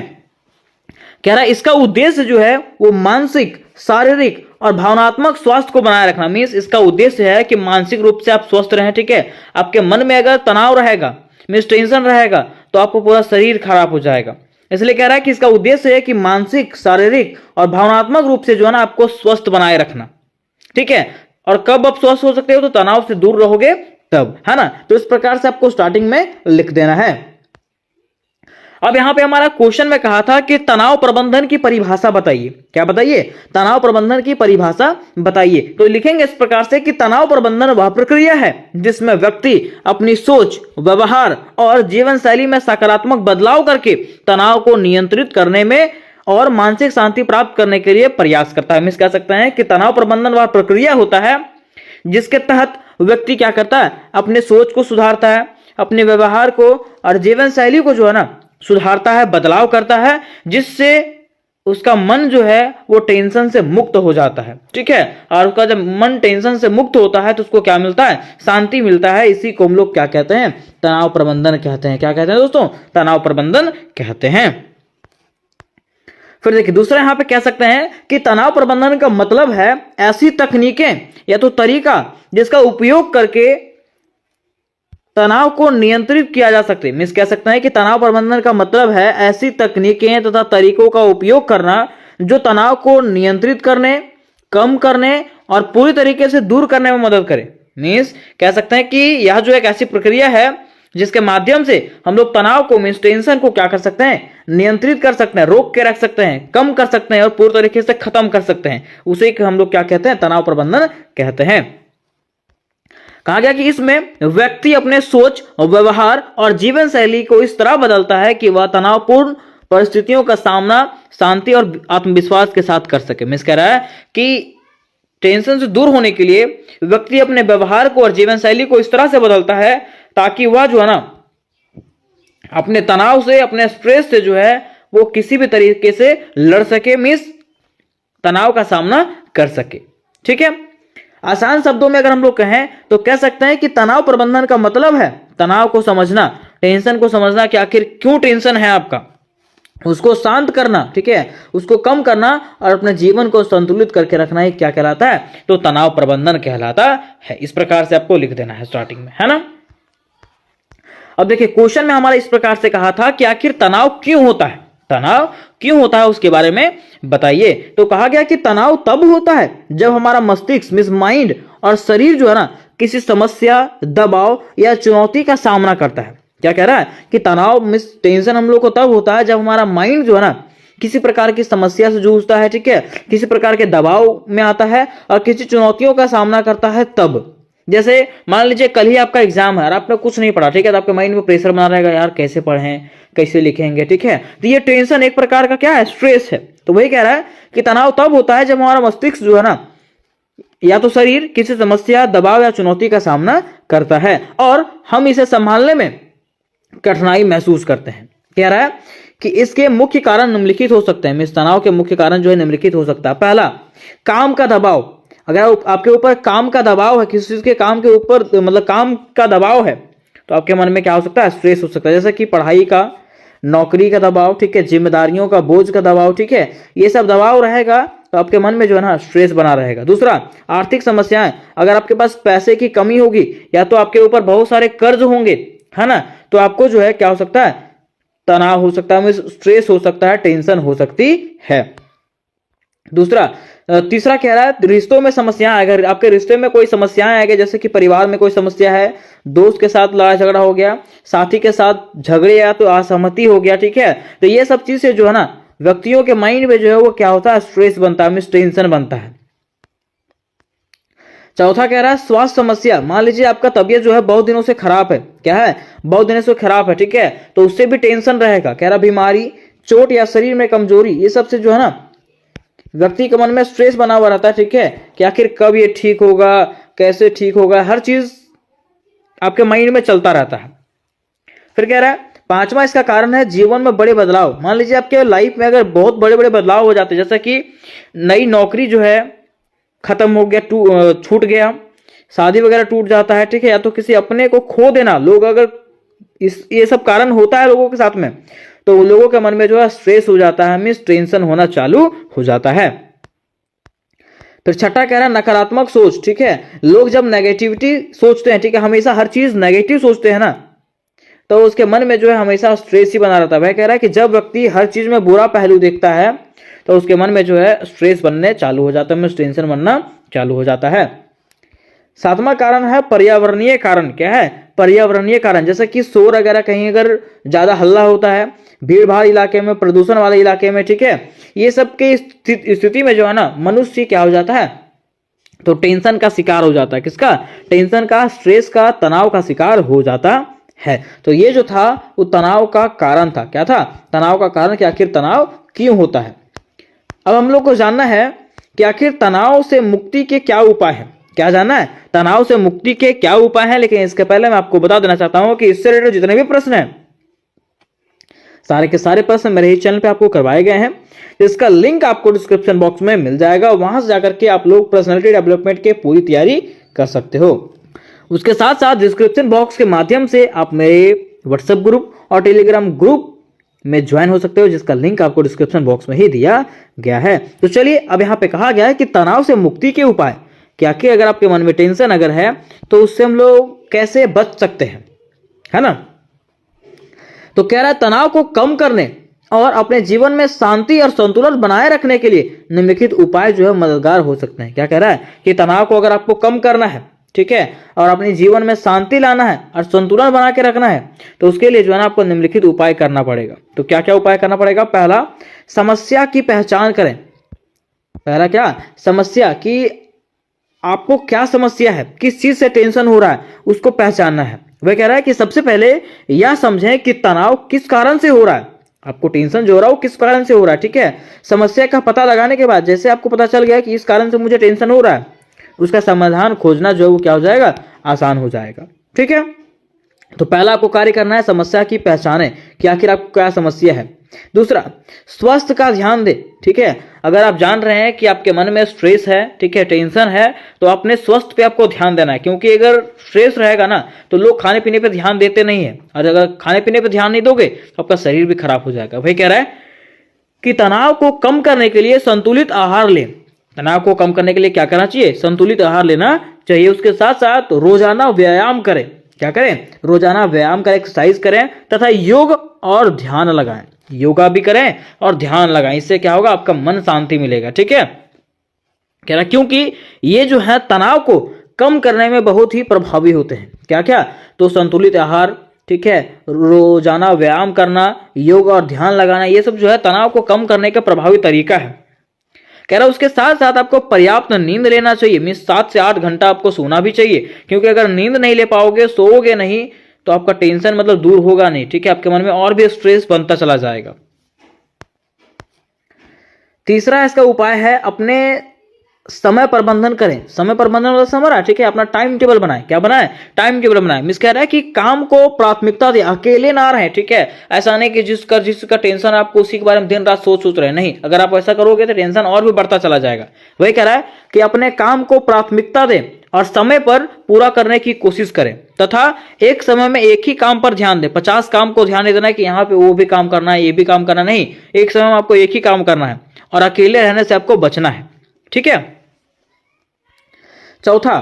कह रहा है इसका उद्देश्य जो है वो मानसिक, शारीरिक और भावनात्मक स्वास्थ्य को बनाए रखना। मीन्स इसका उद्देश्य है कि मानसिक रूप से आप स्वस्थ रहें। ठीक है, आपके मन में अगर तनाव रहेगा, मीन्स टेंशन रहेगा, तो आपको पूरा शरीर खराब हो जाएगा। इसलिए कह रहा है कि इसका उद्देश्य है कि मानसिक, शारीरिक और भावनात्मक रूप से जो है ना आपको स्वस्थ बनाए रखना। ठीक है, और कब आप स्वस्थ हो सकते हो, तो तनाव से दूर रहोगे तब, है ना। तो इस प्रकार से आपको स्टार्टिंग में लिख देना है। अब यहां पे हमारा क्वेश्चन में कहा था कि तनाव प्रबंधन की परिभाषा बताइए। क्या बताइए, तनाव प्रबंधन की परिभाषा बताइए। तो लिखेंगे इस प्रकार से कि तनाव प्रबंधन वह प्रक्रिया है जिसमें व्यक्ति अपनी सोच, व्यवहार और जीवन शैली में सकारात्मक बदलाव करके तनाव को नियंत्रित करने में और मानसिक शांति प्राप्त करने के लिए प्रयास करता है। हम कह सकते हैं कि तनाव प्रबंधन वह प्रक्रिया होता है जिसके तहत व्यक्ति क्या करता है, अपने सोच को सुधारता है, अपने व्यवहार को और जीवन शैली को जो है ना सुधारता है, बदलाव करता है, जिससे उसका मन जो है वो टेंशन से मुक्त हो जाता है। ठीक है, और उसका जब मन टेंशन से मुक्त होता है तो उसको क्या मिलता है, शांति मिलता है। इसी को हम लोग क्या कहते हैं, तनाव प्रबंधन कहते हैं। क्या कहते हैं दोस्तों, तनाव प्रबंधन कहते हैं। फिर देखिए दूसरा यहां पे कह सकते हैं कि तनाव प्रबंधन का मतलब है ऐसी तकनीकें या तो तरीका जिसका उपयोग करके तनाव को नियंत्रित किया जा सकते। मीन्स कह सकते हैं कि तनाव प्रबंधन का मतलब है ऐसी तकनीकें तथा तरीकों का उपयोग करना जो तनाव को नियंत्रित करने, कम करने और पूरी तरीके से दूर करने में मदद करे। मीन्स कह सकते हैं कि यह जो एक ऐसी प्रक्रिया है जिसके माध्यम से हम लोग तनाव को, मीन्स टेंशन को क्या कर सकते हैं, नियंत्रित कर सकते हैं, रोक के रख सकते हैं, कम कर सकते हैं और पूरी तरीके से खत्म कर सकते हैं। उसे हम लोग क्या कहते हैं, तनाव प्रबंधन कहते हैं। कहा गया कि इसमें व्यक्ति अपने सोच, व्यवहार और जीवन शैली को इस तरह बदलता है कि वह तनावपूर्ण परिस्थितियों का सामना शांति और आत्मविश्वास के साथ कर सके। मीन्स कह रहा है कि टेंशन से दूर होने के लिए व्यक्ति अपने व्यवहार को और जीवन शैली को इस तरह से बदलता है ताकि वह जो है ना अपने तनाव से, अपने स्ट्रेस से जो है वो किसी भी तरीके से लड़ सके, मीन्स तनाव का सामना कर सके। ठीक है, आसान शब्दों में अगर हम लोग कहें तो कह सकते हैं कि तनाव प्रबंधन का मतलब है तनाव को समझना, टेंशन को समझना कि आखिर क्यों टेंशन है आपका, उसको शांत करना, ठीक है, उसको कम करना और अपने जीवन को संतुलित करके रखना ही क्या कहलाता है, तो तनाव प्रबंधन कहलाता है। इस प्रकार से आपको लिख देना है स्टार्टिंग में, है ना। अब देखिए क्वेश्चन में हमारा इस प्रकार से कहा था कि आखिर तनाव क्यों होता है, तनाव क्यों होता है उसके बारे में बताइए। तो कहा गया कि तनाव तब होता है जब हमारा मस्तिष्क मींस माइंड और शरीर जो है ना किसी समस्या, दबाव या चुनौती का सामना करता है। क्या कह रहा है कि तनाव मींस टेंशन हम लोग को तब होता है जब हमारा माइंड जो है ना किसी प्रकार की समस्या से जूझता है, ठीक है, किसी प्रकार के दबाव में आता है और किसी चुनौतियों का सामना करता है। तब जैसे मान लीजिए कल ही आपका एग्जाम है और आपने कुछ नहीं पढ़ा, ठीक है, तो आपके माइंड में प्रेशर बना रहेगा, यार कैसे पढ़ें, कैसे लिखेंगे, ठीक है, तो ये टेंशन एक प्रकार का क्या है, स्ट्रेस है। तो वही कह रहा है कि तनाव तब होता है जब हमारा मस्तिष्क जो है ना या तो शरीर किसी समस्या, दबाव या चुनौती का सामना करता है और हम इसे संभालने में कठिनाई महसूस करते हैं। कह रहा है कि इसके मुख्य कारण निम्नलिखित हो सकते हैं, इस तनाव के मुख्य कारण जो है निम्नलिखित हो सकता है। पहला, काम का दबाव। अगर आपके ऊपर काम का दबाव है, किसी चीज के काम के ऊपर मतलब काम का दबाव है तो आपके मन में क्या हो सकता है, स्ट्रेस हो सकता है, जैसे कि पढ़ाई का, नौकरी का दबाव, ठीक है, जिम्मेदारियों का बोझ का दबाव, ठीक है, ये सब दबाव रहेगा तो आपके मन में जो है ना स्ट्रेस बना रहेगा। दूसरा, आर्थिक समस्याएं। अगर आपके पास पैसे की कमी होगी या तो आपके ऊपर बहुत सारे कर्ज होंगे, है ना, तो आपको जो है क्या हो सकता है, तनाव हो सकता है, स्ट्रेस हो सकता है, टेंशन हो सकती है। दूसरा, तीसरा कह रहा है रिश्तों में समस्याएं। अगर आपके रिश्ते में कोई समस्याएं आ गई, जैसे कि परिवार में कोई समस्या है, दोस्त के साथ लड़ाई झगड़ा हो गया, साथी के साथ झगड़े या तो असहमति हो गया, ठीक है, तो ये सब चीजें जो है ना व्यक्तियों के माइंड में जो है वो क्या होता है, स्ट्रेस बनता है, मींस टेंशन बनता है। चौथा कह रहा है स्वास्थ्य समस्या। मान लीजिए आपका तबीयत जो है बहुत दिनों से खराब है, क्या है, बहुत दिनों से खराब है, ठीक है, तो उससे भी टेंशन रहेगा। कह रहा बीमारी, चोट या शरीर में कमजोरी, ये सब से जो है ना व्यक्ति के मन में स्ट्रेस बना हुआ रहता है, ठीक है, कि आखिर कब ये ठीक होगा, कैसे ठीक होगा, हर चीज आपके माइंड में चलता रहता है। फिर कह रहा है पांचवा इसका कारण है जीवन में बड़े बदलाव। मान लीजिए आपके लाइफ में अगर बहुत बड़े बड़े बदलाव हो जाते हैं, जैसे कि नई नौकरी जो है खत्म हो गया, छूट गया, शादी वगैरह टूट जाता है, ठीक है, या तो किसी अपने को खो देना, लोग अगर ये सब कारण होता है लोगों के साथ में, तो लोगों के मन में जो है स्ट्रेस हो जाता है, मींस टेंशन होना चालू हो जाता है। फिर छठा कह रहा है नकारात्मक सोच, ठीक है, लोग जब नेगेटिविटी सोचते हैं, ठीक है, हमेशा हर चीज नेगेटिव सोचते हैं ना, तो उसके मन में जो है हमेशा स्ट्रेस ही बना रहता है। वह कह रहा है कि जब व्यक्ति हर चीज में बुरा पहलू देखता है तो उसके मन में जो है स्ट्रेस बनने चालू हो जाता है, मींस टेंशन बनना चालू हो जाता है। सातवां कारण है पर्यावरणीय कारण। क्या है, पर्यावरणीय कारण, जैसे कि शोर वगैरह, कहीं अगर ज्यादा हल्ला होता है, भीड़ भाड़ इलाके में, प्रदूषण वाले इलाके में, ठीक है, ये सब की स्थिति में जो है ना मनुष्य क्या हो जाता है, तो टेंशन का शिकार हो जाता है। किसका, टेंशन का, स्ट्रेस का, तनाव का शिकार हो जाता है। तो ये जो था वो तनाव का कारण था। क्या था, तनाव का कारण, कि आखिर तनाव क्यों होता है। अब हम लोग को जानना है कि आखिर तनाव से मुक्ति के क्या उपाय हैं। क्या जानना है, तनाव से मुक्ति के क्या उपाय हैं। लेकिन इसके पहले मैं आपको बता देना चाहता हूं कि इससे रिलेटेड जितने भी प्रश्न हैं, सारे के सारे प्रश्न मेरे ही चैनल पे आपको करवाए गए हैं, इसका लिंक आपको डिस्क्रिप्शन बॉक्स में मिल जाएगा। वहां से जाकर के आप लोग पर्सनालिटी डेवलपमेंट की पूरी तैयारी कर सकते हो। उसके साथ साथ डिस्क्रिप्शन बॉक्स के माध्यम से आप मेरे व्हाट्सएप ग्रुप और टेलीग्राम ग्रुप में ज्वाइन हो सकते हो, जिसका लिंक आपको डिस्क्रिप्शन बॉक्स में ही दिया गया है। तो चलिए, अब यहाँ पे कहा गया है कि तनाव से मुक्ति के उपाय क्या, कि अगर आपके मन में टेंशन अगर है तो उससे हम लोग कैसे बच सकते हैं, है ना। तो कह रहा है तनाव को कम करने और अपने जीवन में शांति और संतुलन बनाए रखने के लिए निम्नलिखित उपाय जो है मददगार हो सकते हैं। क्या कह रहा है कि तनाव को अगर आपको कम करना है, ठीक है, और अपने जीवन में शांति लाना है और संतुलन बना के रखना है, तो उसके लिए जो है ना आपको निम्नलिखित उपाय करना पड़ेगा। तो क्या क्या उपाय करना पड़ेगा। पहला, समस्या की पहचान करें। पहला क्या, समस्या, कि आपको क्या समस्या है, किस चीज से टेंशन हो रहा है, उसको पहचानना है। वह कह रहा है कि सबसे पहले यह समझें कि तनाव किस कारण से हो रहा है, आपको टेंशन जो हो रहा है वो किस कारण से हो रहा है, ठीक है। समस्या का पता लगाने के बाद जैसे आपको पता चल गया कि इस कारण से मुझे टेंशन हो रहा है, उसका समाधान खोजना जो है वो क्या हो जाएगा, आसान हो जाएगा, ठीक है। तो पहला आपको कार्य करना है, समस्या की पहचाने कि आखिर आपको क्या समस्या है। दूसरा, स्वास्थ्य का ध्यान दे। ठीक है, अगर आप जान रहे हैं कि आपके मन में स्ट्रेस है, ठीक है, टेंशन है, तो अपने स्वास्थ्य पे आपको ध्यान देना है, क्योंकि अगर स्ट्रेस रहेगा ना तो लोग खाने पीने पे ध्यान देते नहीं है, और अगर खाने पीने पे ध्यान नहीं दोगे तो आपका शरीर भी खराब हो जाएगा। वही कह रहा है कि तनाव को कम करने के लिए संतुलित आहार लें। तनाव को कम करने के लिए क्या करना चाहिए? संतुलित आहार लेना चाहिए। उसके साथ साथ रोजाना व्यायाम करें। क्या करें? रोजाना व्यायाम करें, एक्सरसाइज करें तथा योग और ध्यान लगाएं। योगा भी करें और ध्यान लगाएं, इससे क्या होगा? आपका मन शांति मिलेगा। ठीक है, कह रहा क्योंकि ये जो है तनाव को कम करने में बहुत ही प्रभावी होते हैं। क्या क्या? तो संतुलित आहार, ठीक है, रोजाना व्यायाम करना, योग और ध्यान लगाना, ये सब जो है तनाव को कम करने का प्रभावी तरीका है। कह रहा उसके साथ साथ आपको पर्याप्त नींद लेना चाहिए। मीन्स 7 से 8 घंटा आपको सोना भी चाहिए, क्योंकि अगर नींद नहीं ले पाओगे, सोओगे नहीं, तो आपका टेंशन मतलब दूर होगा नहीं। ठीक है, आपके मन में और भी स्ट्रेस बनता चला जाएगा। तीसरा इसका उपाय है, अपने समय प्रबंधन करें। समय प्रबंधन मतलब समझ रहा है? ठीक है, अपना टाइम टेबल बनाएं। क्या बनाए? टाइम टेबल बनाएं। मिस कह रहा है कि काम को प्राथमिकता दे, अकेले ना रहे। ठीक है, ऐसा नहीं कि जिसका टेंशन आपको उसी के बारे में दिन रात सोच रहे, नहीं। अगर आप ऐसा करोगे तो टेंशन और भी बढ़ता चला जाएगा। वही कह रहा है कि अपने काम को प्राथमिकता दें और समय पर पूरा करने की कोशिश करें, तथा एक समय में एक ही काम पर ध्यान दें। 50 काम को ध्यान नहीं देना कि यहाँ पे वो भी काम करना है, ये भी काम करना, नहीं। एक समय में आपको एक ही काम करना है और अकेले रहने से आपको बचना है। ठीक है। चौथा,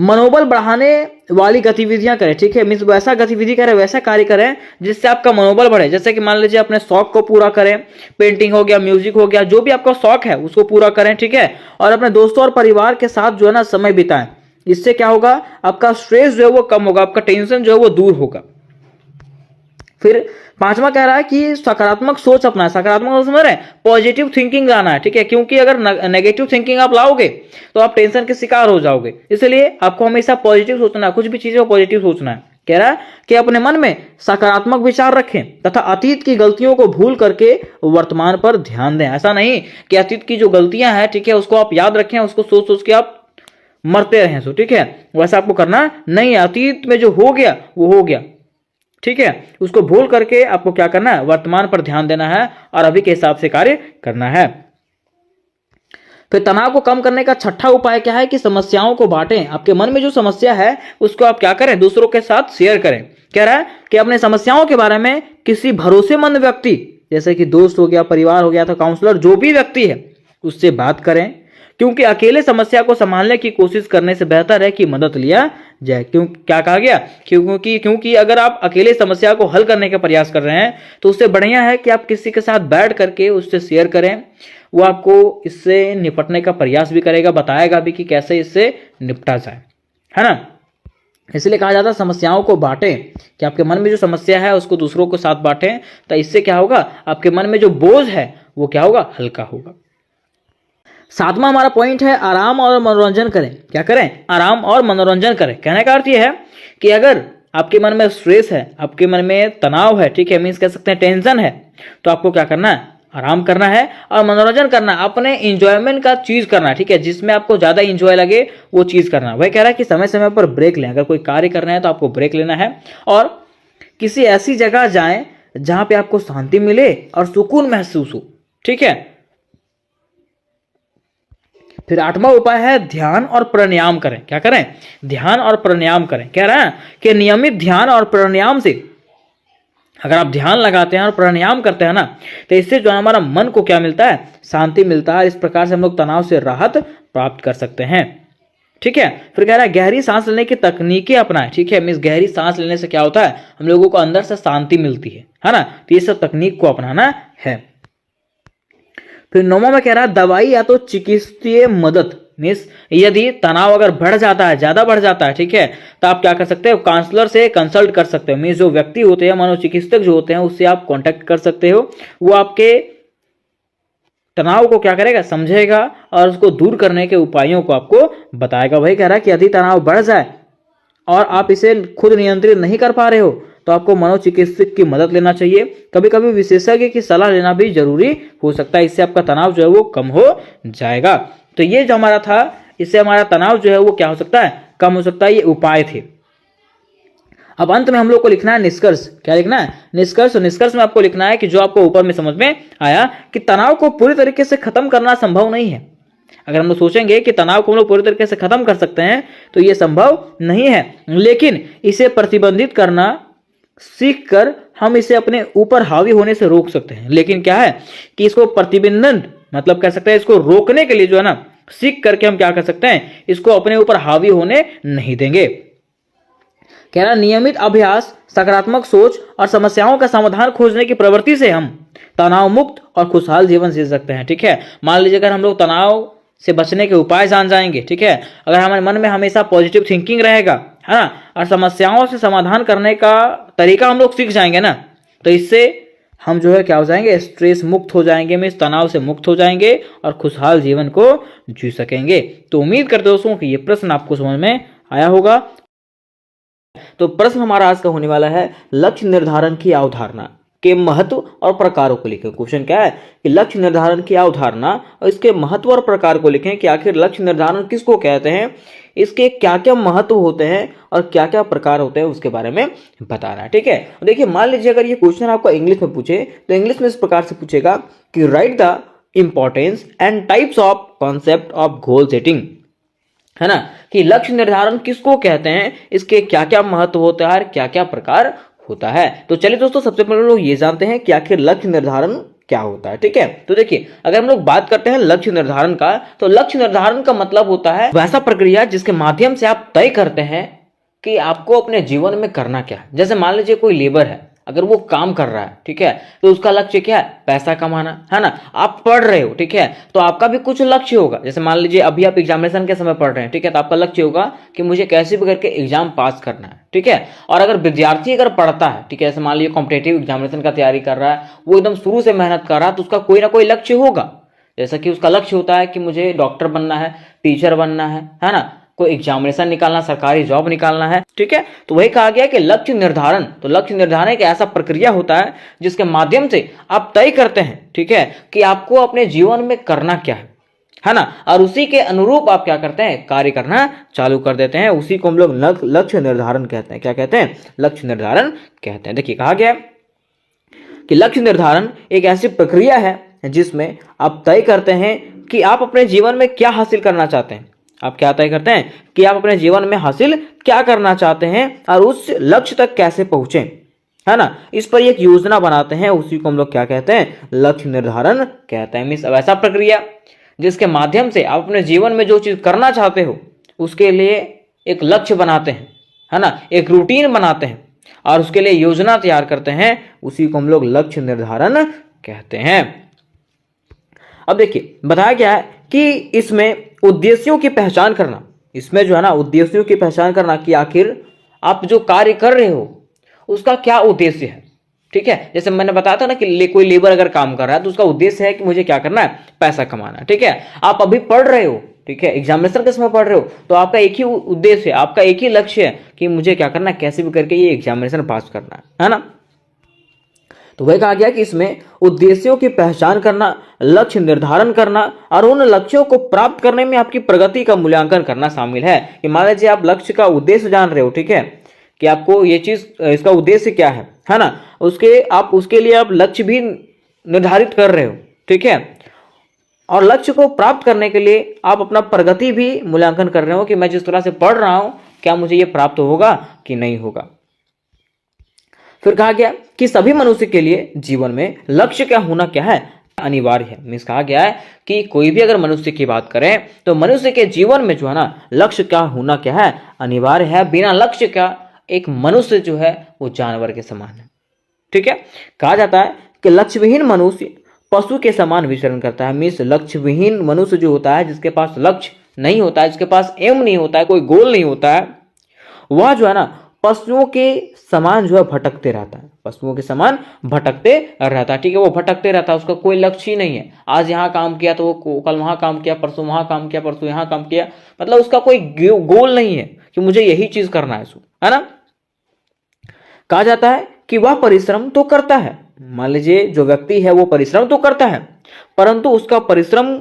मनोबल बढ़ाने वाली गतिविधियां करें। ठीक है, मीन्स वैसा गतिविधि करें, वैसा कार्य करें जिससे आपका मनोबल बढ़े। जैसे कि मान लीजिए अपने शौक को पूरा करें, पेंटिंग हो गया, म्यूजिक हो गया, जो भी आपका शौक है उसको पूरा करें। ठीक है, और अपने दोस्तों और परिवार के साथ जो है ना समय बिताएं। इससे क्या होगा? आपका स्ट्रेस जो है वो कम होगा, आपका टेंशन जो है वो दूर होगा। फिर पांचवा कह रहा है कि सकारात्मक सोच अपना। सकारात्मक समझ रहे हैं? पॉजिटिव थिंकिंग लाना है। ठीक है, क्योंकि अगर नेगेटिव थिंकिंग आप लाओगे तो आप टेंशन के शिकार हो जाओगे। इसलिए आपको हमेशा पॉजिटिव सोचना है, कुछ भी चीजें पॉजिटिव सोचना है। कह रहा है कि अपने मन में सकारात्मक विचार रखें तथा अतीत की गलतियों को भूल करके वर्तमान पर ध्यान दें। ऐसा नहीं कि अतीत की जो गलतियां हैं, ठीक है, उसको आप याद रखें, उसको सोच सोच के आप मरते रहें। सो ठीक है, वैसा आपको करना नहीं है। अतीत में जो हो गया वो हो गया। ठीक है, उसको भूल करके आपको क्या करना है? वर्तमान पर ध्यान देना है और अभी के हिसाब से कार्य करना है। फिर तनाव को कम करने का छठा उपाय क्या है? कि समस्याओं को बांटें। आपके मन में जो समस्या है उसको आप क्या करें? दूसरों के साथ शेयर करें। कह रहा है कि अपने समस्याओं के बारे में किसी भरोसेमंद व्यक्ति, जैसे कि दोस्त हो गया, परिवार हो गया, तो काउंसलर, जो भी व्यक्ति है उससे बात करें, क्योंकि अकेले समस्या को संभालने की कोशिश करने से बेहतर है कि मदद लिया जाए। क्यों? क्या कहा गया? क्योंकि अगर आप अकेले समस्या को हल करने का प्रयास कर रहे हैं तो उससे बढ़िया है कि आप किसी के साथ बैठ करके उससे शेयर करें। वो आपको इससे निपटने का प्रयास भी करेगा, बताएगा भी कि कैसे इससे निपटा जाए, है ना। इसलिए कहा जाता है समस्याओं को बांटें, कि आपके मन में जो समस्या है उसको दूसरों के साथ बांटें, तो इससे क्या होगा? आपके मन में जो बोझ है वो क्या होगा? हल्का होगा। सातवां हमारा पॉइंट है, आराम और मनोरंजन करें। क्या करें? आराम और मनोरंजन करें। कहने का अर्थ यह है कि अगर आपके मन में स्ट्रेस है, आपके मन में तनाव है, ठीक है, मीन्स कह सकते हैं टेंशन है, तो आपको क्या करना है? आराम करना है और मनोरंजन करना है। अपने इंजॉयमेंट का चीज करना है। ठीक है, जिसमें आपको ज्यादा इंजॉय लगे वो चीज करना है। वह कह रहा है कि समय समय पर ब्रेक लें। अगर कोई कार्य कर रहे हैं तो आपको ब्रेक लेना है और किसी ऐसी जगह जाएं जहां पे आपको शांति मिले और सुकून महसूस हो। ठीक है। फिर आठवां उपाय है, ध्यान और प्राणायाम करें। क्या करें? ध्यान और प्राणायाम करें। कह रहा है कि नियमित ध्यान और प्राणायाम से, अगर आप ध्यान लगाते हैं और प्राणायाम करते हैं ना, तो इससे जो हमारा मन को क्या मिलता है? शांति मिलता है। इस प्रकार से हम लोग तनाव से राहत प्राप्त कर सकते हैं। ठीक है। फिर कह रहा है गहरी सांस लेने की तकनीकें अपनाएं। ठीक है, मीन्स गहरी सांस लेने से क्या होता है? हम लोगों को अंदर से शांति मिलती है ना। तो ये सब तकनीक को अपनाना है। फिर नौवां में कह रहा है दवाई या तो चिकित्सीय मदद। मीन्स यदि तनाव अगर बढ़ जाता है, ज्यादा बढ़ जाता है, ठीक है, तो आप क्या कर सकते हो? काउंसलर से कंसल्ट कर सकते हो। मीन्स जो व्यक्ति होते हैं, मनोचिकित्सक जो होते हैं, उससे आप कांटेक्ट कर सकते हो। वो आपके तनाव को क्या करेगा? समझेगा और उसको दूर करने के उपायों को आपको बताएगा। वही कह रहा है कि यदि तनाव बढ़ जाए और आप इसे खुद नियंत्रित नहीं कर पा रहे हो तो आपको मनोचिकित्सक की मदद लेना चाहिए। कभी कभी विशेषज्ञ की सलाह लेना भी जरूरी हो सकता है। इससे आपका तनाव जो है वो कम हो जाएगा। तो ये जो हमारा था, इससे हमारा तनाव जो है वो क्या हो सकता है? कम हो सकता है। ये उपाय थे। अब अंत में हम लोग को लिखना है निष्कर्ष। क्या लिखना है? निष्कर्ष। और निष्कर्ष में आपको लिखना है कि जो आपको ऊपर में समझ में आया कि तनाव को पूरी तरीके से खत्म करना संभव नहीं है। अगर हम लोग सोचेंगे कि तनाव को हम लोग पूरी तरीके से खत्म कर सकते हैं तो ये संभव नहीं है, लेकिन इसे प्रतिबंधित करना सीख कर हम इसे अपने ऊपर हावी होने से रोक सकते हैं। लेकिन क्या है कि इसको प्रतिबंधन मतलब कह सकते हैं, इसको रोकने के लिए जो है ना, सीख करके हम क्या कर सकते हैं, इसको अपने ऊपर हावी होने नहीं देंगे। कह रहा नियमित अभ्यास, सकारात्मक सोच और समस्याओं का समाधान खोजने की प्रवृत्ति से हम तनाव मुक्त और खुशहाल जीवन जी सकते हैं। ठीक है, मान लीजिए अगर हम लोग तनाव से बचने के उपाय जान जाएंगे, ठीक है, अगर हमारे मन में हमेशा पॉजिटिव थिंकिंग रहेगा, है ना, और समस्याओं से समाधान करने का तरीका हम लोग सीख जाएंगे ना, तो इससे हम जो है क्या हो जाएंगे, स्ट्रेस मुक्त हो जाएंगे, में इस तनाव से मुक्त हो जाएंगे और खुशहाल जीवन को जी सकेंगे। तो उम्मीद करते दोस्तों कि ये प्रश्न आपको समझ में आया होगा। तो प्रश्न हमारा आज का होने वाला है, लक्ष्य निर्धारण की अवधारणा के महत्व और प्रकारों को लिखें। क्वेश्चन क्या है कि लक्ष्य निर्धारण की अवधारणा और इसके महत्व और प्रकार को लिखें कि आखिर लक्ष्य निर्धारण किसको कहते हैं, इसके क्या क्या महत्व होते हैं और क्या क्या प्रकार होते हैं, उसके बारे में बताना है। ठीक है, देखिए मान लीजिए अगर ये क्वेश्चन आपको इंग्लिश में पूछे तो इंग्लिश में इस प्रकार से पूछेगा कि right the importance and types of concept of goal setting, है ना, कि लक्ष्य निर्धारण किसको कहते हैं, इसके क्या क्या महत्व होता है, क्या क्या प्रकार होता है। तो चलिए दोस्तों, सबसे पहले लोग ये जानते हैं कि आखिर लक्ष्य निर्धारण क्या होता है। ठीक है, तो देखिए अगर हम लोग बात करते हैं लक्ष्य निर्धारण का, तो लक्ष्य निर्धारण का मतलब होता है वैसा प्रक्रिया जिसके माध्यम से आप तय करते हैं कि आपको अपने जीवन में करना क्या है। जैसे मान लीजिए कोई लेबर है, अगर वो काम कर रहा है, ठीक है, तो उसका लक्ष्य क्या है, पैसा कमाना, है ना। आप पढ़ रहे हो, ठीक है, तो आपका भी कुछ लक्ष्य होगा। जैसे मान लीजिए अभी आप एग्जामिनेशन के समय पढ़ रहे हैं, ठीक है, तो आपका लक्ष्य होगा कि मुझे कैसे भी करके एग्जाम पास करना है। ठीक है, और अगर विद्यार्थी अगर पढ़ता है, ठीक है, जैसे मान लीजिए कॉम्पिटेटिव एग्जामिनेशन का तैयारी कर रहा है, वो एकदम शुरू से मेहनत कर रहा है, तो उसका कोई ना कोई लक्ष्य होगा। जैसा कि उसका लक्ष्य होता है कि मुझे डॉक्टर बनना है, टीचर बनना है ना, कोई एग्जामिनेशन निकालना, सरकारी जॉब निकालना है। ठीक है, तो वही कहा गया कि लक्ष्य निर्धारण, तो लक्ष्य निर्धारण एक ऐसा प्रक्रिया होता है जिसके माध्यम से आप तय करते हैं, ठीक है, कि आपको अपने जीवन में करना क्या है ना, और उसी के अनुरूप आप क्या करते हैं, कार्य करना चालू कर देते हैं। उसी को हम लोग लक्ष्य निर्धारण कहते हैं। क्या कहते हैं? लक्ष्य निर्धारण कहते हैं। देखिए कहा गया कि लक्ष्य निर्धारण एक ऐसी प्रक्रिया है जिसमें आप तय करते हैं कि आप अपने जीवन में क्या हासिल करना चाहते हैं। आप क्या तय करते हैं कि आप अपने जीवन में हासिल क्या करना चाहते हैं और उस लक्ष्य तक कैसे पहुंचे, है ना, इस पर एक योजना बनाते हैं। उसी को हम लोग क्या कहते हैं, लक्ष्य निर्धारण कहते हैं। मीन्स ऐसा प्रक्रिया जिसके माध्यम से आप अपने जीवन में जो चीज करना चाहते हो उसके लिए एक लक्ष्य बनाते हैं, है ना, एक रूटीन बनाते हैं और उसके लिए योजना तैयार करते हैं। उसी को हम लोग लक्ष्य निर्धारण कहते हैं। अब देखिए बताया गया है कि इसमें उद्देश्यों की पहचान करना, इसमें जो है ना उद्देश्यों की पहचान करना कि आखिर आप जो कार्य कर रहे हो उसका क्या उद्देश्य है। ठीक है, जैसे मैंने बताया था ना कि कोई लेबर अगर काम कर रहा है तो उसका उद्देश्य है कि मुझे क्या करना है, पैसा कमाना। ठीक है, आप अभी पढ़ रहे हो, ठीक है, एग्जामिनेशन के समय पढ़ रहे हो, तो आपका एक ही उद्देश्य है, आपका एक ही लक्ष्य है कि मुझे क्या करना है, कैसे भी करके ये एग्जामिनेशन पास करना है ना। तो वह कहा गया कि इसमें उद्देश्यों की पहचान करना, लक्ष्य निर्धारण करना और उन लक्ष्यों को प्राप्त करने में आपकी प्रगति का मूल्यांकन करना शामिल है। कि मान लीजिए आप लक्ष्य का उद्देश्य जान रहे हो, ठीक है, कि आपको ये चीज, इसका उद्देश्य क्या है ना, उसके लिए आप लक्ष्य भी निर्धारित कर रहे हो, ठीक है, और लक्ष्य को प्राप्त करने के लिए आप अपना प्रगति भी मूल्यांकन कर रहे हो कि मैं जिस तरह से पढ़ रहा हूं क्या मुझे ये प्राप्त होगा कि नहीं होगा। फिर कहा गया कि सभी मनुष्य के लिए जीवन में लक्ष्य क्या होना क्या है, अनिवार्य है। मीन्स कहा गया है कि कोई भी अगर मनुष्य की बात करें तो मनुष्य के जीवन में जो है ना लक्ष्य क्या होना क्या है, अनिवार्य है। बिना लक्ष्य का एक मनुष्य जो है वो जानवर के समान है। ठीक है, कहा जाता है कि लक्ष्य विहीन मनुष्य पशु के समान विचरण करता है। मीन्स लक्ष्य विहीन मनुष्य जो होता है, जिसके पास लक्ष्य नहीं होता है, जिसके पास एम नहीं होता है, कोई गोल नहीं होता है, वह जो है ना पशुओं के समान जो है भटकते रहता है, पशुओं के समान भटकते रहता है। ठीक है, वो भटकते रहता है, उसका कोई लक्ष्य ही नहीं है। आज यहाँ काम किया तो वो कल वहां काम किया, परसों वहां काम किया, परसों यहाँ काम किया, मतलब उसका कोई गोल नहीं है कि मुझे यही चीज करना है ना। कहा जाता है कि वह परिश्रम तो करता है, मान लीजिए जो व्यक्ति है वो परिश्रम तो करता है, परंतु उसका परिश्रम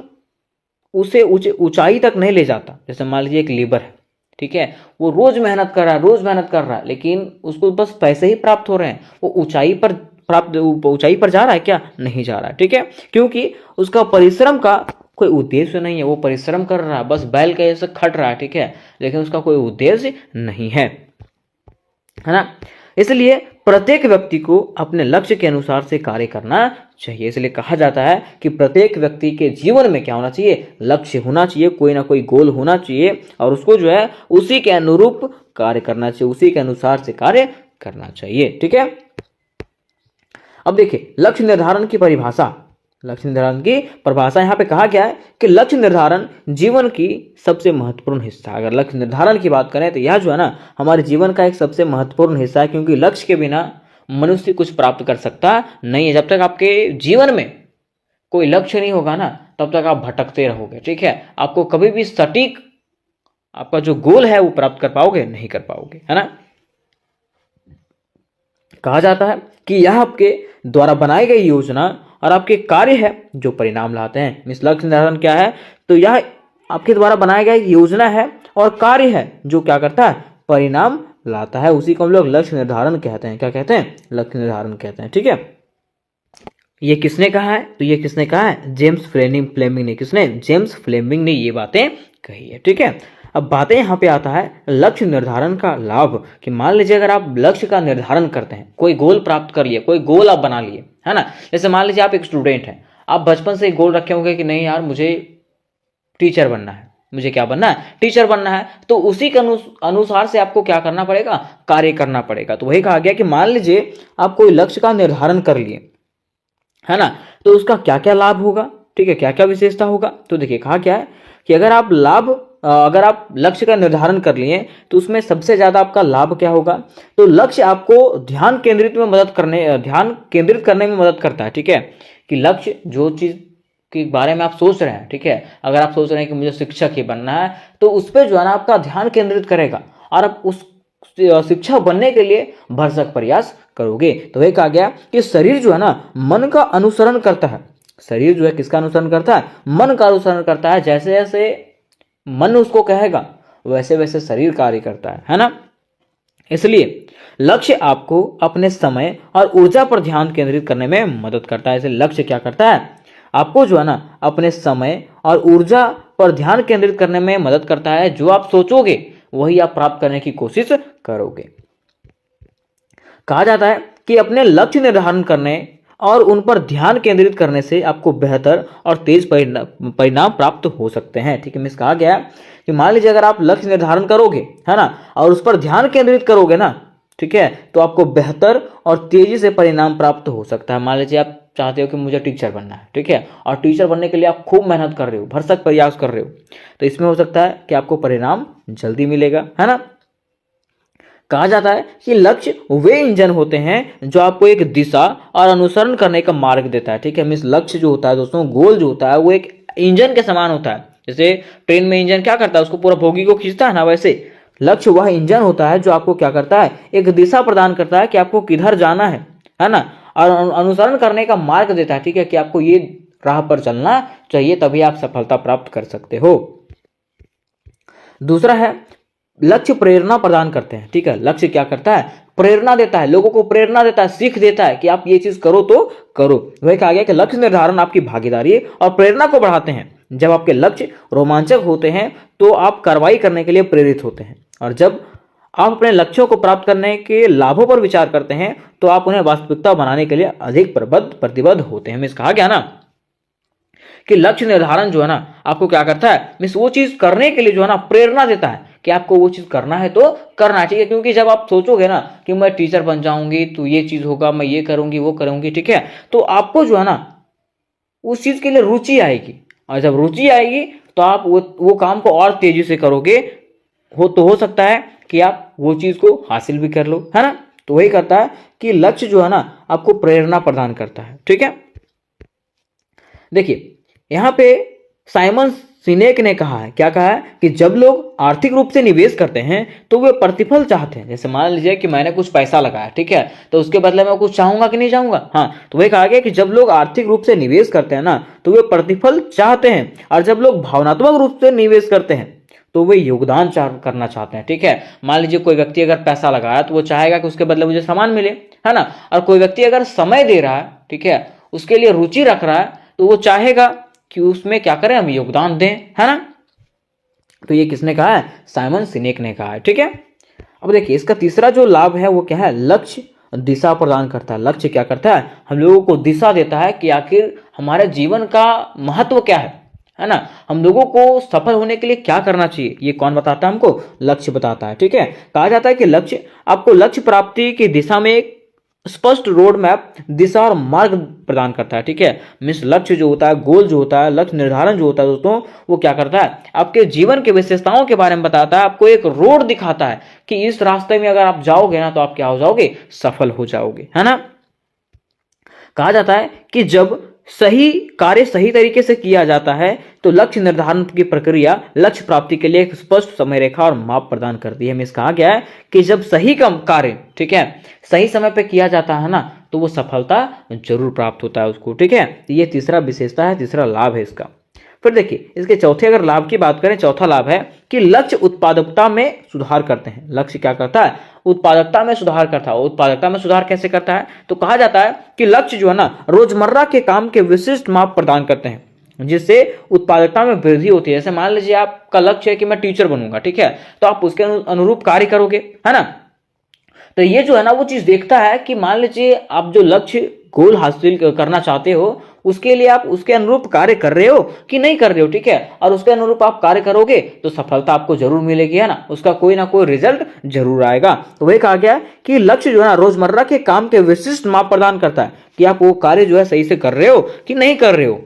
उसे ऊंचाई तक नहीं ले जाता। जैसे मान लीजिए एक लेबर है, ठीक है, वो रोज मेहनत कर रहा है, रोज मेहनत कर रहा है, लेकिन उसको बस पैसे ही प्राप्त हो रहे हैं, वो ऊंचाई पर जा रहा है क्या? नहीं जा रहा है। ठीक है, क्योंकि उसका परिश्रम का कोई उद्देश्य नहीं है। वो परिश्रम कर रहा है, बस बैल के जैसे खट रहा है, ठीक है, लेकिन उसका कोई उद्देश्य नहीं है ना। इसलिए प्रत्येक व्यक्ति को अपने लक्ष्य के अनुसार से कार्य करना चाहिए। इसलिए कहा जाता है कि प्रत्येक व्यक्ति के जीवन में क्या होना चाहिए? लक्ष्य होना चाहिए, कोई ना कोई गोल होना चाहिए, और उसको जो है उसी के अनुरूप कार्य करना चाहिए, उसी के अनुसार से कार्य करना चाहिए। ठीक है, अब देखिए लक्ष्य निर्धारण की परिभाषा। लक्ष्य निर्धारण की परिभाषा यहाँ पे कहा गया है कि लक्ष्य निर्धारण जीवन की सबसे महत्वपूर्ण हिस्सा है। अगर लक्ष्य निर्धारण की बात करें तो यह जो है ना हमारे जीवन का एक सबसे महत्वपूर्ण हिस्सा है, क्योंकि लक्ष्य के बिना मनुष्य कुछ प्राप्त कर सकता नहीं है। जब तक आपके जीवन में कोई लक्ष्य नहीं होगा ना, तब तक आप भटकते रहोगे। ठीक है, आपको कभी भी सटीक आपका जो गोल है वो प्राप्त कर पाओगे नहीं, कर पाओगे, है ना। कहा जाता है कि यह आपके द्वारा बनाई गई योजना और आपके कार्य है जो परिणाम लाते हैं। मिस लक्ष्य निर्धारण क्या है? तो यह आपके द्वारा बनाया गया योजना है और कार्य है जो क्या करता है? परिणाम लाता है। उसी को हम लोग लक्ष्य निर्धारण कहते हैं। क्या कहते हैं? लक्ष्य निर्धारण कहते हैं। ठीक है, ये किसने कहा है? तो ये किसने कहा है? जेम्स फ्लेमिंग ने। किसने? जेम्स फ्लेमिंग ने ये बातें कही है। ठीक है, अब बातें यहाँ पे आता है लक्ष्य निर्धारण का लाभ, कि मान लीजिए अगर आप लक्ष्य का निर्धारण करते हैं, कोई गोल प्राप्त कर लिए, कोई गोल आप बना लिए, है ना। जैसे मान लीजिए आप एक स्टूडेंट हैं, आप बचपन से गोल रखे होंगे कि नहीं यार मुझे टीचर बनना है, मुझे क्या बनना है? टीचर बनना है। तो उसी के अनुसार से आपको क्या करना पड़ेगा? कार्य करना पड़ेगा। तो वही कहा गया कि मान लीजिए आप कोई लक्ष्य का निर्धारण कर लिए, है ना, तो उसका क्या क्या लाभ होगा? ठीक है, क्या क्या विशेषता होगा? तो देखिए कहा क्या है कि अगर आप लक्ष्य का निर्धारण कर लिए तो उसमें सबसे ज्यादा आपका लाभ क्या होगा? तो लक्ष्य आपको ध्यान केंद्रित करने में मदद करता है। ठीक है, कि लक्ष्य जो चीज के बारे में आप सोच रहे हैं, ठीक है, अगर आप सोच रहे हैं कि मुझे शिक्षक ही बनना है, तो उस पर जो है ना आपका ध्यान केंद्रित करेगा और आप उस शिक्षक बनने के लिए भरसक प्रयास करोगे। तो वही कहा गया कि शरीर जो है ना मन का अनुसरण करता है। शरीर जो है किसका अनुसरण करता है? मन का अनुसरण करता है। जैसे जैसे मन उसको कहेगा वैसे वैसे शरीर कार्य करता है ना। इसलिए लक्ष्य आपको अपने समय और ऊर्जा पर ध्यान केंद्रित करने में मदद करता है। इसलिए लक्ष्य क्या करता है? आपको जो है ना अपने समय और ऊर्जा पर ध्यान केंद्रित करने में मदद करता है। जो आप सोचोगे वही आप प्राप्त करने की कोशिश करोगे। कहा जाता है कि अपने लक्ष्य निर्धारण करने और उन पर ध्यान केंद्रित करने से आपको बेहतर और तेज परिणाम प्राप्त हो सकते हैं। ठीक है, मिस कहा गया कि मान लीजिए अगर आप लक्ष्य निर्धारण करोगे, है ना, और उस पर ध्यान केंद्रित करोगे ना, ठीक है, तो आपको बेहतर और तेजी से परिणाम प्राप्त हो सकता है। मान लीजिए आप चाहते हो कि मुझे टीचर बनना है, ठीक है, और टीचर बनने के लिए आप खूब मेहनत कर रहे हो, भरसक प्रयास कर रहे हो, तो इसमें हो सकता है कि आपको परिणाम जल्दी मिलेगा, है ना। कहा जाता है कि लक्ष्य वे इंजन होते हैं जो आपको एक दिशा और अनुसरण करने का मार्ग देता है। ठीक है, मीन्स लक्ष्य जो होता है दोस्तों, गोल जो होता है वो एक इंजन के समान होता है। जैसे ट्रेन में इंजन क्या करता है? उसको पूरा बोगी को खींचता है ना, वैसे लक्ष्य वह इंजन होता है जो आपको क्या करता है? एक दिशा प्रदान करता है कि आपको किधर जाना है ना, और अनुसरण करने का मार्ग देता है। ठीक है, कि आपको ये राह पर चलना चाहिए, तभी आप सफलता प्राप्त कर सकते हो। दूसरा है लक्ष्य प्रेरणा प्रदान करते हैं। ठीक है, लक्ष्य क्या करता है? प्रेरणा देता है, लोगों को प्रेरणा देता है, सीख देता है कि आप ये चीज करो तो करो। वही कहा गया कि लक्ष्य निर्धारण आपकी भागीदारी और प्रेरणा को बढ़ाते हैं। जब आपके लक्ष्य रोमांचक होते हैं तो आप कार्रवाई करने के लिए प्रेरित होते हैं, और जब आप अपने लक्ष्यों को प्राप्त करने के लाभों पर विचार करते हैं तो आप उन्हें वास्तविकता बनाने के लिए अधिक प्रतिबद्ध होते हैं। मिस कहा गया ना कि लक्ष्य निर्धारण जो है ना आपको क्या करता है? मिस वो चीज करने के लिए जो है ना प्रेरणा देता है कि आपको वो चीज करना है तो करना चाहिए। क्योंकि जब आप सोचोगे ना कि मैं टीचर बन जाऊंगी तो ये चीज होगा, मैं ये करूंगी वो करूंगी, ठीक है, तो आपको जो है ना उस चीज के लिए रुचि आएगी, और जब रुचि आएगी तो आप वो काम को और तेजी से करोगे। हो सकता है कि आप वो चीज को हासिल भी कर लो, है ना। तो वही करता है कि लक्ष्य जो है ना आपको प्रेरणा प्रदान करता है। ठीक है, देखिए यहां पे साइमन सिनेक ने कहा है, क्या कहा है कि जब लोग आर्थिक रूप से निवेश करते हैं तो वे प्रतिफल चाहते हैं। जैसे मान लीजिए कि मैंने कुछ पैसा लगाया, ठीक है, तो उसके बदले में कुछ चाहूंगा कि नहीं चाहूंगा? हाँ, तो वही कहा गया कि जब लोग आर्थिक रूप से निवेश करते हैं ना तो वे प्रतिफल चाहते हैं, और जब लोग भावनात्मक रूप से निवेश करते हैं तो वे योगदान करना चाहते हैं। ठीक है, मान लीजिए कोई व्यक्ति अगर पैसा लगाया तो वो चाहेगा कि उसके बदले मुझे सामान मिले, है ना। और कोई व्यक्ति अगर समय दे रहा है, ठीक है, उसके लिए रुचि रख रहा है, तो वो चाहेगा कि उसमें क्या करें, हम योगदान दें, है ना। तो ये किसने कहा है, साइमन सिनेक ने कहा है। ठीक है, अब देखिए इसका तीसरा जो लाभ है वो क्या है, लक्ष्य दिशा प्रदान करता है। लक्ष्य क्या करता है, हम लोगों को दिशा देता है कि आखिर हमारे जीवन का महत्व क्या है ना, हम लोगों को सफल होने के लिए क्या करना चाहिए, ये कौन बताता है हमको, लक्ष्य बताता है। ठीक है, कहा जाता है कि लक्ष्य आपको लक्ष्य प्राप्ति की दिशा में एक स्पष्ट रोड मैप, दिशा और मार्ग प्रदान करता है। ठीक है, मीन्स लक्ष्य जो होता है, गोल जो होता है, लक्ष्य निर्धारण जो होता है दोस्तों, वो क्या करता है, आपके जीवन के विशेषताओं के बारे में बताता है, आपको एक रोड दिखाता है कि इस रास्ते में अगर आप जाओगे ना तो आप क्या हो जाओगे, सफल हो जाओगे, है ना। कहा जाता है कि जब सही कार्य सही तरीके से किया जाता है तो लक्ष्य निर्धारण की प्रक्रिया लक्ष्य प्राप्ति के लिए एक स्पष्ट समय रेखा और माप प्रदान करती है। मीन्स कहा गया है कि जब सही कार्य, ठीक है, सही समय पे किया जाता है ना, तो वो सफलता जरूर प्राप्त होता है उसको। ठीक है, ये तीसरा विशेषता है, तीसरा लाभ है इसका। फिर देखिए इसके चौथे अगर लाभ की बात करें, चौथा लाभ है कि लक्ष्य उत्पादकता में सुधार करते हैं। लक्ष्य क्या करता है, उत्पादकता में सुधार करता है। उत्पादकता में सुधार कैसे करता है, तो कहा जाता है कि लक्ष्य जो है ना, रोजमर्रा के काम के विशिष्ट माप प्रदान करते हैं जिससे उत्पादकता में वृद्धि होती है। जैसे मान लीजिए आपका लक्ष्य है कि मैं टीचर बनूंगा, ठीक है, तो आप उसके अनुरूप कार्य करोगे, है ना। तो ये जो है ना वो चीज देखता है कि मान लीजिए आप जो लक्ष्य गोल हासिल करना चाहते हो उसके लिए आप उसके अनुरूप कार्य कर रहे हो कि नहीं कर रहे हो, ठीक है, और उसके अनुरूप आप कार्य करोगे तो सफलता आपको जरूर मिलेगी, है ना, उसका कोई ना कोई रिजल्ट जरूर आएगा। तो वही कहा गया कि लक्ष्य जो है ना रोजमर्रा के काम के विशिष्ट माप प्रदान करता है कि आप वो कार्य जो है सही से कर रहे हो कि नहीं कर रहे हो,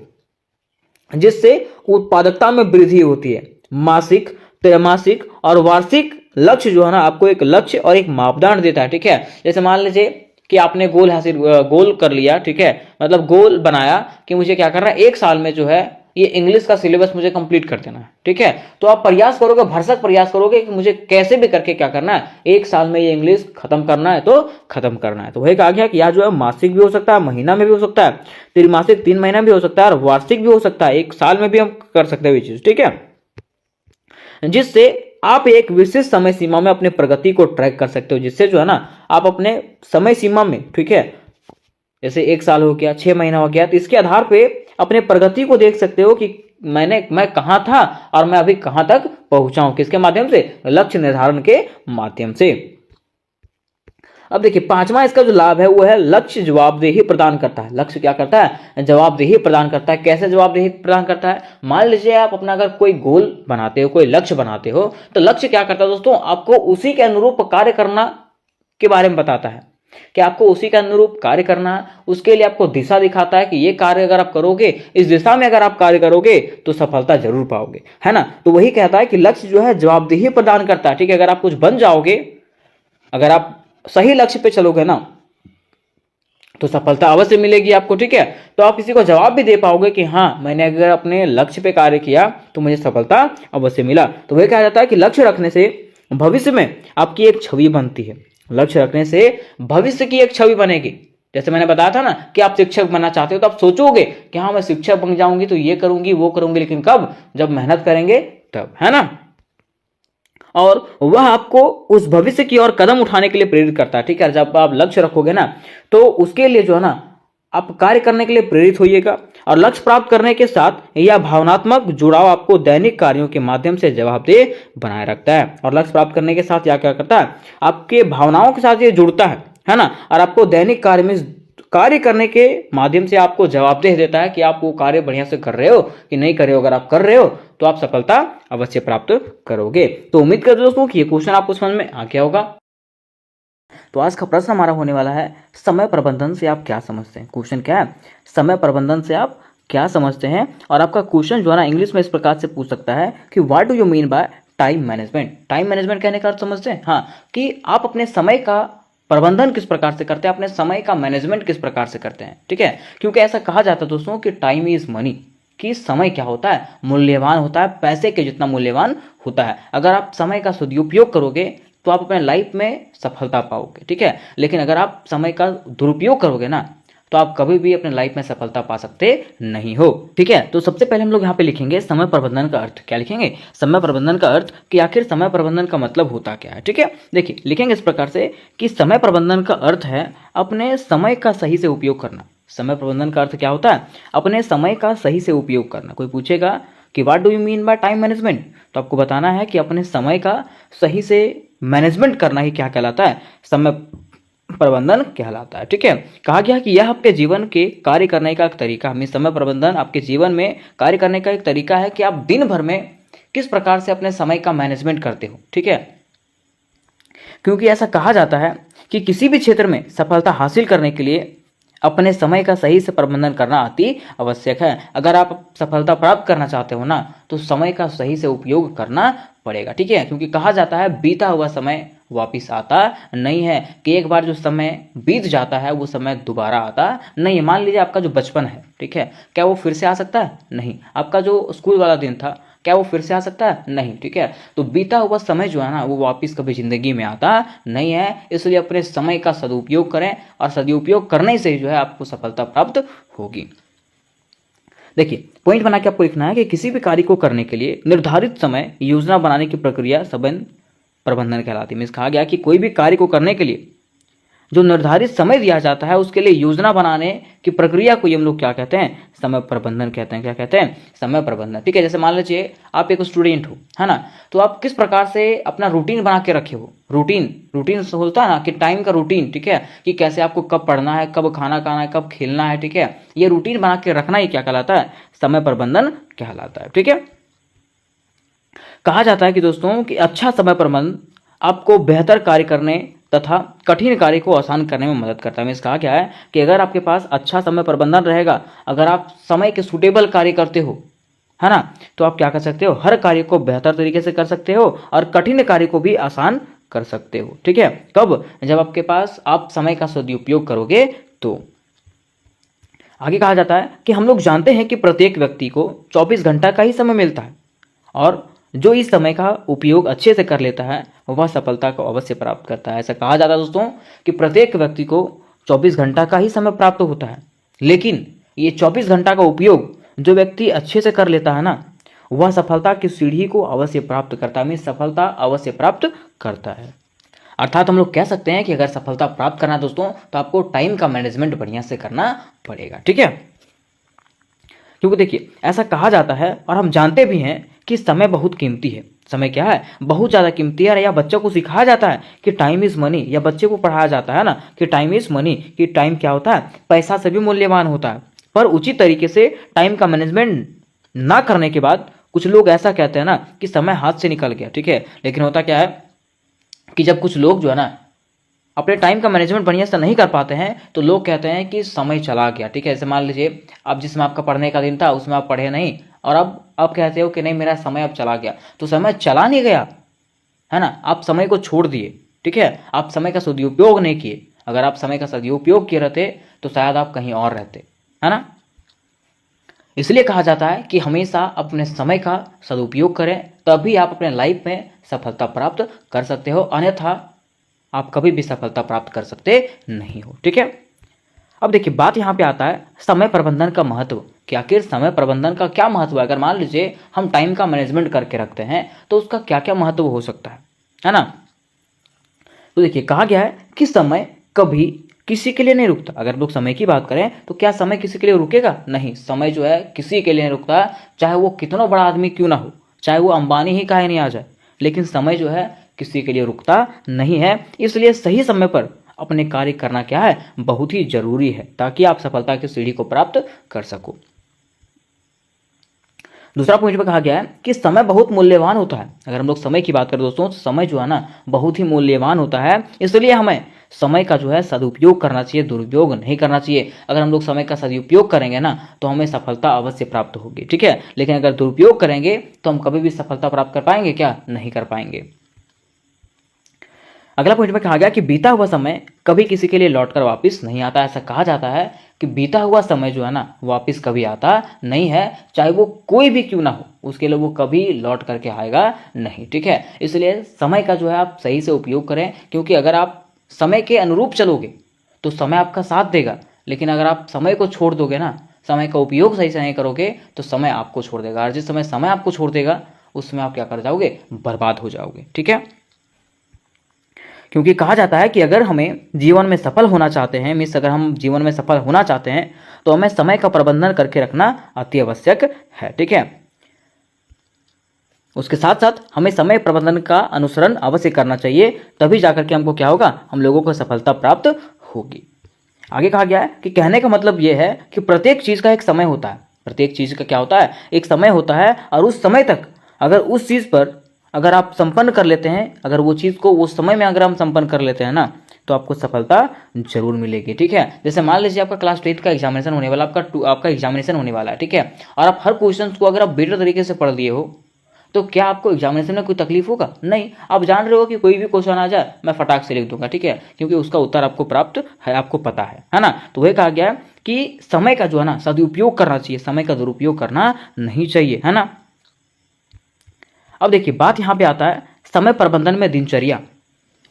जिससे उत्पादकता में वृद्धि होती है। मासिक, त्रैमासिक और वार्षिक लक्ष्य जो है ना आपको एक लक्ष्य और एक मापदंड देता है। ठीक है, जैसे मान लीजिए कि आपने गोल कर लिया, ठीक है, मतलब गोल बनाया कि मुझे क्या करना है, एक साल में जो है ये इंग्लिश का सिलेबस मुझे कंप्लीट कर देना है। ठीक है, तो आप प्रयास करोगे, भरसक प्रयास करोगे कि मुझे कैसे भी करके क्या करना है, एक साल में ये इंग्लिश खत्म करना है तो खत्म करना है। तो वही कहा गया कि यहाँ जो है मासिक भी हो सकता है, महीना में भी हो सकता है, त्रिमासिक 3 महीना भी हो सकता है, और वार्षिक भी हो सकता है, एक साल में भी हम कर सकते हैं ये चीज। ठीक है, जिससे आप एक विशेष समय सीमा में अपने प्रगति को ट्रैक कर सकते हो, जिससे जो है ना आप अपने समय सीमा में, ठीक है, जैसे 1 साल हो गया, 6 महीना हो गया, तो इसके आधार पे अपने प्रगति को देख सकते हो कि मैं कहां था और मैं अभी कहां तक पहुंचा हूं, किसके माध्यम से, लक्ष्य निर्धारण के माध्यम से। अब देखिए पांचवा इसका जो लाभ है वो है लक्ष्य जवाबदेही प्रदान करता है। लक्ष्य क्या करता है, जवाबदेही प्रदान करता है। कैसे जवाबदेही प्रदान करता है, मान लीजिए आप अपना अगर कोई गोल बनाते हो, कोई लक्ष्य बनाते हो, तो लक्ष्य क्या करता है दोस्तों, आपको उसी के अनुरूप कार्य करना के बारे में बताता है कि आपको उसी के अनुरूप कार्य करना है। उसके लिए आपको दिशा दिखाता है कि ये कार्य अगर आप करोगे, इस दिशा में अगर आप कार्य करोगे तो सफलता जरूर पाओगे, है ना। तो वही कहता है कि लक्ष्य जो है जवाबदेही प्रदान करता है। ठीक है, अगर आप कुछ बन जाओगे, अगर आप सही लक्ष्य पे चलोगे ना तो सफलता अवश्य मिलेगी आपको। ठीक है, तो आप किसी को जवाब भी दे पाओगे कि हाँ मैंने अगर अपने लक्ष्य पे कार्य किया तो मुझे सफलता अवश्य मिला। तो वही कहा जाता है कि लक्ष्य रखने से भविष्य में आपकी एक छवि बनती है। लक्ष्य रखने से भविष्य की एक छवि बनेगी। जैसे मैंने बताया था ना कि आप शिक्षक बनना चाहते हो तो आप सोचोगे कि हाँ मैं शिक्षक बन जाऊंगी तो ये करूंगी वो करूंगी, लेकिन कब, जब मेहनत करेंगे तब, है ना। और वह आपको उस भविष्य की ओर कदम उठाने के लिए प्रेरित करता है। ठीक है, जब आप लक्ष्य रखोगे ना तो उसके लिए जो है ना आप कार्य करने के लिए प्रेरित होइएगा। और लक्ष्य प्राप्त करने के साथ यह भावनात्मक जुड़ाव आपको दैनिक कार्यों के माध्यम से जवाबदेह बनाए रखता है। और लक्ष्य प्राप्त करने के साथ यह क्या करता है, आपके भावनाओं के साथ ये जुड़ता है ना, और आपको दैनिक कार्य में कार्य करने के माध्यम से आपको जवाबदेह देता है कि आप वो कार्य बढ़िया से कर रहे हो कि नहीं कर रहे हो। अगर आप कर रहे हो तो आप सफलता अवश्य प्राप्त करोगे। तो उम्मीद करते दोस्तों कि ये क्वेश्चन आपको समझ में आ गया होगा। तो आज का प्रश्न हमारा होने वाला है, समय प्रबंधन से आप क्या समझते हैं। क्वेश्चन क्या है, समय प्रबंधन से आप क्या समझते हैं। और आपका क्वेश्चन जो है ना इंग्लिश में इस प्रकार से पूछ सकता है कि what do you mean by time management. Time management कहने का अर्थ समझते हैं, हाँ, कि आप अपने समय का प्रबंधन किस प्रकार से करते हैं, अपने समय का मैनेजमेंट किस प्रकार से करते हैं। ठीक है, क्योंकि ऐसा कहा जाता है दोस्तों कि टाइम इज मनी, कि समय क्या होता है, मूल्यवान होता है, पैसे के जितना मूल्यवान होता है। अगर आप समय का सदुपयोग करोगे तो आप अपने लाइफ में सफलता पाओगे। ठीक है, लेकिन अगर आप समय का दुरुपयोग करोगे ना तो आप कभी भी अपने लाइफ में सफलता पा सकते नहीं हो। ठीक है, तो सबसे पहले हम लोग यहाँ पे लिखेंगे समय प्रबंधन का अर्थ। क्या लिखेंगे? समय प्रबंधन का अर्थ, कि आखिर समय प्रबंधन का मतलब होता क्या है। ठीक है, देखिए लिखेंगे इस प्रकार से कि समय प्रबंधन का अर्थ है अपने समय का सही से उपयोग करना। समय प्रबंधन का अर्थ क्या होता है? अपने समय का सही से उपयोग करना। कोई पूछेगा कि what do you mean by time management, तो आपको बताना है कि अपने समय का सही से मैनेजमेंट करना ही क्या कहलाता है? समय प्रबंधन कहलाता है। ठीक है, कहा गया कि यह आपके जीवन के कार्य करने का एक तरीका है। समय प्रबंधन आपके जीवन में कार्य करने का एक तरीका है कि आप दिन भर में किस प्रकार से अपने समय का मैनेजमेंट करते हो। ठीक है, क्योंकि ऐसा कहा जाता है कि किसी भी क्षेत्र में सफलता हासिल करने के लिए अपने समय का सही से प्रबंधन करना अति आवश्यक है। अगर आप सफलता प्राप्त करना चाहते हो ना, तो समय का सही से उपयोग करना पड़ेगा। ठीक है, क्योंकि कहा जाता है बीता हुआ समय वापिस आता नहीं है, कि एक बार जो समय बीत जाता है वो समय दोबारा आता नहीं है। मान लीजिए आपका जो बचपन है, ठीक है, क्या वो फिर से आ सकता है? नहीं। आपका जो स्कूल वाला दिन था, क्या वो फिर से आ सकता है? नहीं। ठीक है, तो बीता हुआ समय जो है ना, वो वापस कभी जिंदगी में आता नहीं है। इसलिए अपने समय का सदुपयोग करें, और सदुपयोग करने से जो है आपको सफलता प्राप्त होगी। देखिए, पॉइंट बना के आपको लिखना है कि किसी भी कार्य को करने के लिए निर्धारित समय योजना बनाने की प्रक्रिया समय प्रबंधन कहलाती है। मीन्स कहा गया कि कोई भी कार्य को करने के लिए जो निर्धारित समय दिया जाता है, उसके लिए योजना बनाने की प्रक्रिया को हम लोग क्या कहते हैं? समय प्रबंधन कहते हैं। क्या कहते हैं? समय प्रबंधन। ठीक है, जैसे मान लीजिए आप एक स्टूडेंट हो, है ना, तो आप किस प्रकार से अपना रूटीन बना के रखे हो। रूटीन होता है ना, कि टाइम का रूटीन। ठीक है, कि कैसे आपको कब पढ़ना है, कब खाना खाना है, कब खेलना है। ठीक है, ये रूटीन बना के रखना ही क्या कहलाता है? समय प्रबंधन कहलाता है। ठीक है, कहा जाता है कि दोस्तों कि अच्छा समय प्रबंधन आपको बेहतर कार्य करने तथा कठिन कार्य को आसान करने में मदद करता है। मैं इसका क्या है कि अगर आपके पास अच्छा समय प्रबंधन रहेगा, अगर आप समय के सूटेबल कार्य करते हो, है ना, तो आप क्या कर सकते हो? हर कार्य को बेहतर तरीके से कर सकते हो और कठिन कार्य को भी आसान कर सकते हो। ठीक है, कब? जब आपके पास आप समय का सदुपयोग करोगे तो। आगे कहा जाता है कि हम लोग जानते हैं कि प्रत्येक व्यक्ति को 24 घंटा का ही समय मिलता है, और जो इस समय का उपयोग अच्छे से कर लेता है वह सफलता को अवश्य प्राप्त करता है। ऐसा कहा जाता है दोस्तों कि प्रत्येक व्यक्ति को 24 घंटा का ही समय प्राप्त होता है, लेकिन ये 24 घंटा का उपयोग जो व्यक्ति अच्छे से कर लेता है ना, वह सफलता की सीढ़ी को अवश्य प्राप्त करता है। मीन्स सफलता अवश्य प्राप्त करता है। अर्थात हम लोग कह सकते हैं कि अगर सफलता प्राप्त करना दोस्तों, तो आपको टाइम का मैनेजमेंट बढ़िया से करना पड़ेगा। ठीक है, क्योंकि देखिए ऐसा कहा जाता है और हम जानते भी हैं कि समय बहुत कीमती है। समय क्या है? बहुत ज़्यादा कीमती है। या बच्चों को सिखाया जाता है कि टाइम इज़ मनी, या बच्चे को पढ़ाया जाता है ना कि टाइम इज़ मनी, कि टाइम क्या होता है? पैसा से भी मूल्यवान होता है। पर उचित तरीके से टाइम का मैनेजमेंट ना करने के बाद कुछ लोग ऐसा कहते हैं ना कि समय हाथ से निकल गया। ठीक है, लेकिन होता क्या है कि जब कुछ लोग जो है ना अपने टाइम का मैनेजमेंट बढ़िया से नहीं कर पाते हैं, तो लोग कहते हैं कि समय चला गया। ठीक है, जैसे मान लीजिए अब जिसमें आपका पढ़ने का दिन था उसमें आप पढ़े नहीं, और अब कहते हो कि नहीं मेरा समय अब चला गया। तो समय चला नहीं गया, है ना, आप समय को छोड़ दिए। ठीक है, आप समय का सदुपयोग नहीं किए। अगर आप समय का सदुपयोग किए रहते तो शायद आप कहीं और रहते, है ना। इसलिए कहा जाता है कि हमेशा अपने समय का सदुपयोग करें, तभी आप अपने लाइफ में सफलता प्राप्त कर सकते हो, अन्यथा आप कभी भी सफलता प्राप्त कर सकते नहीं हो। ठीक है, अब देखिए बात यहाँ पे आता है समय प्रबंधन का महत्व, कि आखिर समय प्रबंधन का क्या महत्व है। अगर मान लीजिए हम टाइम का मैनेजमेंट करके रखते हैं तो उसका क्या क्या महत्व हो सकता है ना। तो देखिए कहा गया है कि समय कभी किसी के लिए नहीं रुकता। अगर लोग समय की बात करें तो क्या समय किसी के लिए रुकेगा? नहीं, समय जो है किसी के लिए नहीं रुकता, चाहे वो कितना बड़ा आदमी क्यों ना हो, चाहे वो अंबानी ही काहे नहीं आ जाए, लेकिन समय जो है किसी के लिए रुकता नहीं है। इसलिए सही समय पर अपने कार्य करना क्या है? बहुत ही जरूरी है, ताकि आप सफलता की सीढ़ी को प्राप्त कर सको। दूसरा पॉइंट में कहा गया है कि समय बहुत मूल्यवान होता है। अगर हम लोग समय की बात करें दोस्तों, तो समय जो है ना बहुत ही मूल्यवान होता है, इसलिए हमें समय का जो है सदुपयोग करना चाहिए, दुरुपयोग नहीं करना चाहिए। अगर हम लोग समय का सदुपयोग करेंगे ना तो हमें सफलता अवश्य प्राप्त होगी। ठीक है, लेकिन अगर दुरुपयोग करेंगे तो हम कभी भी सफलता प्राप्त कर पाएंगे क्या? नहीं कर पाएंगे। अगला पॉइंट में कहा गया कि बीता हुआ समय कभी किसी के लिए लौटकर वापस नहीं आता। ऐसा कहा जाता है कि बीता हुआ समय जो है ना वापस कभी आता नहीं है, चाहे वो कोई भी क्यों ना हो, उसके लिए वो कभी लौट करके आएगा नहीं। ठीक है, इसलिए समय का जो है आप सही से उपयोग करें, क्योंकि अगर आप समय के अनुरूप चलोगे तो समय आपका साथ देगा, लेकिन अगर आप समय को छोड़ दोगे ना, समय का उपयोग सही से नहीं करोगे तो समय आपको छोड़ देगा, और जिस समय समय आपको छोड़ देगा उस समय आप क्या कर जाओगे, बर्बाद हो जाओगे। ठीक है, क्योंकि कहा जाता है कि अगर हमें जीवन में सफल होना चाहते हैं, मीन्स अगर हम जीवन में सफल होना चाहते हैं तो हमें समय का प्रबंधन करके रखना अति आवश्यक है। ठीक है, उसके साथ साथ हमें समय प्रबंधन का अनुसरण अवश्य करना चाहिए, तभी जाकर के हमको क्या होगा, हम लोगों को सफलता प्राप्त होगी। आगे कहा गया है कि कहने का मतलब यह है कि प्रत्येक चीज़ का एक समय होता है, प्रत्येक चीज़ का क्या होता है, एक समय होता है, और उस समय तक अगर उस चीज़ पर अगर आप संपन्न कर लेते हैं, अगर वो चीज़ को उस समय में अगर हम संपन्न कर लेते हैं ना, तो आपको सफलता जरूर मिलेगी। ठीक है, जैसे मान लीजिए आपका क्लास 10 का एग्जामिनेशन होने वाला, आपका एग्जामिनेशन होने वाला है। ठीक है, और आप हर क्वेश्चन को अगर आप बेटर तरीके से पढ़ लिए हो तो क्या आपको एग्जामिनेशन में कोई तकलीफ होगा? नहीं, आप जान रहे हो कि कोई भी क्वेश्चन आ जाए मैं फटाक से लिख दूंगा। ठीक है, क्योंकि उसका उत्तर आपको प्राप्त है, आपको पता है ना। तो वह कहा गया है कि समय का जो है ना सदुपयोग करना चाहिए, समय का दुरुपयोग करना नहीं चाहिए, है ना। अब देखिए बात यहाँ पे आता है समय प्रबंधन में दिनचर्या।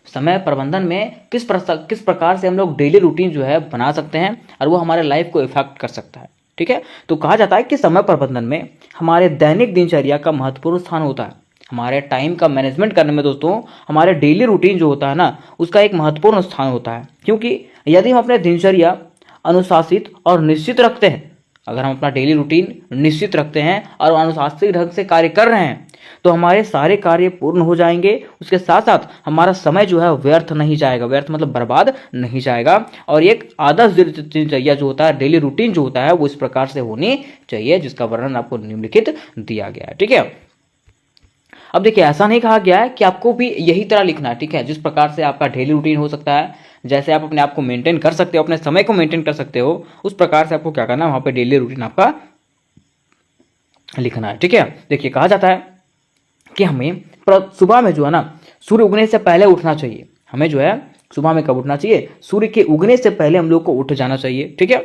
समय प्रबंधन में किस प्रकार से हम लोग डेली रूटीन जो है बना सकते हैं और वो हमारे लाइफ को इफेक्ट कर सकता है। ठीक है, तो कहा जाता है कि समय प्रबंधन में हमारे दैनिक दिनचर्या का महत्वपूर्ण स्थान होता है। हमारे टाइम का मैनेजमेंट करने में दोस्तों हमारे डेली रूटीन जो होता है ना उसका एक महत्वपूर्ण स्थान होता है, क्योंकि यदि हम अपने दिनचर्या अनुशासित और निश्चित रखते हैं, अगर हम अपना डेली रूटीन निश्चित रखते हैं और अनुशासित ढंग से कार्य कर रहे हैं तो हमारे सारे कार्य पूर्ण हो जाएंगे। उसके साथ साथ हमारा समय जो है व्यर्थ नहीं जाएगा, व्यर्थ मतलब बर्बाद नहीं जाएगा। और एक आदर्श दिनचर्या जो होता है, डेली रूटीन जो होता है वो इस प्रकार से होनी चाहिए जिसका वर्णन आपको निम्नलिखित दिया गया है। ठीक है, अब देखिए ऐसा नहीं कहा गया है कि आपको भी यही तरह लिखना है। ठीक है, जिस प्रकार से आपका डेली रूटीन हो सकता है, जैसे आप अपने आप को मेंटेन कर सकते हो, अपने समय को मेंटेन कर सकते हो, उस प्रकार से आपको क्या करना है, वहां पे डेली रूटीन आपका लिखना है। ठीक है, देखिए कहा जाता है कि हमें सुबह में जो है ना सूर्य उगने से पहले उठना चाहिए। हमें जो है सुबह में कब उठना चाहिए, सूर्य के उगने से पहले हम लोग को उठ जाना चाहिए। ठीक है,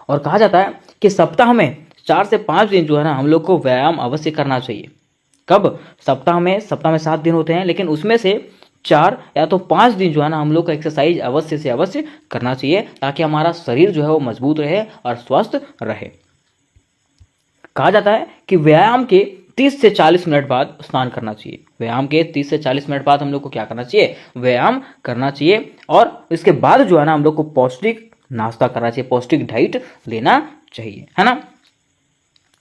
और कहा जाता है कि सप्ताह में 4 से 5 दिन जो है ना हम लोग को व्यायाम अवश्य करना चाहिए। कब, सप्ताह में 7 दिन होते हैं, लेकिन उसमें से 4 या तो 5 दिन जो है ना हम लोग को एक्सरसाइज अवश्य से अवश्य करना चाहिए, ताकि हमारा शरीर जो है वो मजबूत रहे और स्वस्थ रहे। कहा जाता है कि व्यायाम के 30 से 40 मिनट बाद स्नान करना चाहिए। व्यायाम के 30 से 40 मिनट बाद हम लोग को क्या करना चाहिए, व्यायाम करना चाहिए। और इसके बाद जो है ना हम लोग को पौष्टिक नाश्ता करना चाहिए, पौष्टिक डाइट लेना चाहिए, है ना।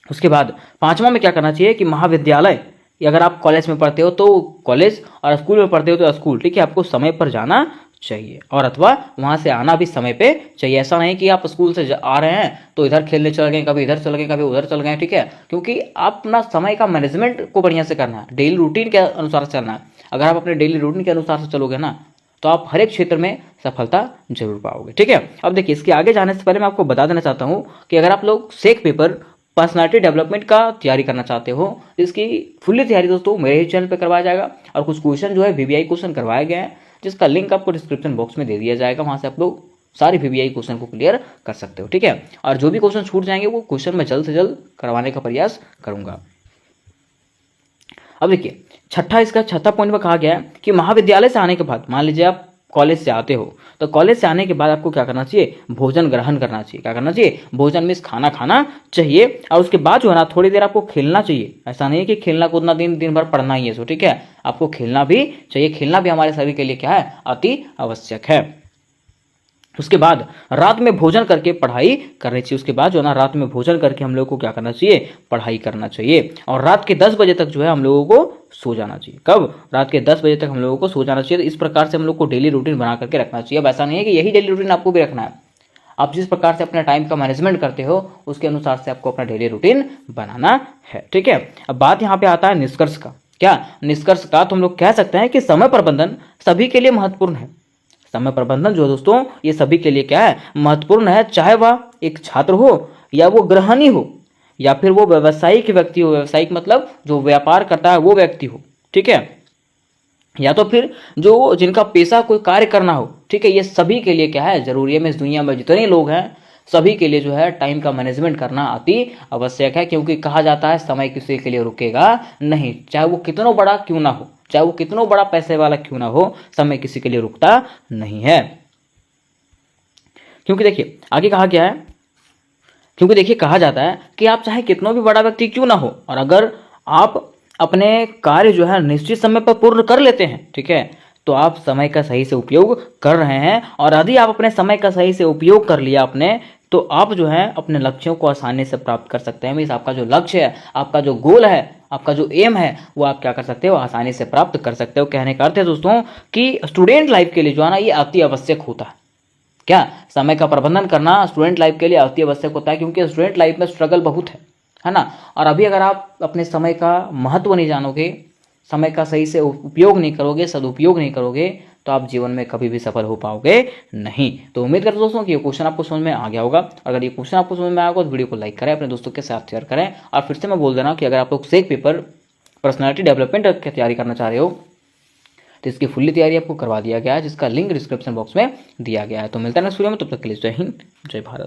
उसके बाद 5वां में क्या करना चाहिए कि महाविद्यालय, अगर आप कॉलेज में पढ़ते हो तो कॉलेज, और स्कूल में पढ़ते हो तो स्कूल। ठीक है, आपको समय पर जाना चाहिए और अथवा वहां से आना भी समय पे चाहिए। ऐसा नहीं कि आप स्कूल से आ रहे हैं तो इधर खेलने चल गए, कभी इधर चल गए, कभी उधर चल गए। ठीक है, क्योंकि आप अपना समय का मैनेजमेंट को बढ़िया से करना है, डेली रूटीन के अनुसार चलना है। अगर आप अपने डेली रूटीन के अनुसार से चलोगे ना तो आप हर एक क्षेत्र में सफलता जरूर पाओगे। ठीक है, अब देखिए इसके आगे जाने से पहले मैं आपको बता देना चाहता हूँ कि अगर आप लोग सेक पेपर पर्सनालिटी डेवलपमेंट का तैयारी करना चाहते हो, इसकी फुल्ली तैयारी दोस्तों मेरे ही चैनल पे करवाया जाएगा। और कुछ क्वेश्चन जो है वीवीआई क्वेश्चन करवाए गए हैं, जिसका लिंक आपको डिस्क्रिप्शन बॉक्स में दे दिया जाएगा, वहां से आप लोग सारी वीवीआई क्वेश्चन को क्लियर कर सकते हो। ठीक है, और जो भी क्वेश्चन छूट जाएंगे वो क्वेश्चन मैं जल्द से जल्द करवाने का प्रयास करूंगा। अब देखिए इसका छठा पॉइंट में कहा गया है कि महाविद्यालय से आने के बाद, मान लीजिए आप कॉलेज से आते हो तो कॉलेज से आने के बाद आपको क्या करना चाहिए, भोजन ग्रहण करना चाहिए। क्या करना चाहिए, भोजन में खाना खाना चाहिए। और उसके बाद जो है ना थोड़ी देर आपको खेलना चाहिए। ऐसा नहीं है कि खेलना कूदना दिन भर पढ़ना ही है सो। ठीक है, आपको खेलना भी चाहिए, खेलना भी हमारे शरीर के लिए क्या है, अति आवश्यक है। उसके बाद रात में भोजन करके पढ़ाई करनी चाहिए। उसके बाद जो है ना रात में भोजन करके हम लोग को क्या करना चाहिए, पढ़ाई करना चाहिए। और रात के 10 बजे तक जो है हम लोगों को सो जाना चाहिए। कब, रात के 10 बजे तक हम लोगों को सो जाना चाहिए। तो इस प्रकार से हम लोग को डेली रूटीन बना करके रखना चाहिए। अब ऐसा नहीं है कि यही डेली रूटीन आपको भी रखना है, आप जिस प्रकार से अपने टाइम का मैनेजमेंट करते हो उसके अनुसार से आपको अपना डेली रूटीन बनाना है। ठीक है, अब बात यहाँ पे आता है निष्कर्ष का। क्या निष्कर्ष का, तो हम लोग कह सकते हैं कि समय प्रबंधन सभी के लिए महत्वपूर्ण है। समय प्रबंधन जो दोस्तों ये सभी के लिए क्या है, महत्वपूर्ण है। चाहे वह एक छात्र हो या वो गृहिणी हो या फिर वो व्यवसायिक व्यक्ति हो, व्यवसायिक मतलब जो व्यापार करता है वो व्यक्ति हो। ठीक है, या तो फिर जो जिनका पेशा कोई कार्य करना हो। ठीक है, ये सभी के लिए क्या है, जरूरी है। में इस दुनिया में जितने लोग हैं सभी के लिए जो है टाइम का मैनेजमेंट करना अति आवश्यक है, क्योंकि कहा जाता है समय किसी के लिए रुकेगा नहीं। चाहे वो कितना बड़ा क्यों ना हो, चाहे वो कितना बड़ा पैसे वाला क्यों ना हो, समय किसी के लिए रुकता नहीं है। क्योंकि देखिए आगे कहा गया है, क्योंकि देखिए कहा जाता है कि आप चाहे कितना भी बड़ा व्यक्ति क्यों ना हो, और अगर आप अपने कार्य जो है निश्चित समय पर पूर्ण कर लेते हैं, ठीक है, तो आप समय का सही से उपयोग कर रहे हैं। और यदि आप अपने समय का सही से उपयोग कर लिया आपने, तो आप जो है अपने लक्ष्यों को आसानी से प्राप्त कर सकते हैं। मीन्स आपका जो लक्ष्य है, आपका जो गोल है, आपका जो एम है, वो आप क्या कर सकते हो, आसानी से प्राप्त कर सकते हो। कहने का अर्थ है दोस्तों कि स्टूडेंट लाइफ के लिए जो है ना, ये अति आवश्यक होता है। क्या समय का प्रबंधन करना स्टूडेंट लाइफ के लिए अति आवश्यक होता है, क्योंकि स्टूडेंट लाइफ में स्ट्रगल बहुत है ना। और अभी अगर आप अपने समय का महत्व नहीं जानोगे, समय का सही से उपयोग नहीं करोगे, सदुपयोग नहीं करोगे, तो आप जीवन में कभी भी सफल हो पाओगे नहीं। तो उम्मीद करता हूं दोस्तों कि ये क्वेश्चन आपको समझ में आ गया होगा। अगर ये क्वेश्चन आपको समझ में आया होगा तो वीडियो को लाइक करें, अपने दोस्तों के साथ शेयर करें। और फिर से मैं बोल देना कि अगर आप लोग सेक पेपर पर्सनैलिटी डेवलपमेंट की तैयारी करना चाह रहे हो, तो इसकी फुल्ली तैयारी आपको करवा दिया गया है, जिसका लिंक डिस्क्रिप्शन बॉक्स में दिया गया है। तो मिलता है नेक्स्ट वीडियो में, तब तक के लिए जय हिंद, जय भारत।